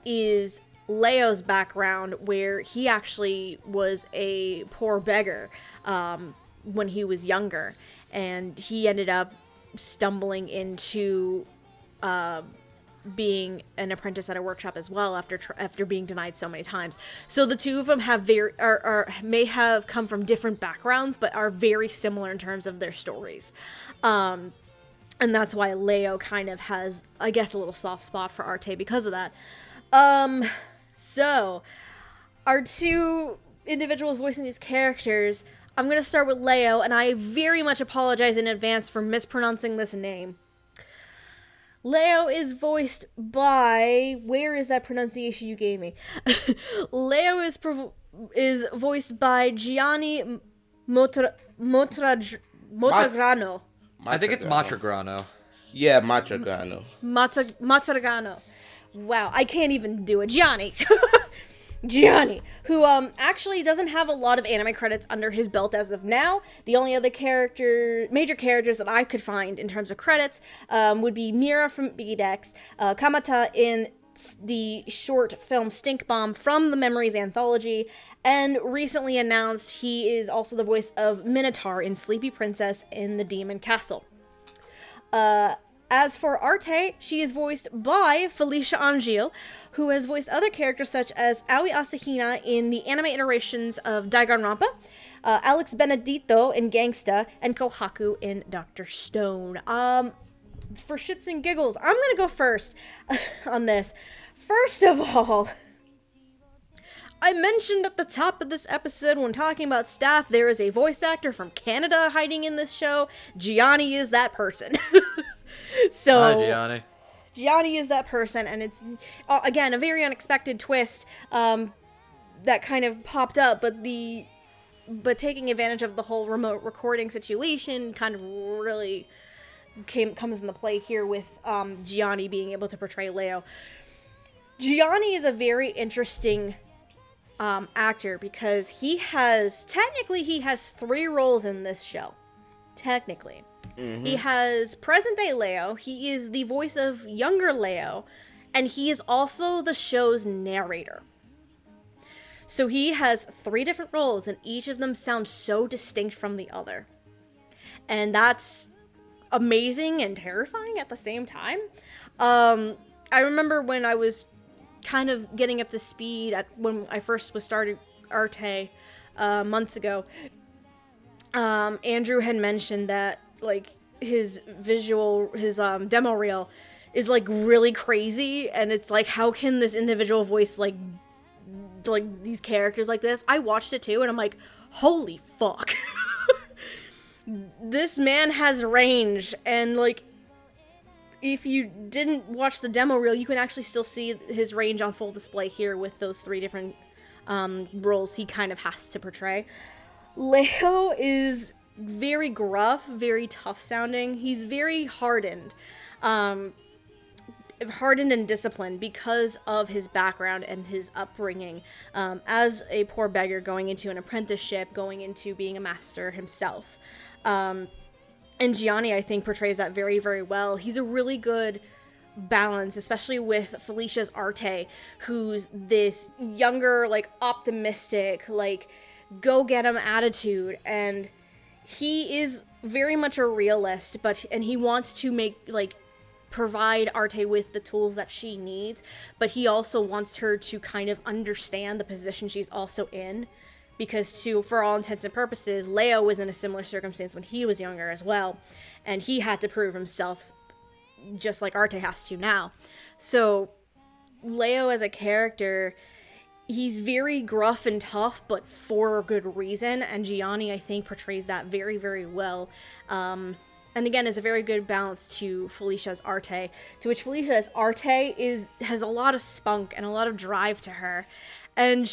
is Leo's background, where he actually was a poor beggar when he was younger. And he ended up stumbling into being an apprentice at a workshop as well after being denied so many times. So the 2 of them have may have come from different backgrounds, but are very similar in terms of their stories. And that's why Leo kind of has, I guess, a little soft spot for Arte because of that. So our 2 individuals voicing these characters. I'm going to start with Leo, and I very much apologize in advance for mispronouncing this name. Leo is voiced by... Where is that pronunciation you gave me? Leo is voiced by Gianni Montagrano. I think it's Matragrano. Yeah, Matragrano. Matragrano. Wow, I can't even do it. Gianni, who actually doesn't have a lot of anime credits under his belt as of now. The only other major characters that I could find in terms of credits would be Mira from Bidex, Kamata in the short film Stink Bomb from the Memories anthology, and recently announced he is also the voice of Minotaur in Sleepy Princess in the Demon Castle. As for Arte, she is voiced by Felicia Angel, who has voiced other characters such as Aoi Asahina in the anime iterations of Danganronpa, Alex Benedito in Gangsta, and Kohaku in Dr. Stone. For shits and giggles, I'm gonna go first on this. First of all, I mentioned at the top of this episode when talking about staff, there is a voice actor from Canada hiding in this show. Gianni is that person. So, Hi, Gianni. Gianni is that person, and it's, again, a very unexpected twist that kind of popped up, but taking advantage of the whole remote recording situation kind of really comes into play here with Gianni being able to portray Leo. Gianni is a very interesting actor because he has 3 roles in this show. Technically. Mm-hmm. He has present day Leo, he is the voice of younger Leo, and he is also the show's narrator. So he has 3 different roles, and each of them sounds so distinct from the other. And that's amazing and terrifying at the same time. I remember when I was kind of getting up to speed when I first was started Arte months ago, Andrew had mentioned that like his demo reel is like really crazy, and it's like, how can this individual voice like these characters like this? I watched it too, and I'm like, holy fuck. This man has range, and like, if you didn't watch the demo reel, you can actually still see his range on full display here with those 3 different roles he kind of has to portray. Leo is very gruff, very tough sounding. He's very hardened and disciplined because of his background and his upbringing as a poor beggar going into an apprenticeship, going into being a master himself. And Gianni, I think, portrays that very, very well. He's a really good balance, especially with Felicia's Arte, who's this younger, like, optimistic, like, go-get-em attitude. And he is very much a realist, and he wants to provide Arte with the tools that she needs, but he also wants her to kind of understand the position she's also in. Because for all intents and purposes, Leo was in a similar circumstance when he was younger as well. And he had to prove himself just like Arte has to now. So Leo as a character, he's very gruff and tough, but for a good reason. And Gianni, I think, portrays that very, very well. And again, is a very good balance to Felicia's Arte. To which Felicia's Arte has a lot of spunk and a lot of drive to her. And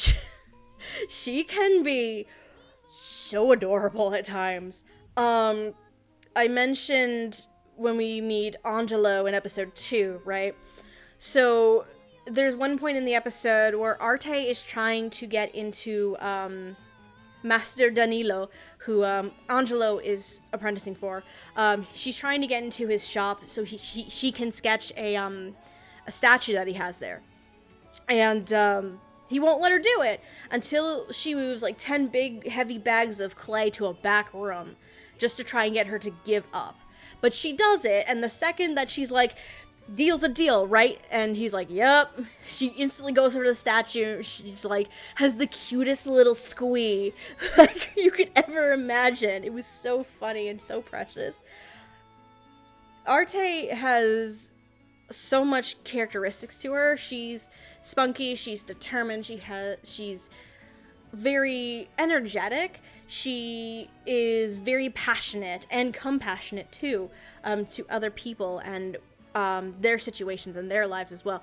she can be so adorable at times. I mentioned when we meet Angelo in episode 2, right? So there's one point in the episode where Arte is trying to get into Master Danilo, who Angelo is apprenticing for. She's trying to get into his shop so she can sketch a statue that he has there. And he won't let her do it until she moves like 10 big heavy bags of clay to a back room just to try and get her to give up. But she does it, and the second that she's like, deal's a deal, right? And he's like, yep. She instantly goes over to the statue. She's like, has the cutest little squee like you could ever imagine. It was so funny and so precious. Arte has so much characteristics to her. She's spunky, she's determined, she's very energetic, she is very passionate and compassionate too, to other people and their situations and their lives as well.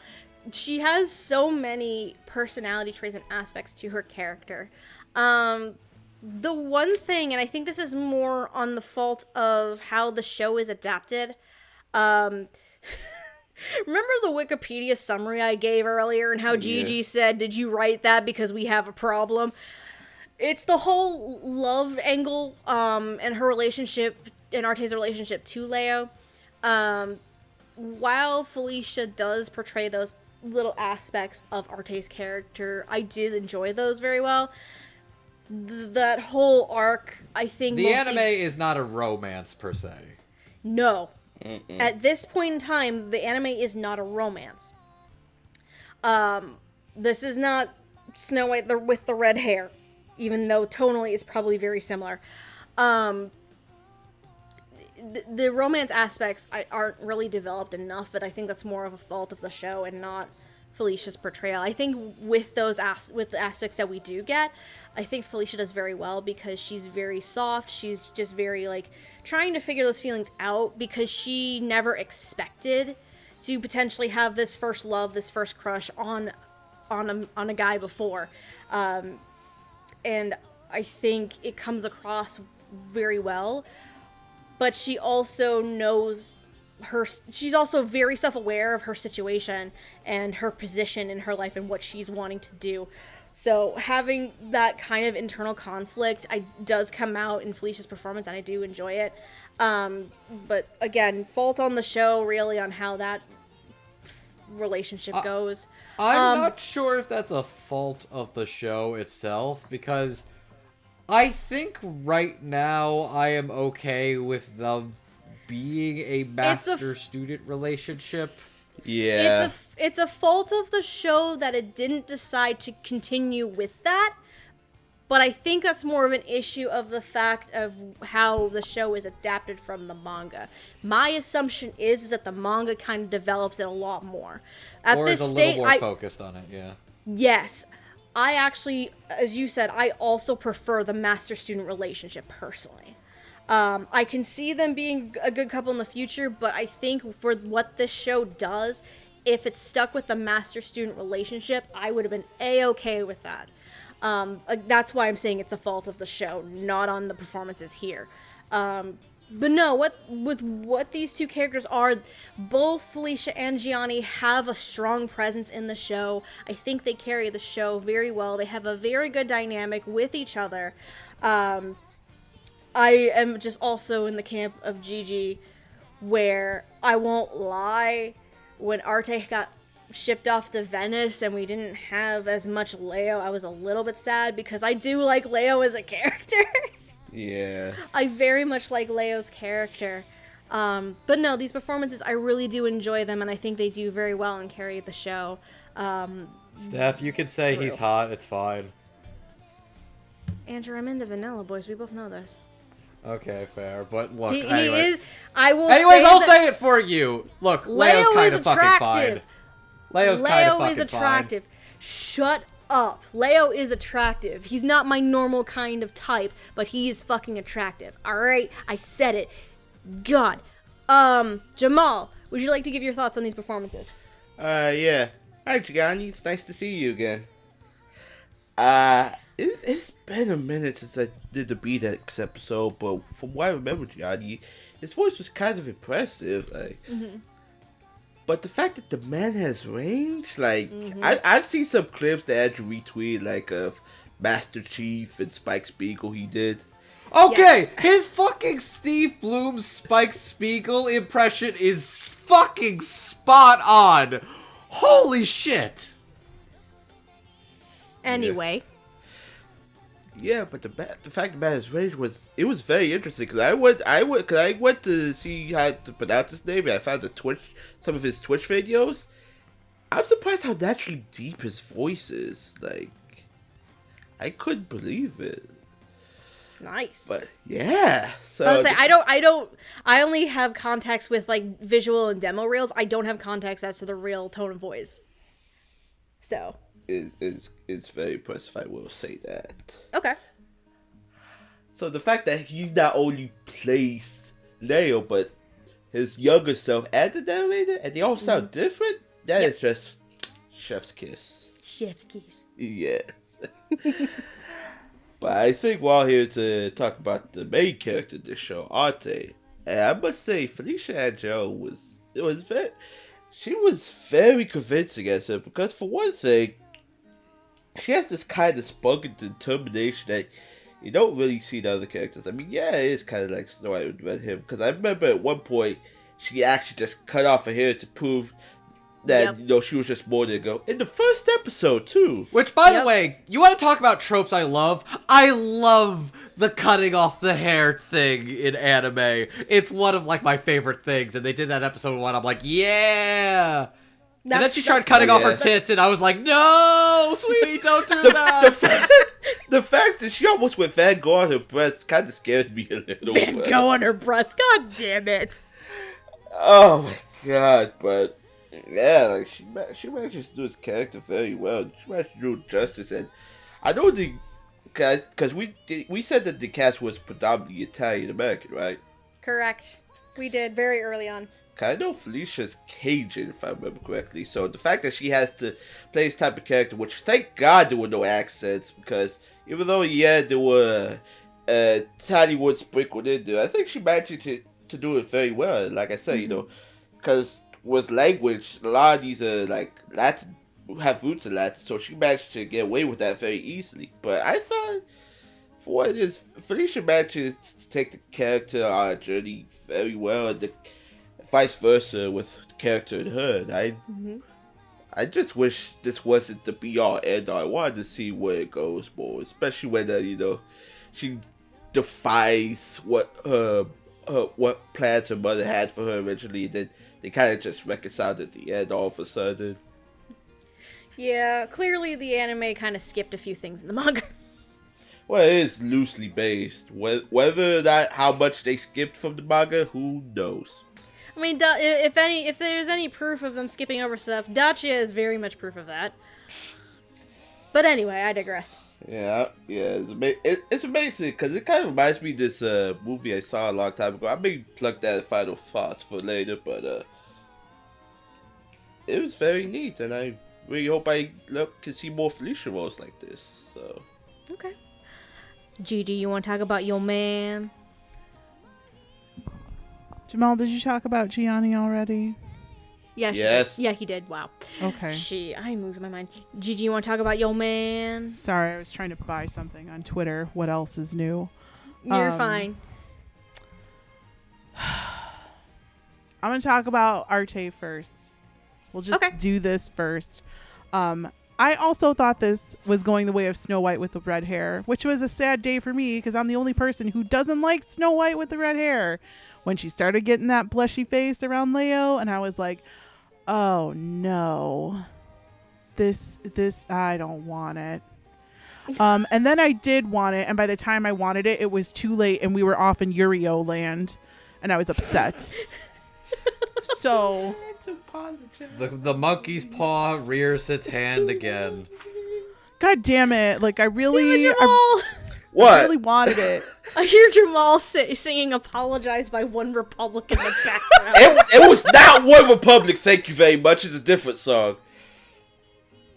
She has so many personality traits and aspects to her character. The one thing, and I think this is more on the fault of how the show is adapted, remember the Wikipedia summary I gave earlier and how Gigi said, did you write that because we have a problem? It's the whole love angle and her relationship, and Arte's relationship to Leo. While Felicia does portray those little aspects of Arte's character, I did enjoy those very well. That whole arc, I think... The anime is not a romance, per se. No. Mm-mm. At this point in time, the anime is not a romance. This is not Snow White with the red hair, even though tonally it's probably very similar. The romance aspects aren't really developed enough, but I think that's more of a fault of the show and not Felicia's portrayal. I think with those with the aspects that we do get, I think Felicia does very well because she's very soft. She's just very like trying to figure those feelings out because she never expected to potentially have this first love, this first crush on a guy before, and I think it comes across very well. But she also knows she's also very self-aware of her situation and her position in her life and what she's wanting to do. So having that kind of internal conflict does come out in Felicia's performance, and I do enjoy it. But again, fault on the show, really, on how that relationship goes. I'm not sure if that's a fault of the show itself, because I think right now I am okay with them being a master-student relationship. Yeah. It's a fault of the show that it didn't decide to continue with that, but I think that's more of an issue of the fact of how the show is adapted from the manga. My assumption is that the manga kind of develops it a lot more. At or this is a state, little more focused on it, yeah. Yes. I actually, as you said, I also prefer the master-student relationship personally. I can see them being a good couple in the future, but I think for what this show does, if it stuck with the master-student relationship, I would have been A-okay with that. That's why I'm saying it's a fault of the show, not on the performances here. But no, what these two characters are, both Felicia and Gianni have a strong presence in the show. I think they carry the show very well. They have a very good dynamic with each other. I am just also in the camp of Gigi, where I won't lie, when Arte got shipped off to Venice and we didn't have as much Leo, I was a little bit sad because I do like Leo as a character. Yeah. I very much like Leo's character. But no, these performances, I really do enjoy them, and I think they do very well and carry the show. Steph, you can say he's hot, it's fine. Andrew, I'm into vanilla, boys. We both know this. Okay, fair. But look, He anyway. is. I will. Anyways, say I'll that say it for you. Look, Leo's Leo kind is of fucking fine. attractive. Leo's kind of Leo is fucking attractive. Shut up. Leo is attractive. He's not my normal kind of type, but he is fucking attractive. Alright? I said it. God. Jamal, would you like to give your thoughts on these performances? Yeah. Hi, Gianni. It's nice to see you again. It's been a minute since I did the B-Dex episode, but from what I remember, Gianni, his voice was kind of impressive. Like, but the fact that the man has range, like, I've seen some clips that Andrew retweeted, like, of Master Chief and Spike Spiegel he did. Okay, his fucking Steve Bloom's Spike Spiegel impression is fucking spot on. Holy shit. Anyway. Yeah, but the fact about his range was very interesting because I went to see how to pronounce his name and I found some of his Twitch videos. I'm surprised how naturally deep his voice is. Like, I couldn't believe it. Nice. But yeah, so I was say I only have context with like visual and demo reels. I don't have context as to the real tone of voice. So it's very impressive, I will say that. okay. So the fact that he not only plays Leo, but his younger self and the narrator, and they all sound different, that is just chef's kiss. Chef's kiss. Yes. But I think we're all here to talk about the main character of this show, Arte. And I must say, Felicia Angelo was very convincing as her, because for one thing, she has this kind of spunky determination that you don't really see in other characters. I mean, yeah, it is kind of like Snow White with him, because I remember at one point, she actually just cut off her hair to prove that, she was just more than a girl. In the first episode, too. Which, by the way, you want to talk about tropes I love? I love the cutting off the hair thing in anime. It's one of, like, my favorite things, and they did that episode 1. I'm like, yeah! And then she started cutting off her tits, and I was like, no, sweetie, don't do that! The fact that she almost went Van Gogh on her breast kind of scared me a little bit. Van Gogh on her breast, god damn it! Oh my god, but... yeah, like she manages to do his character very well. She managed to do it justice, and I know the cast, because we said that the cast was predominantly Italian American, right? Correct. We did very early on. I know Felicia's Cajun, if I remember correctly. So the fact that she has to play this type of character, which thank God there were no accents, because even though there were tiny words sprinkled in there, I think she managed to do it very well. Like I said, because with language, a lot of these are like Latin have roots in Latin, so she managed to get away with that very easily. But I thought, for what it is, Felicia managed to take the character on a journey very well, and the vice versa with the character in her. And I just wish this wasn't the be all end all. I wanted to see where it goes more, especially when she defies what what plans her mother had for her originally. Then they kind of just reconciled at the end all of a sudden. Yeah, clearly the anime kind of skipped a few things in the manga. Well, it is loosely based. Whether that how much they skipped from the manga, who knows? I mean, if there's any proof of them skipping over stuff, Dacia is very much proof of that. But anyway, I digress. Yeah, it's amazing because it kind of reminds me of this movie I saw a long time ago. I may plug that final thoughts for later, but it was very neat, and I really hope I can see more Felicia roles like this. So Okay. Gigi, you want to talk about your man? Jamal, did you talk about Gianni already? Yeah, Yes. Yeah, he did. Wow. Okay. I'm losing my mind. Gigi, you want to talk about your man? Sorry, I was trying to buy something on Twitter. What else is new? You're fine. I'm going to talk about Arte first. We'll just Okay. do this first. I also thought this was going the way of Snow White with the red hair, which was a sad day for me because I'm the only person who doesn't like Snow White with the red hair. When she started getting that blushy face around Leo, and I was like, oh no, this I don't want it. And then I did want it, and by the time I wanted it, it was too late, and we were off in Yurio land, and I was upset. So The monkey's paw rears its hand again. God damn it! Like I really what? really wanted it. I hear Jamal singing "Apologize" by One Republic in the background. It was not One Republic. Thank you very much. It's a different song.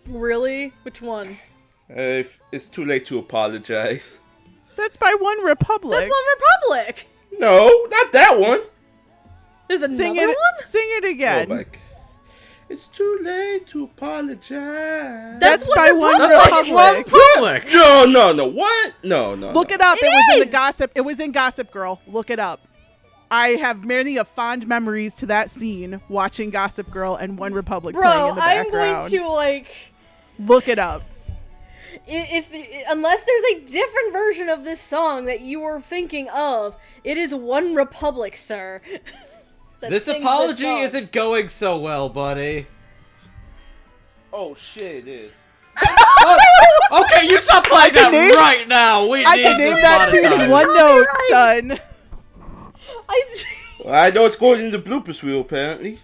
Really? Which one? It's too late to apologize. That's by One Republic. That's One Republic. No, not that one. There's another Sing one? it. Sing it again. Oh my God. It's too late to apologize. That's One by One Republic. Republic. No. What? No. Look it up. It was in the gossip. It was in Gossip Girl. Look it up. I have many of fond memories to that scene watching Gossip Girl and One Republic playing Bro, in the I'm background. going to Look it up. unless there's a different version of this song that you were thinking of, it is One Republic, sir. that This sings apology song. isn't going so well, buddy. Oh shit, it is. Okay, you stop playing that name- right now. We I need can this name that tune in monetized. one note, son. Well, I know it's going in the bloopers reel apparently.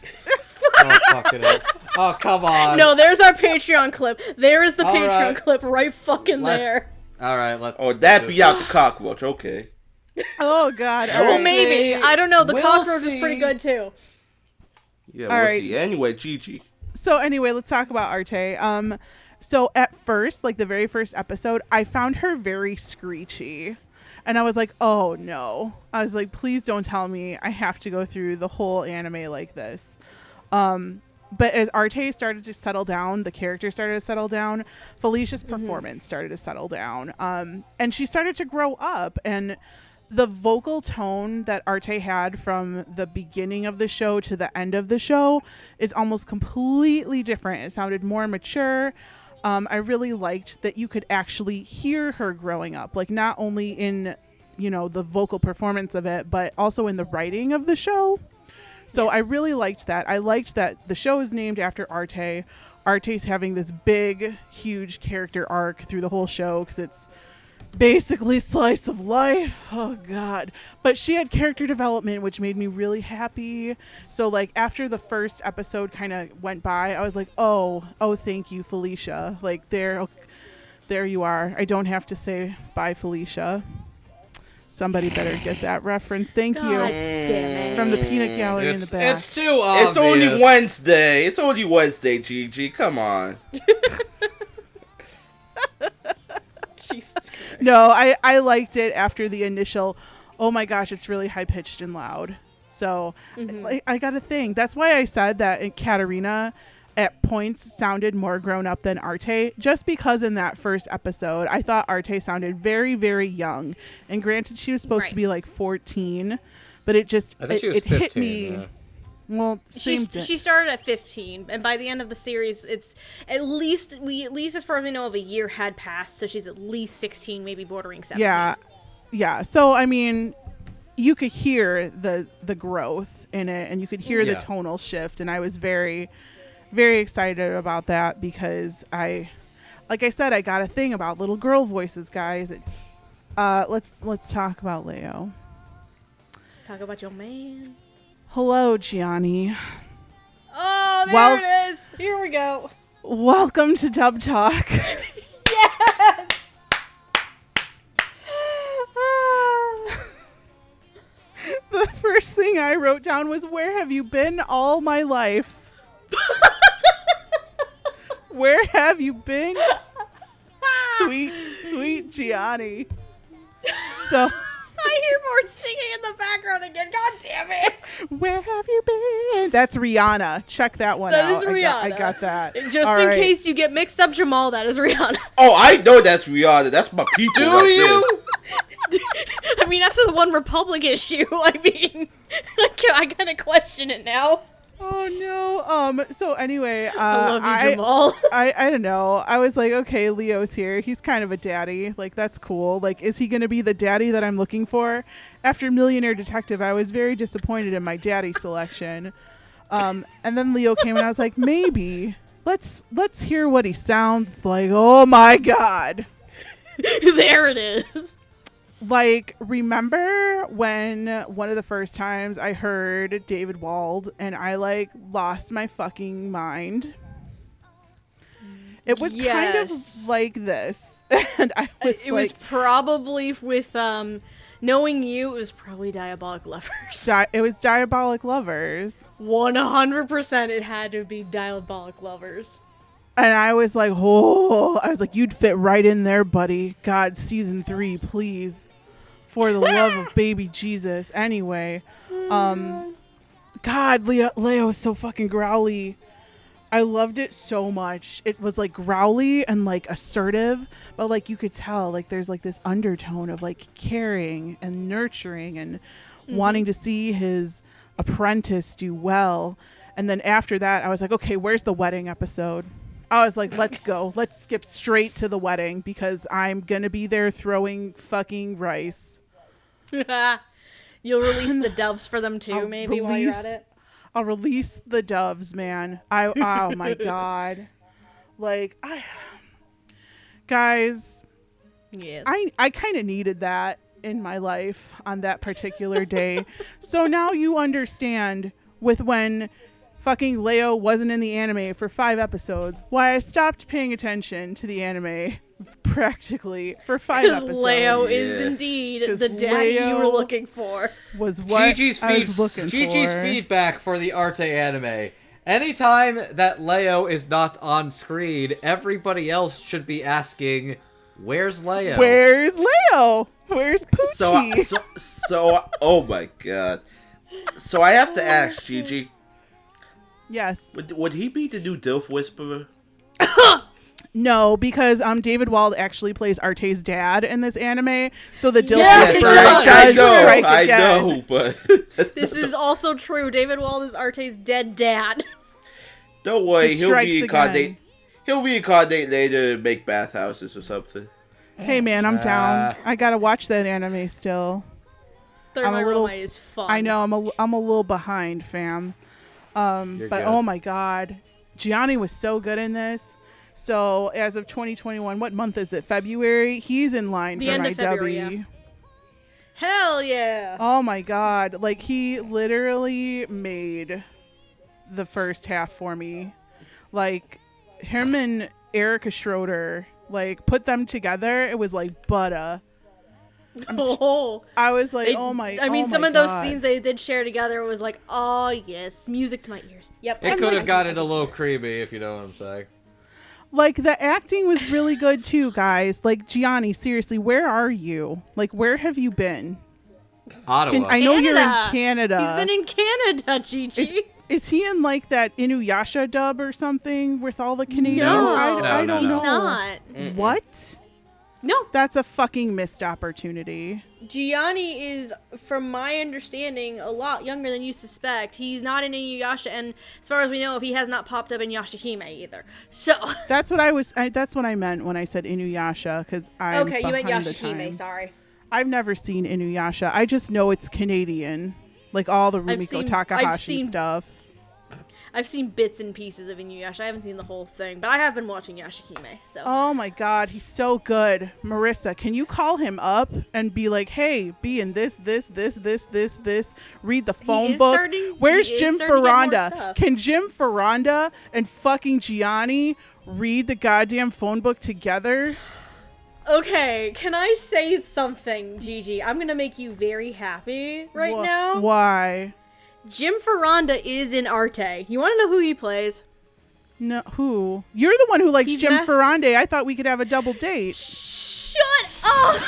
Oh, fuck it up. Oh, come on. No, there's our Patreon clip. There is the All Patreon right. clip right fucking there. Alright, let's... Oh, that be out the cockroach. Okay. Oh God. All Well, right. maybe. I don't know. The We'll cockroach see. is pretty good too. Yeah, All we'll right. see. Anyway, Gigi. So anyway, let's talk about Arte. So at first, like the very first episode, I found her very screechy. And I was like, oh no. I was like, please don't tell me I have to go through the whole anime like this. But as Arte started to settle down, the character started to settle down, Felicia's performance started to settle down. And she started to grow up. And the vocal tone that Arte had from the beginning of the show to the end of the show is almost completely different. It sounded more mature. I really liked that you could actually hear her growing up, like not only in, the vocal performance of it, but also in the writing of the show. So I really liked that. I liked that the show is named after Arte. Arte's having this big, huge character arc through the whole show because it's basically slice of life. Oh God. But she had character development, which made me really happy. So like after the first episode kind of went by, I was like, oh, thank you, Felicia. Like there you are. I don't have to say bye, Felicia. Somebody better get that reference. Thank God you. damn it. From the peanut gallery in the back. It's too obvious. It's only Wednesday. It's only Wednesday, Gigi. Come on. Jesus Christ. No, I liked it after the initial, oh my gosh, it's really high pitched and loud. So I got a thing. That's why I said that in Katarina, at points sounded more grown up than Arte, just because in that first episode I thought Arte sounded very, very young. And granted, she was supposed to be like 14, but it just I think she was it 15, hit me. yeah. Well, She started at 15, and by the end of the series, it's at least as far as we know of, a year had passed, so she's at least 16, maybe bordering 17. Yeah. So I mean, you could hear the growth in it, and you could hear the tonal shift, and I was very, very excited about that because like I said, I got a thing about little girl voices, guys. Let's talk about Leo. Talk about your man. Hello, Gianni. Oh, there it is. Here we go. Welcome to Dub Talk. Yes. The first thing I wrote down was, "Where have you been all my life?" Where have you been, sweet Gianni? So I hear more singing in the background again. God damn it. Where have you been? That's Rihanna. Check that one out. That is Rihanna. I got that. Just all in right. case you get mixed up, Jamal, that is Rihanna. Oh, I know that's Rihanna. That's my people. Do right you? I mean, after the One Republic issue, I mean, I kind of question it now. Oh no. So anyway, I love you, Jamal. I don't know. I was like, okay, Leo's here. He's kind of a daddy. Like, that's cool. Like, is he going to be the daddy that I'm looking for? After Millionaire Detective, I was very disappointed in my daddy selection. And then Leo came and I was like, maybe let's hear what he sounds like. Oh my God. There it is. Like, remember when one of the first times I heard David Wald and I like lost my fucking mind? It was kind of like this. And I was it was probably with knowing you, it was probably Diabolic Lovers. It was Diabolic Lovers. 100% it had to be Diabolic Lovers. And I was like, you'd fit right in there, buddy. God, season 3, please. For the love of baby Jesus. Anyway, God, Leo is so fucking growly. I loved it so much. It was like growly and like assertive, but like you could tell like there's like this undertone of like caring and nurturing and wanting to see his apprentice do well. And then after that, I was like, okay, where's the wedding episode? I was like, let's go. Let's skip straight to the wedding because I'm going to be there throwing fucking rice. You'll release the doves for them too, maybe while you're at it. I'll release the doves, man. Oh my God. Like, guys, yes. I kind of needed that in my life on that particular day. So now you understand with when fucking Leo wasn't in the anime for 5 episodes, why I stopped paying attention to the anime practically for 5 episodes. Leo is indeed the daddy you were looking for. Was what I was looking Gigi's for. feedback for the Arte anime. Anytime that Leo is not on screen, everybody else should be asking, "Where's Leo? Where's Leo? Where's Poochie?" So, oh my God. So I have to ask, Gigi. Yes. Would he be the new Dilf Whisperer? No, because David Wald actually plays Arte's dad in this anime, so the Dilf Yes, Whisperer I does strike again. I know, but This is also true. David Wald is Arte's dead dad. Don't worry, He he'll strikes reincarnate. again. He'll reincarnate later and make bathhouses or something. Hey man, I'm down. I gotta watch that anime still. Thermite Romite is fun. I know I'm a little behind, fam. But good. oh my God, Gianni was so good in this. So as of 2021, what month is it? February. He's in line The for end my of February, W. yeah. Hell yeah. Oh my God, like he literally made the first half for me. Like him and Erica Schroeder, like put them together. It was like butter. I was like, some of those scenes they did share together was like, oh yes, music to my ears. Yep. It could have gotten a little creepy, if you know what I'm saying. Like the acting was really good too, guys. Like Gianni, seriously, where are you? Like, where have you been? Ottawa. I know you're in Canada. Canada. He's been in Canada, Gigi. Is he in like that Inuyasha dub or something with all the Canadians? No, I don't he's know. not. What? No, That's a fucking missed opportunity. Gianni is, from my understanding, a lot younger than you suspect. He's not in Inuyasha, and as far as we know, he has not popped up in Yashahime either. So That's what that's what I meant when I said Inuyasha, because I'm okay, you meant behind the Yashahime. times. Sorry. I've never seen Inuyasha. I just know it's Canadian, like all the Rumiko Takahashi stuff. I've seen bits and pieces of Inuyasha. I haven't seen the whole thing, but I have been watching Yashahime. So. Oh my god, he's so good. Marissa, can you call him up and be like, hey, be in this, read the phone book? Where's Jim Ferranda? Can Jim Ferranda and fucking Gianni read the goddamn phone book together? Okay, can I say something, Gigi? I'm gonna make you very happy now. Why? Jim Ferranda is in Arte. You want to know who he plays? No, who? You're the one who likes Jim Master. Ferranda. I thought we could have a double date. Shut up!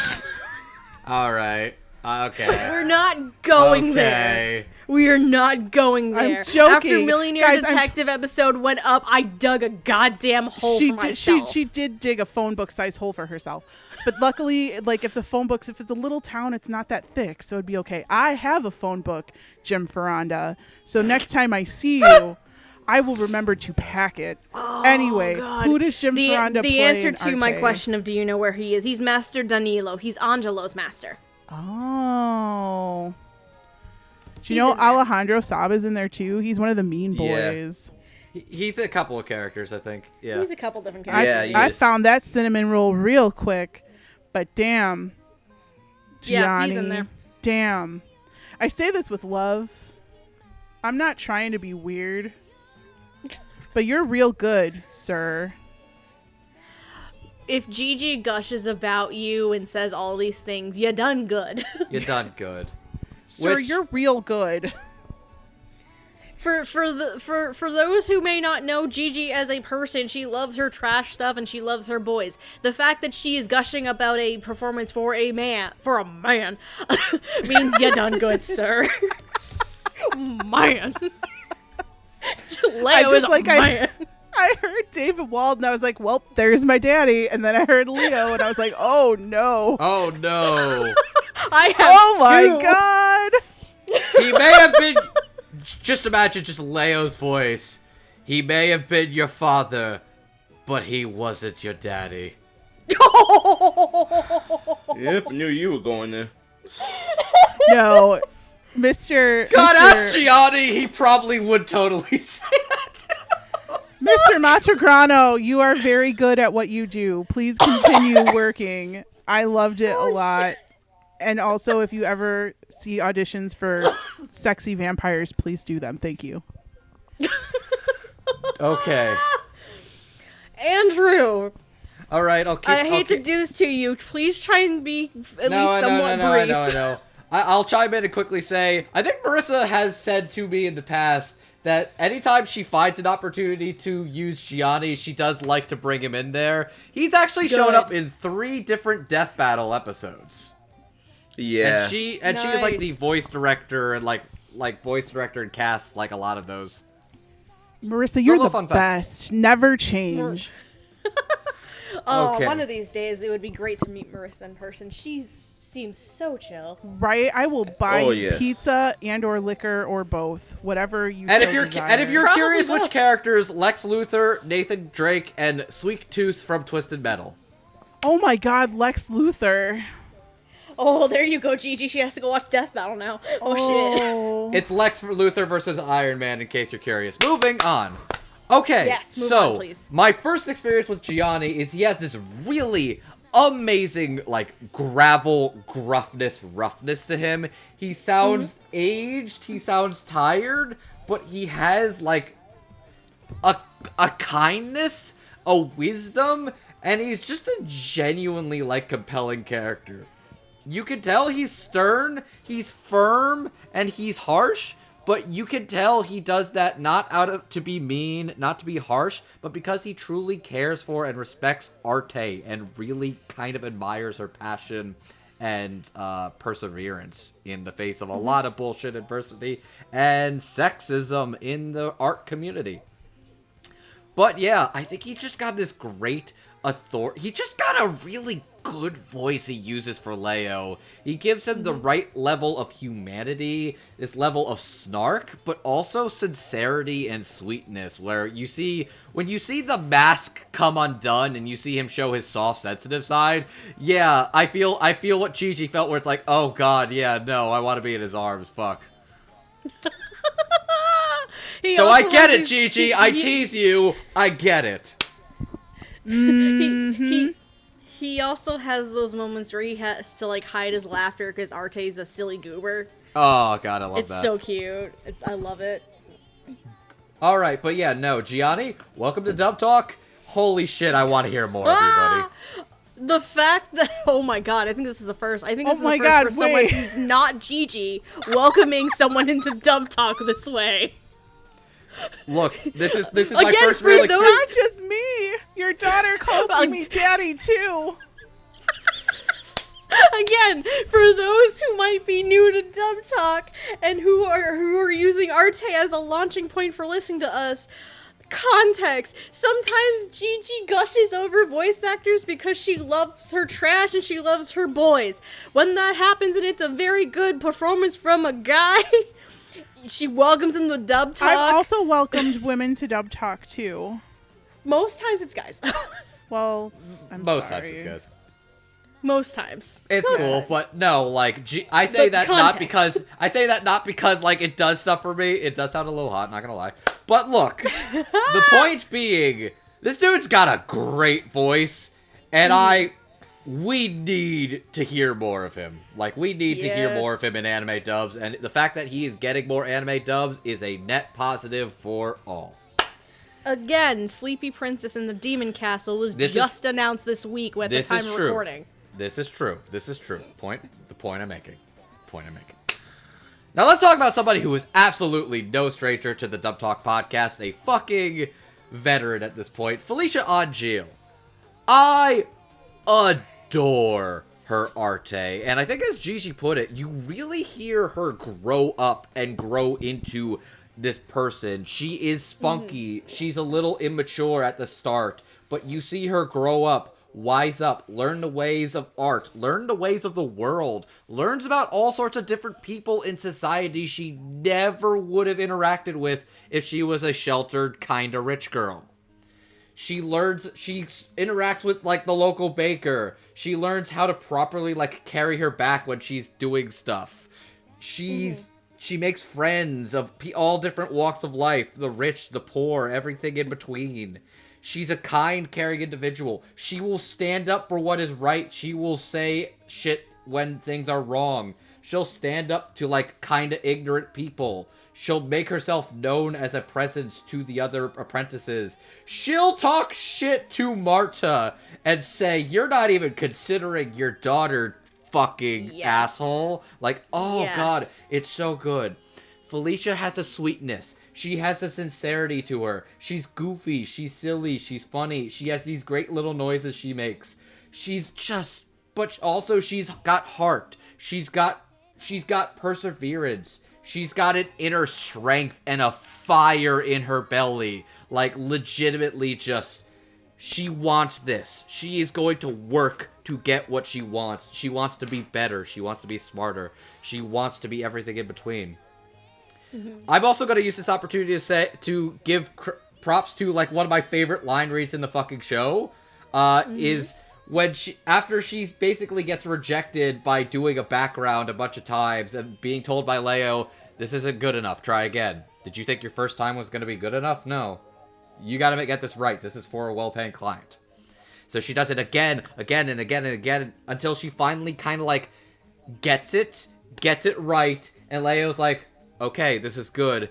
All right. Okay. We're not going there. We are not going there. I'm joking. After Millionaire Guys, Detective episode went up, I dug a goddamn hole for myself. She did dig a phone book size hole for herself. But luckily, like if it's a little town, it's not that thick, so it'd be okay. I have a phone book, Jim Ferranda. So next time I see you, I will remember to pack it. Anyway, God. who does Jim Ferranda play? The answer in to my Arte? question of do you know where he is? He's Master Danilo. He's Angelo's master. Oh. Do He's you know in there. Alejandro Saba's in there too? He's one of the mean Yeah. boys. He's a couple of characters, I think. Yeah. He's a couple different I, characters. Yeah, he I is. found that cinnamon roll real quick, but damn. Yeah, Gianni, he's in there. Damn. I say this with love. I'm not trying to be weird, but you're real good, sir. If Gigi gushes about you and says all these things, you done good. You done good. Sir, Which- you're real good. For those who may not know Gigi as a person, she loves her trash stuff and she loves her boys. The fact that she is gushing about a performance for a man means you done good, sir. Man. Leo is a man. I heard David Wald and I was like, well, there's my daddy. And then I heard Leo and I was like, oh no. Oh no. I have Oh my two. God. He may have been. Just imagine just Leo's voice. He may have been your father, but he wasn't your daddy. Yep, knew you were going there. No. Mr. God, Mr. ask Gianni. He probably would totally say that. Mr. Matrograno, you are very good at what you do. Please continue working. I loved it a lot. And also, if you ever see auditions for sexy vampires, please do them. Thank you. Okay. Andrew, All right. I'll keep. I hate to do this to you. Please try and be at least somewhat no, brief. I know. I'll chime in and quickly say, I think Marissa has said to me in the past that anytime she finds an opportunity to use Gianni, she does like to bring him in there. He's actually shown up in 3 different Death Battle episodes. Yeah. And she is like the voice director and like voice director and cast like a lot of those. Marissa, you're little the fun fact. best. Never change. Oh, Okay. one of these days it would be great to meet Marissa in person. She seems so chill. Right? I will buy Oh, you yes. pizza and or liquor or both. Whatever you And so if you're desire. Probably curious which both. characters, Lex Luthor, Nathan Drake, and Sweet Tooth from Twisted Metal. Oh my God, Lex Luthor. Oh, there you go, Gigi. She has to go watch Death Battle now. Oh, shit. Oh. It's Lex Luthor versus Iron Man, in case you're curious. Moving on. Okay, Yes, move so on, please. my first experience with Gianni is he has this really amazing, like, gravel roughness to him. He sounds aged, he sounds tired, but he has, like, a kindness, a wisdom, and he's just a genuinely, like, compelling character. You can tell he's stern, he's firm, and he's harsh, but you can tell he does that not out of to be mean, not to be harsh, but because he truly cares for and respects Arte and really kind of admires her passion. and perseverance in the face of a lot of bullshit, adversity, and sexism in the art community. But yeah, I think he just got this great authority. He just got a really good voice he uses for Leo. He gives him the right level of humanity, this level of snark, but also sincerity and sweetness, where you see, when you see the mask come undone and you see him show his soft, sensitive side, yeah, I feel what Gigi felt, where it's like, oh god, yeah, no, I want to be in his arms, fuck. So I get it, Gigi, I tease you, I get it. He also has those moments where he has to like hide his laughter because Arte's a silly goober. Oh god, I love that. It's so cute. I love it. All right, but yeah, no, Gianni, welcome to Dub Talk. Holy shit, I want to hear more of you, buddy. The fact that, oh my god, I think this is the first. I think this is the first god, for someone who's not Gigi welcoming someone into Dub Talk this way. Look, this is my Again, first for real those- experience. Not just me. Your daughter calls me daddy too. Again, for those who might be new to Dub Talk and who are using Arte as a launching point for listening to us, context. Sometimes Gigi gushes over voice actors because she loves her trash and she loves her boys. When that happens and it's a very good performance from a guy, she welcomes them to Dub Talk. I've also welcomed women to Dub Talk too. Most times it's guys. Well, Most sorry. times it's guys. Most times. It's Most cool, times. but no, like, I say But that context. not because, like, it does stuff for me. It does sound a little hot, not gonna lie. But look, the point being, this dude's got a great voice, and we need to hear more of him. Like, we need to hear more of him in anime dubs, and the fact that he is getting more anime dubs is a net positive for all. Again, Sleepy Princess in the Demon Castle was just announced this week at the time of recording. This is true. The point I'm making. Now let's talk about somebody who is absolutely no stranger to the Dub Talk podcast, a fucking veteran at this point, Felicia Angel. I adore her Arte, and I think as Gigi put it, you really hear her grow up and grow into this person. She is spunky. She's a little immature at the start, but you see her grow up, wise up, learn the ways of art, learn the ways of the world, learns about all sorts of different people in society she never would have interacted with if she was a sheltered, kinda rich girl. She interacts with, like, the local baker. She learns how to properly, like, carry her back when she's doing stuff. She makes friends of all different walks of life, the rich, the poor, everything in between. She's a kind, caring individual. She will stand up for what is right. She will say shit when things are wrong. She'll stand up to, like, kinda ignorant people. She'll make herself known as a presence to the other apprentices. She'll talk shit to Marta and say, you're not even considering your daughter, fucking asshole. Like, oh god, it's so good. Felicia has a sweetness. She has a sincerity to her. She's goofy, she's silly, she's funny. She has these great little noises she makes. But also she's got heart. She's got perseverance. She's got an inner strength and a fire in her belly. Like, legitimately she wants this. She is going to work to get what she wants. She wants to be better. She wants to be smarter. She wants to be everything in between. I'm also going to use this opportunity to give props to, like, one of my favorite line reads in the fucking show. Is when after she basically gets rejected by doing a background a bunch of times and being told by Leo, this isn't good enough, try again. Did you think your first time was going to be good enough? No. You got to get this right. This is for a well-paying client. So she does it again and again until she finally kind of, like, gets it right, and Leo's like, okay, this is good.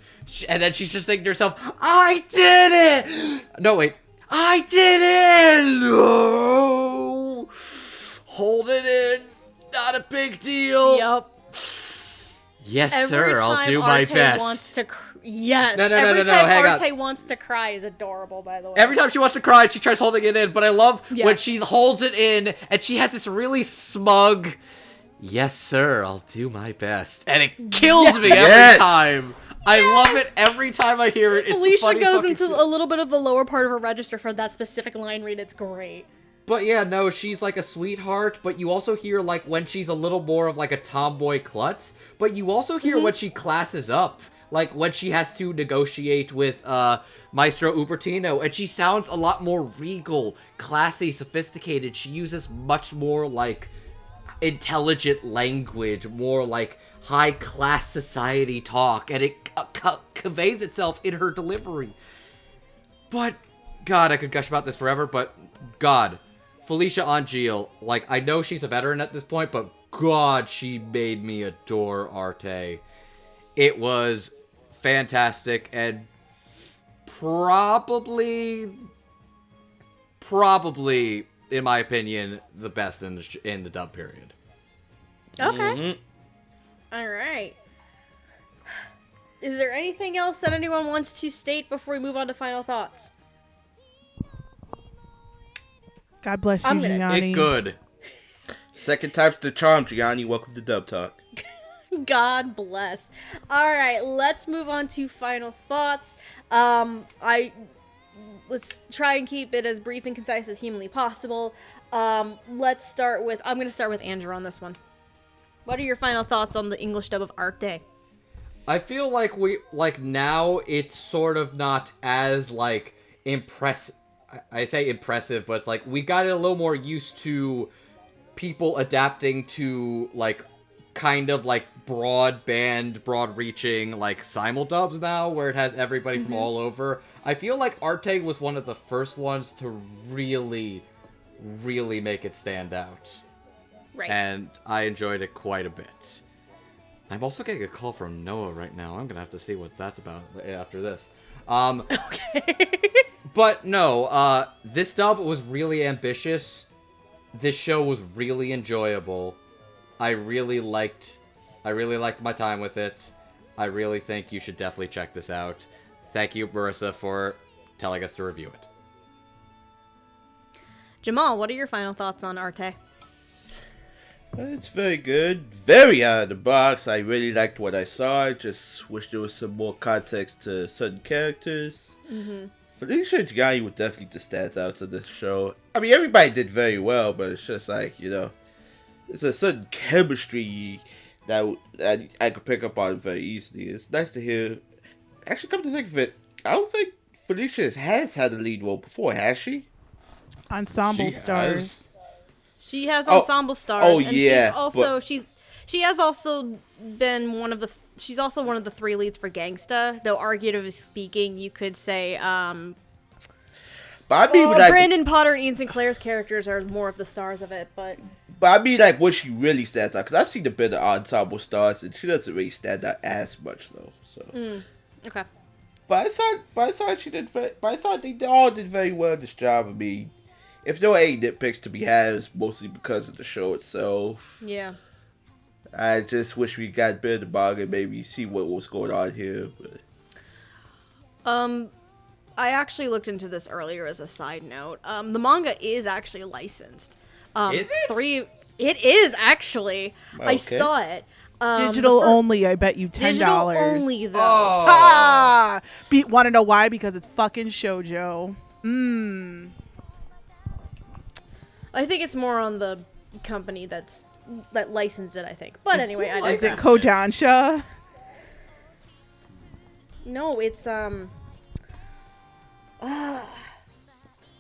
And then she's just thinking to herself, I did it! No, wait. I did it! No! Hold it in. Not a big deal. Yep. Yes, sir. I'll do my best. Yes. No, Every time hang Arte on. wants to cry is adorable, by the way. Every time she wants to cry, she tries holding it in. But I love when she holds it in, and she has this really smug, yes, sir, I'll do my best. And it kills me every Yes! time. I love it every time I hear it. It's the Felicia funniest goes fucking into shit. a little bit of the lower part of her register for that specific line read. It's great. But yeah, no, she's like a sweetheart, but you also hear like when she's a little more of like a tomboy klutz, but you also hear when she classes up, like when she has to negotiate with Maestro Ubertino, and she sounds a lot more regal, classy, sophisticated. She uses much more like intelligent language, more like high-class society talk, and it conveys itself in her delivery. But, God, I could gush about this forever, but, God, Felicia Angel, like, I know she's a veteran at this point, but, God, she made me adore Arte. It was fantastic, and probably, in my opinion, the best in the dub period. Okay. All right. Is there anything else that anyone wants to state before we move on to final thoughts? God bless you, I'm gonna- Gianni. It good. Second time's the charm, Gianni. Welcome to Dub Talk. God bless. All right, let's move on to final thoughts. Let's try and keep it as brief and concise as humanly possible. Let's start with. I'm going to start with Andrew on this one. What are your final thoughts on the English dub of Arte? I feel like now it's sort of not as like impressive. I say impressive, but it's like we got it a little more used to people adapting to like kind of like broad-reaching like simuldubs now, where it has everybody from all over. I feel like Arte was one of the first ones to really make it stand out. Right. And I enjoyed it quite a bit. I'm also getting a call from Noah right now. I'm gonna have to see what that's about after this. Okay. But no, this dub was really ambitious. This show was really enjoyable. I really liked my time with it. I really think you should definitely check this out. Thank you, Marissa, for telling us to review it. Jamal, what are your final thoughts on Arte? It's very good. Very out of the box. I really liked what I saw. I just wish there was some more context to certain characters. Felicia and Gianni were definitely the standouts of this show. I mean, everybody did very well, but it's just like, you know, there's a certain chemistry that I could pick up on very easily. It's nice to hear. Actually, come to think of it, I don't think Felicia has had a lead role before, has she? Ensemble She stars. has. She has ensemble stars. oh, and yeah, she has also been one of the. She's also one of the 3 leads for Gangsta, though arguably speaking, you could say. But I mean, like, Brandon Potter and Ian Sinclair's characters are more of the stars of it, but. But I mean, like, when she really stands out, because I've seen a bit of ensemble stars, and she doesn't really stand out as much though. So. Okay. But I thought she did. But I thought they all did very well in this job. I mean, if there were any nitpicks to be had, it's mostly because of the show itself. Yeah. I just wish we got a bit of the manga and maybe see what was going on here. But I actually looked into this earlier as a side note. The manga is actually licensed. Is it? It is actually. I Okay. saw it. Digital only, I bet you $10. Digital only though. Oh. Ah! Want to know why? Because it's fucking shoujo. I think it's more on the company that licensed it, I think. But anyway, I Is it digress. Kodansha? No, it's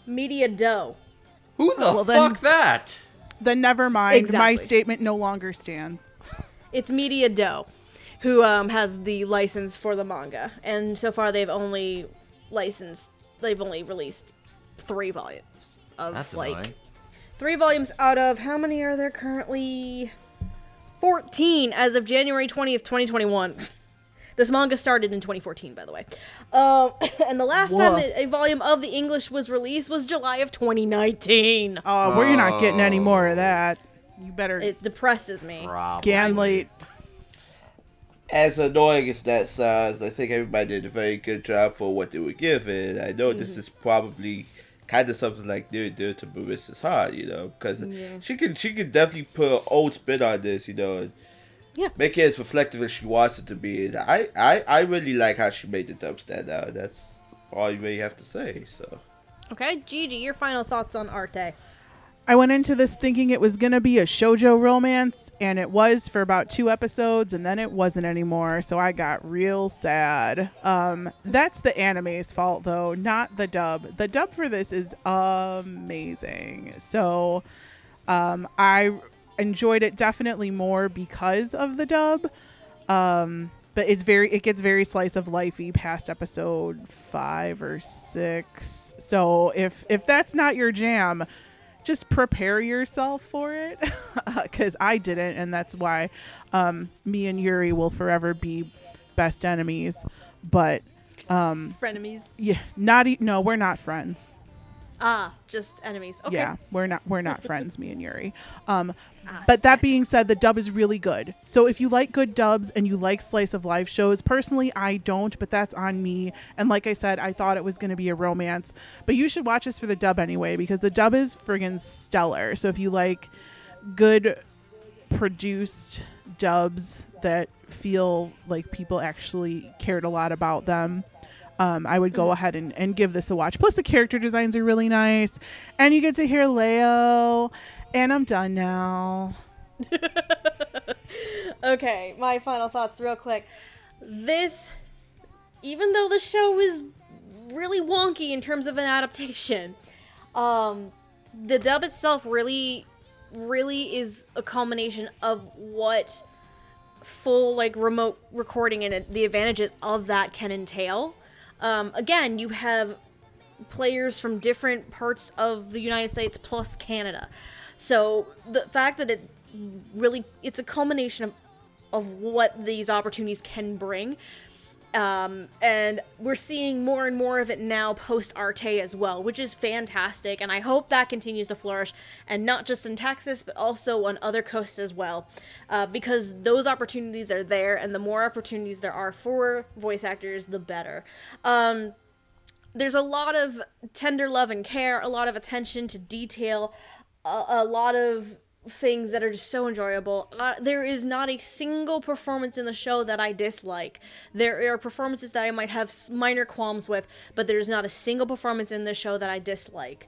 Media Dough. Who the Well, then- fuck that? Then never mind. Exactly. My statement no longer stands. It's Media Dough, who has the license for the manga, and so far they've only released 3 volumes of That's like annoying. 3 volumes out of how many are there currently? 14 as of January 20th, 2021. This manga started in 2014, by the way. And the last time Woof. a volume of the English was released was July of 2019. We're not getting any more of that. You better It depresses me. scan late. as annoying as that sounds, I think everybody did a very good job for what they were given. I know this is probably kind of something like Dear to Marissa's Heart, you know, because Yeah. she could definitely put an old spin on this, you know, and Yeah. make it as reflective as she wants it to be. And I really like how she made the dub stand out. That's all you really have to say. So Okay, Gigi, your final thoughts on Arte. I went into this thinking it was going to be a shoujo romance, and it was for about 2 episodes, and then it wasn't anymore, so I got real sad. That's the anime's fault, though, not the dub. The dub for this is amazing. So I enjoyed it definitely more because of the dub. But it gets very slice of lifey past episode 5 or 6. So if that's not your jam, just prepare yourself for it, because I didn't, and that's why me and Yuri will forever be best enemies. But Frenemies. yeah, no, we're not friends. Just enemies. Okay. Yeah, we're not friends, me and Yuri. But that being said, the dub is really good. So if you like good dubs and you like slice of life shows, personally I don't, but that's on me. And like I said, I thought it was going to be a romance, but you should watch this for the dub anyway, because the dub is friggin' stellar. So if you like good produced dubs that feel like people actually cared a lot about them, I would go ahead and give this a watch. Plus the character designs are really nice, and you get to hear Leo, and I'm done now. Okay, my final thoughts real quick. This, even though the show is really wonky in terms of an adaptation, the dub itself really is a culmination of what full like remote recording and the advantages of that can entail. Again, you have players from different parts of the United States plus Canada. So the fact that it's a culmination of what these opportunities can bring. And we're seeing more and more of it now post Arte as well, which is fantastic. And I hope that continues to flourish, and not just in Texas, but also on other coasts as well. Because those opportunities are there, and the more opportunities there are for voice actors, the better. There's a lot of tender love and care, a lot of attention to detail, a lot of things that are just so enjoyable. There is not a single performance in the show that I dislike. There are performances that I might have minor qualms with, but there's not a single performance in the show that I dislike.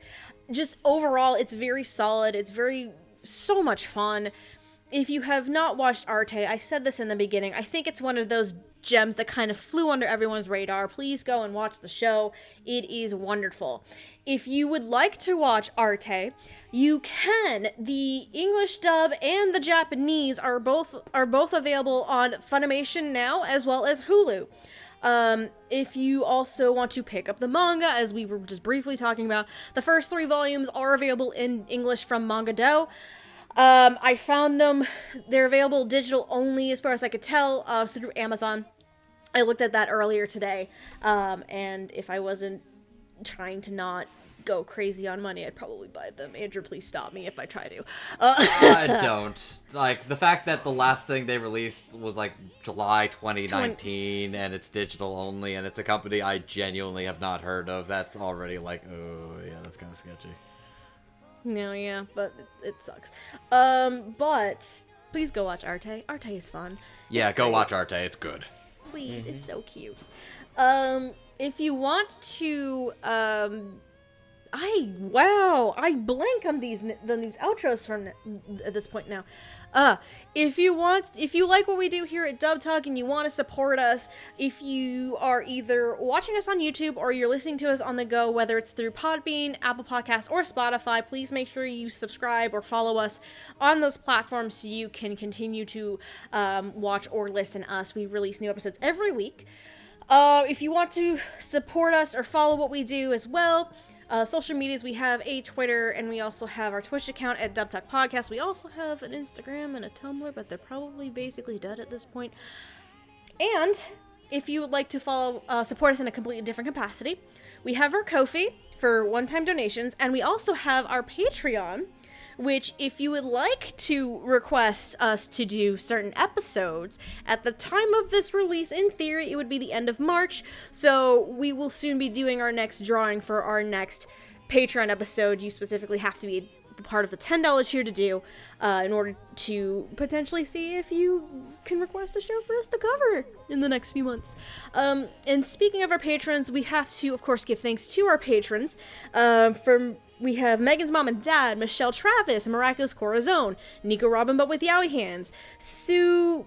Just overall, it's very solid. It's so much fun. If you have not watched Arte, I said this in the beginning, I think it's one of those gems that kind of flew under everyone's radar. Please go and watch the show. It is wonderful. If you would like to watch Arte, you can. The English dub and the Japanese are both available on Funimation now, as well as Hulu. If you also want to pick up the manga, as we were just briefly talking about, the first 3 volumes are available in English from Manga Do. I found them, they're available digital only as far as I could tell, through Amazon. I looked at that earlier today, and if I wasn't trying to not go crazy on money, I'd probably buy them. Andrew, please stop me if I try to. I don't. Like, the fact that the last thing they released was, like, July 2019, and it's digital only, and it's a company I genuinely have not heard of, that's already like, oh, yeah, that's kind of sketchy. No, yeah, but it sucks. But please go watch Arte. Arte is fun. Yeah, go watch Arte. It's good. Please, it's so cute. If you want to, I blank on these outros from at this point now. If you like what we do here at Dub Talk and you want to support us, if you are either watching us on YouTube or you're listening to us on the go, whether it's through Podbean, Apple Podcasts, or Spotify, please make sure you subscribe or follow us on those platforms so you can continue to watch or listen to us. We release new episodes every week. If you want to support us or follow what we do as well, social medias, we have a Twitter, and we also have our Twitch account at dubtalkpodcast. We also have an Instagram and a Tumblr, but they're probably basically dead at this point. And if you would like to support us in a completely different capacity, we have our Ko-fi for one-time donations, and we also have our Patreon, which, if you would like to request us to do certain episodes, at the time of this release, in theory, it would be the end of March, so we will soon be doing our next drawing for our next Patreon episode, you specifically have to be part of the $10 tier to do in order to potentially see if you can request a show for us to cover in the next few months. And speaking of our patrons, we have to, of course, give thanks to our patrons. We have Megan's mom and dad, Michelle Travis, Miraculous Corazon, Nico Robin but with Yowie Hands, Sue...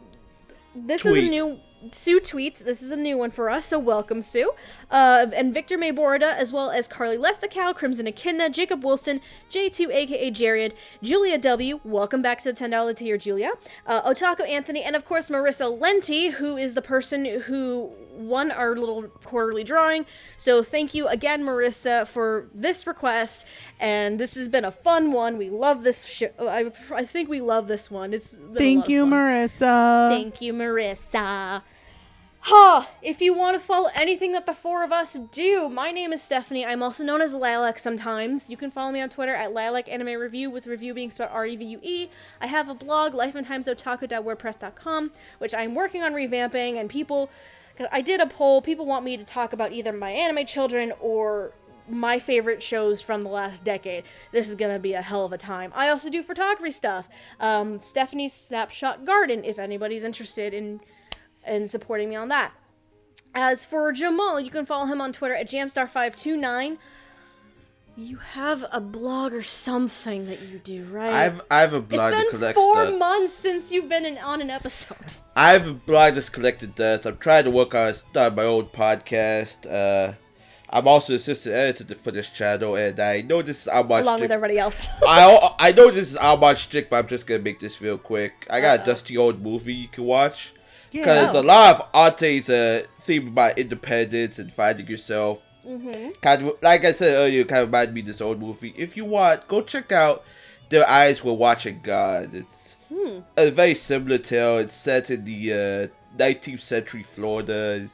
Sue tweets. This is a new one for us, so welcome, Sue. And Victor May Borda, as well as Carly Lesticow, Crimson Echidna, Jacob Wilson, J2 aka Jared, Julia W. Welcome back to the $10 tier, Julia. Otaku Anthony, and of course Marissa Lenti, who is the person who won our little quarterly drawing. So thank you again, Marissa, for this request. And this has been a fun one. We love this show. I think we love this one. Thank you, Marissa. Thank you, Marissa. If you want to follow anything that the four of us do, my name is Stephanie. I'm also known as Lilac sometimes. You can follow me on Twitter at Lilac Anime Review, with review being spelled R-E-V-U-E. I have a blog, lifeandtimesotaku.wordpress.com, which I'm working on revamping, and I did a poll. People want me to talk about either my anime children or my favorite shows from the last decade. This is gonna be a hell of a time. I also do photography stuff. Stephanie's Snapshot Garden, if anybody's interested in supporting me on that. As for Jamal, you can follow him on Twitter at Jamstar529. You have a blog or something that you do, right? I have a blog that collects It's been 4 dust. months since you've been on an episode. I have a blog that's collected dust. I'm trying to work on start my own podcast. I'm also assistant editor for this channel, and I know this is how much Along with everybody else. I know this is how much strict, but I'm just gonna make this real quick. I got a dusty old movie you can watch. Because a lot of Arte's theme about independence and finding yourself. Mm-hmm. Kind of, like I said earlier, kind of reminded me of this old movie. If you want, go check out Their Eyes Were Watching God. It's a very similar tale. It's set in the 19th century Florida.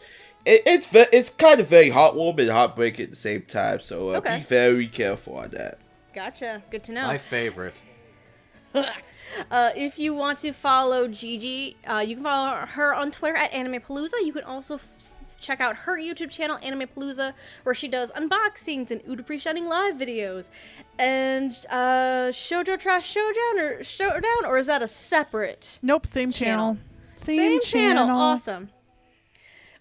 It's kind of very heartwarming and heartbreaking at the same time. So be very careful on that. Gotcha. Good to know. My favorite. If you want to follow Gigi, you can follow her on Twitter at AnimePalooza. You can also check out her YouTube channel, AnimePalooza, where she does unboxings and Udapri Shining live videos. And Shoujo Trash Showdown, or is that a separate? Nope, same channel. Same channel.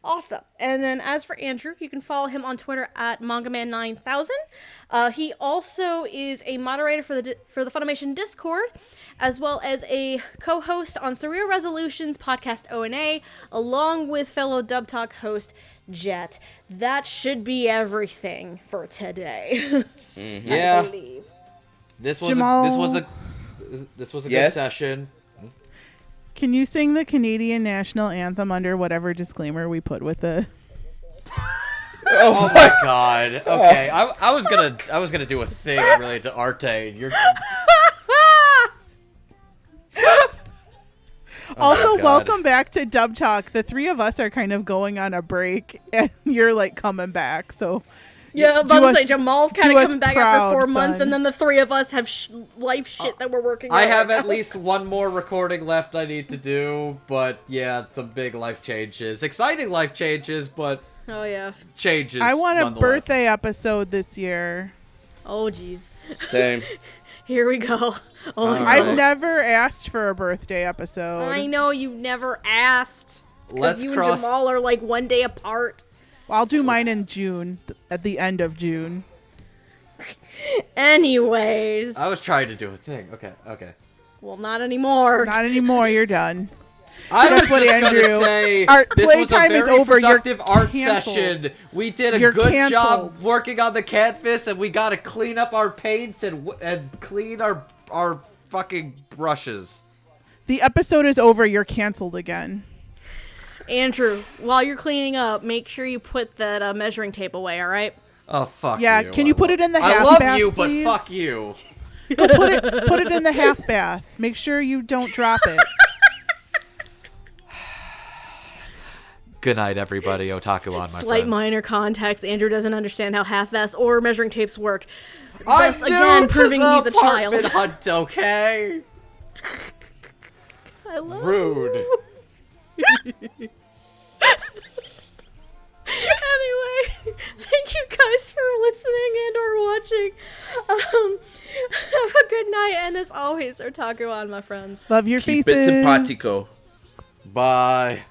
Awesome. And then as for Andrew, you can follow him on Twitter at MangaMan9000. He also is a moderator for the Funimation Discord, as well as a co-host on Surreal Resolutions podcast O&A, along with fellow Dub Talk host Jet. That should be everything for today. Mm-hmm. Yeah. I believe. This was a Yes? good session. Can you sing the Canadian national anthem under whatever disclaimer we put with it? Oh my god. Okay. I was gonna do a thing related to Arte, and you're Also, welcome back to Dub Talk. The three of us are kind of going on a break, and you're like coming back. So Yeah, I'm about to say, Jamal's kind of coming back proud, after 4 months, son. and then the three of us have life shit that we're working on. I have at least one more recording left I need to do, but yeah, some big life changes. Exciting life changes, but Oh, yeah. changes. I want a nonetheless. birthday episode this year. Oh, jeez. Same. Here we go. Oh, my Alright. God. I've never asked for a birthday episode. I know you never asked. Let's Because you cross- and Jamal are like 1 day apart. I'll do mine in June, at the end of June. Anyways. I was trying to do a thing. Okay. Well, not anymore. Not anymore. You're done. I was That's what just Andrew- gonna say, Art this was a playtime is very over. You're productive art canceled. session. We did a You're good canceled. job working on the canvas, and we gotta clean up our paints and clean our fucking brushes. The episode is over. You're canceled again. Andrew, while you're cleaning up, make sure you put that measuring tape away, all right? Oh fuck Yeah, you. can you put it in the I half love bath, you, please? but fuck you. Put it in the half bath. Make sure you don't drop it. Good night, everybody. Otaku on, my Slight friends. minor context. Andrew doesn't understand how half-vests or measuring tapes work. I'm Thus, again, new proving to the he's a child. apartment hunt, okay? I love Rude. Anyway, thank you guys for listening and or watching. Have a good night, and as always, otaku on, my friends. Love your Keep faces. it simpatico. Bye.